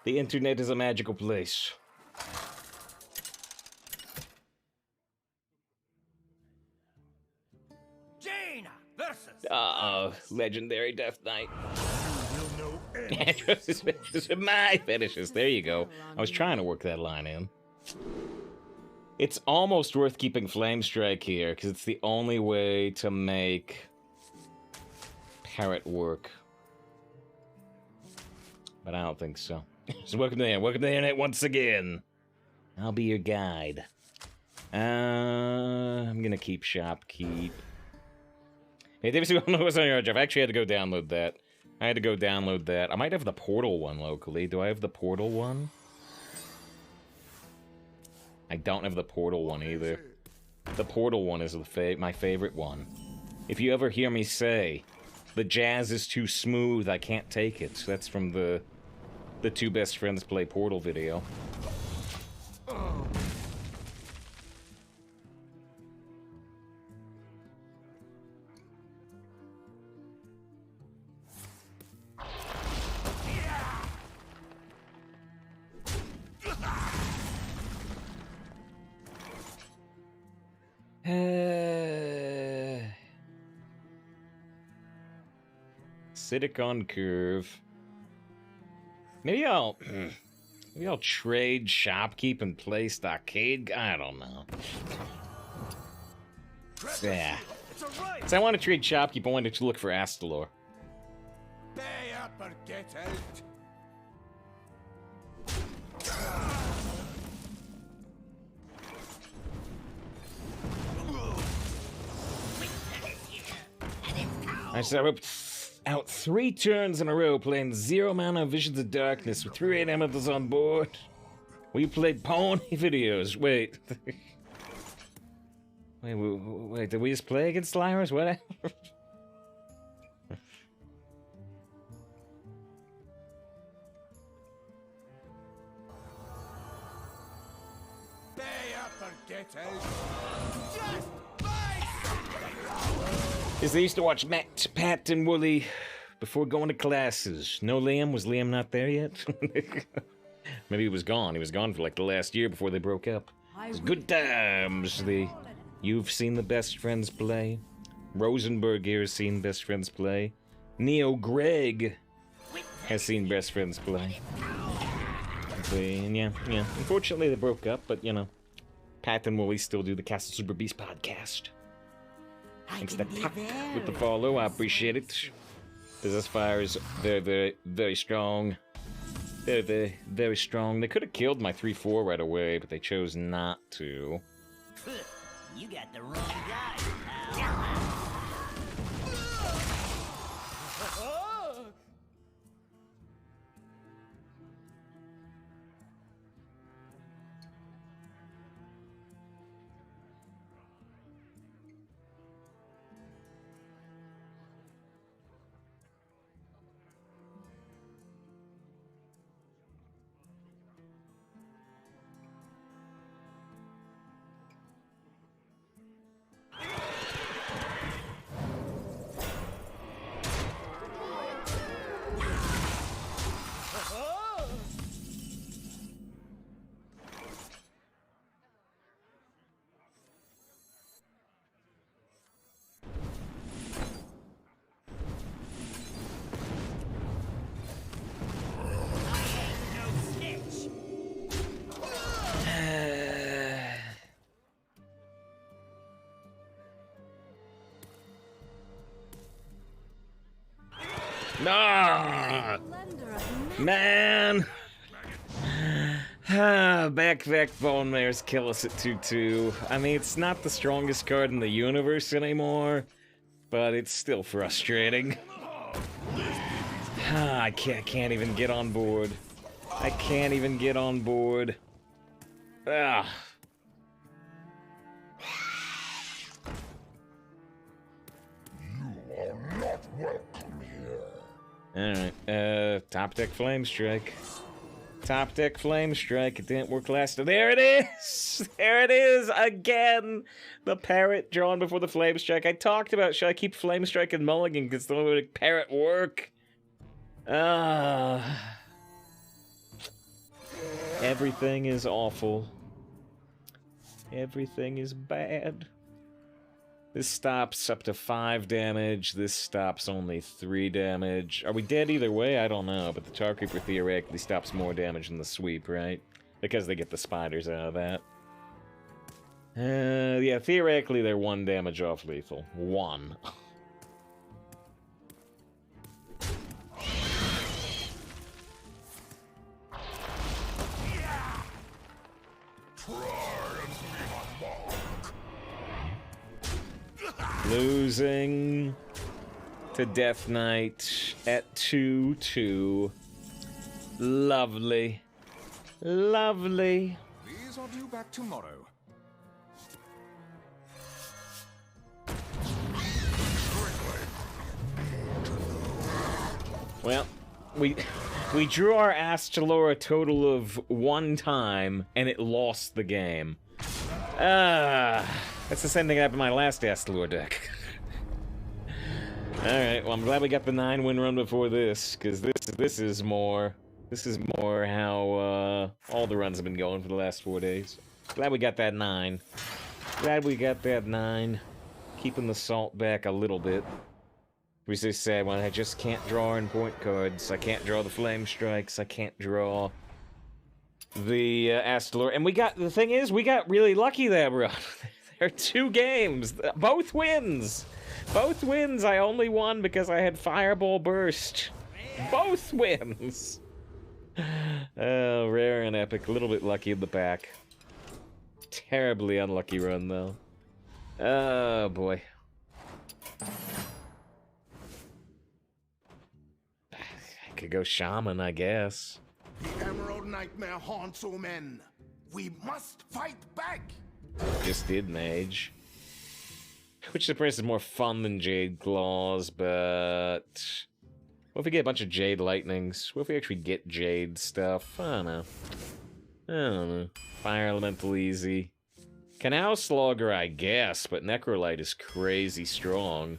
The internet is a magical place. Jaina versus. Legendary Death Knight. This is my fetishes. There you go. I was trying to work that line in. It's almost worth keeping Flame Strike here, because it's the only way to make Parrot work. But I don't think so. So welcome to the internet once again. I'll be your guide. I'm gonna keep Shopkeep. Hey, Davis, you don't know what's on your hard drive. I actually had to go download that. I might have the Portal one locally. Do I have the Portal one? I don't have the Portal one either. The Portal one is my favorite one. If you ever hear me say, the jazz is too smooth, I can't take it. That's from the Two Best Friends Play Portal video. Silicon Curve. Maybe I'll trade Shopkeep and play Stockade. I don't know. Yeah. So I want to trade Shopkeep. I wanted to look for Astalor. Pay up or get out. I said out 3 turns in a row playing 0 mana Visions of Darkness with 3 amethysts on board. We played pony videos. Wait. Wait, did we just play against Lyras? What? Pay up or get out. Is they used to watch Matt, Pat, and Wooly before going to classes. No Liam? Was Liam not there yet? Maybe he was gone. He was gone for like the last year before they broke up. It was good times. You've seen the Best Friends play. Rosenberg here has seen Best Friends play. Neo Greg has seen Best Friends play. And yeah. Unfortunately, they broke up, but you know, Pat and Wooly still do the Castle Super Beast podcast. Thanks to Tuck with the follow, I appreciate it. This fire is very, very, very strong. Very, very, very strong. They could have killed my 3-4 right away, but they chose not to. You got the wrong guy, pal. Man! Back Bone Mares kill us at 2-2. I mean, it's not the strongest card in the universe anymore, but it's still frustrating. I can't even get on board. I can't even get on board. Ah. You are not welcome here. Alright, top deck Flame Strike. Top deck Flame Strike. It didn't work last time. There it is! There it is again! The parrot drawn before the Flame Strike. I talked about, should I keep Flame Strike and Mulligan because the only way to make parrot work? Everything is awful. Everything is bad. This stops up to 5 damage. This stops only 3 damage. Are we dead either way? I don't know, but the Tar Creeper theoretically stops more damage than the sweep, right? Because they get the spiders out of that. Yeah, theoretically they're 1 damage off lethal. 1. Losing to Death Knight at 2-2. Lovely. Lovely. These are due back tomorrow. Well, we drew our Astalor a total of 1 time, and it lost the game. That's the same thing that happened in my last Astalor deck. Alright, well I'm glad we got the 9-win run before this, because this is more how all the runs have been going for the last 4 days. Glad we got that 9. Glad we got that 9. Keeping the salt back a little bit. We just said, well, I just can't draw in point cards. I can't draw the Flame Strikes. I can't draw the Astalor. And the thing is, we got really lucky that run. There are 2 games. Both wins. Both wins. I only won because I had Fireball Burst. Both wins. Oh, rare and epic. A little bit lucky in the back. Terribly unlucky run, though. Oh, boy. I could go Shaman, I guess. The Emerald Nightmare haunts all men. We must fight back. Just did Mage. Which Suppress is more fun than Jade Claws, but... What if we get a bunch of Jade Lightnings? What if we actually get Jade stuff? I don't know. I don't know. Fire Elemental easy. Canal Slogger, I guess, but Necrolite is crazy strong.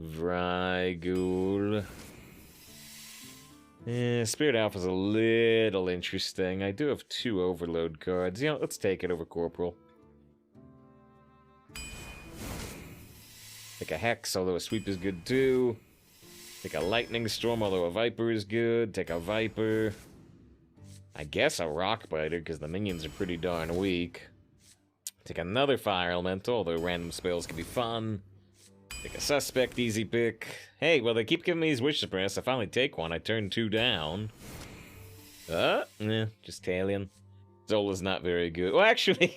Vrygul. Spirit Alpha's a little interesting. I do have 2 Overload cards. You know, let's take it over Corporal. Take a Hex, although a Sweep is good too. Take a Lightning Storm, although a Viper is good. Take a Viper. I guess a Rock Biter, because the minions are pretty darn weak. Take another Fire Elemental, although random spells can be fun. Take a Suspect, easy pick. Hey, well, they keep giving me these Wish Suppress. I finally take one. I turn 2 down. Just Talion. Zola's not very good. Well, actually...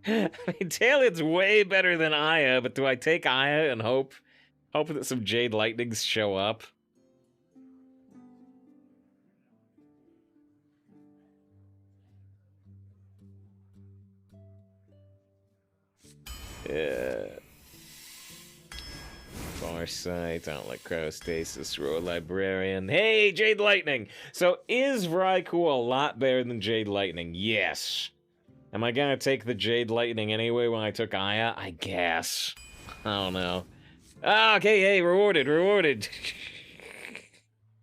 I mean, Talion's way better than Aya, but do I take Aya and hope that some Jade Lightnings show up? Farsight, I don't like Cryostasis, Royal Librarian. Hey, Jade Lightning! So, is Vrykul a lot better than Jade Lightning? Yes. Am I gonna take the Jade Lightning anyway when I took Aya? I guess. I don't know. Ah, okay, hey, rewarded.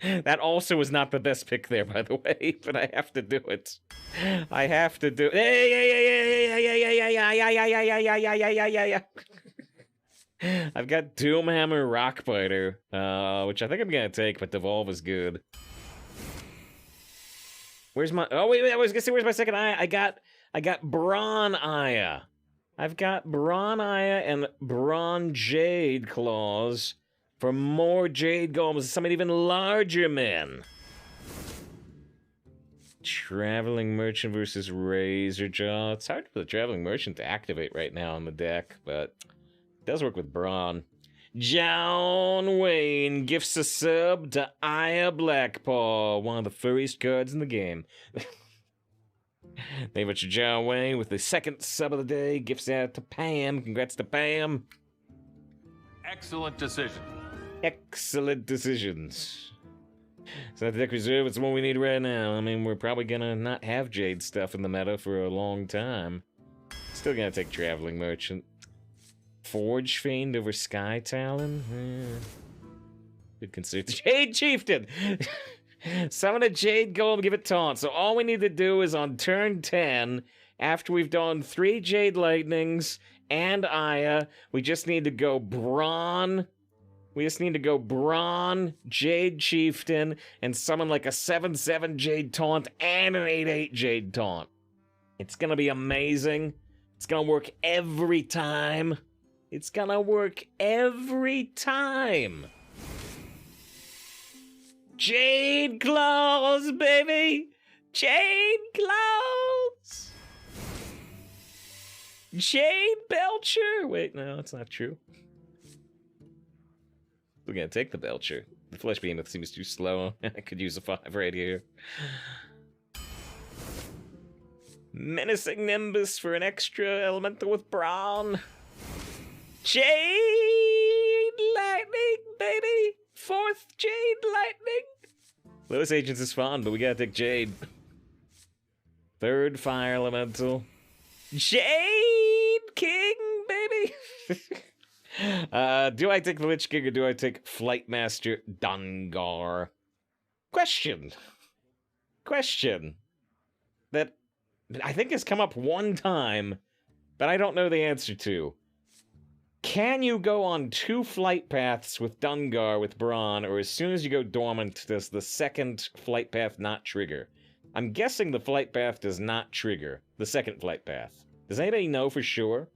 That also was not the best pick there, by the way, but I have to do it. I have to do it. Hey. I've got Doomhammer Rockbiter, which I think I'm gonna take, but Devolve is good. Where's my... Oh, wait, I was gonna say, where's my second Aya? I got Brawn Aya. I've got Brawn Aya and Brawn Jade Claws. for more Jade Golems, something even larger, man. Traveling Merchant versus Razorjaw. It's hard for the Traveling Merchant to activate right now on the deck, but it does work with Brawn. John Wayne gifts a sub to Aya Blackpaw, one of the furriest cards in the game. Thank you much to John Wayne with the second sub of the day. Gifts out to Pam. Congrats to Pam. Excellent decision. Excellent decisions. It's not the deck reserve, it's the one we need right now. I mean, we're probably gonna not have Jade stuff in the meta for a long time. Still gonna take Traveling Merchant. Forge Fiend over Sky Talon? Good consider. Jade Chieftain! Summon a Jade Golem, give it taunt. So all we need to do is on turn 10, after we've done 3 Jade Lightnings and Aya, we just need to go Brawn. We just need to go Brawn, Jade Chieftain, and summon like a 7/7 Jade Taunt and an 8/8 Jade Taunt. It's gonna be amazing. It's gonna work every time. It's gonna work every time. Jade Claws, baby! Jade Claws! Jade Belcher! Wait, no, that's not true. We're gonna take the Belcher. The Flesh Behemoth seems too slow. I could use a 5 right here. Menacing Nimbus for an extra elemental with Brawn. Jade Lightning, baby! 4th Jade Lightning! Lewis Agents is fun, but we gotta take Jade. 3rd Fire Elemental. Jade King, baby! Do I take the Lich King or do I take Flightmaster Dungar? Question that I think has come up one time, but I don't know the answer to. Can you go on 2 flight paths with Dungar with Brawn, or as soon as you go dormant, does the second flight path not trigger? I'm guessing the flight path does not trigger, the second flight path. Does anybody know for sure?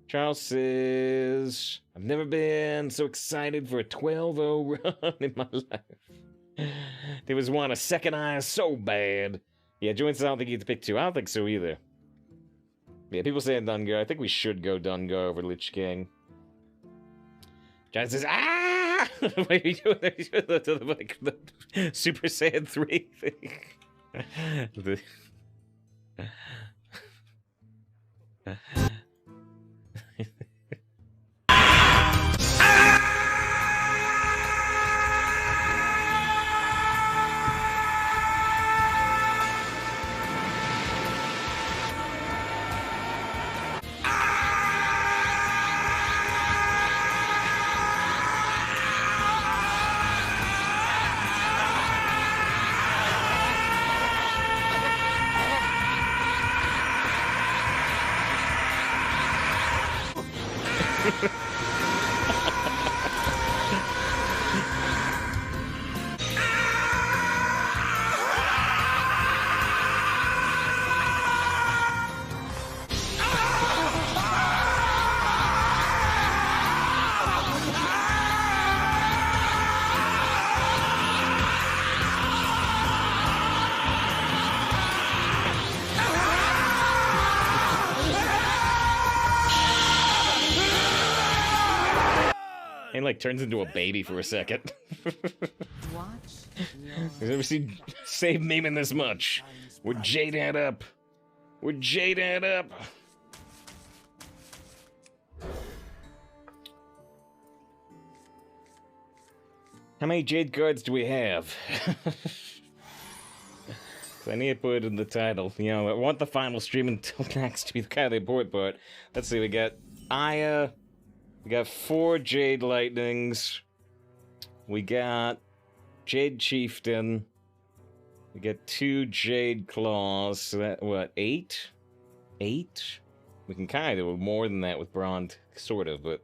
Charles says, I've never been so excited for a 12-0 run in my life. There was one, a second eye so bad. Yeah, Join says I don't think you have to pick 2. I don't think so either. Yeah, people saying Dungar. I think we should go Dungar over Lich King. John says, ah! What are you doing there? The Super Saiyan 3 thing. And like turns into a baby for a second. I've never seen Save Memeing this much. We're Jade up. We're Jade up. How many Jade cards do we have? I need to put it in the title. You know, I want the final stream until next to be kind of the important part. Let's see, we got Aya. We got 4 Jade Lightnings. We got Jade Chieftain. We got 2 Jade Claws. So that, what, 8? 8? We can kind of do more than that with Brawn, sort of, but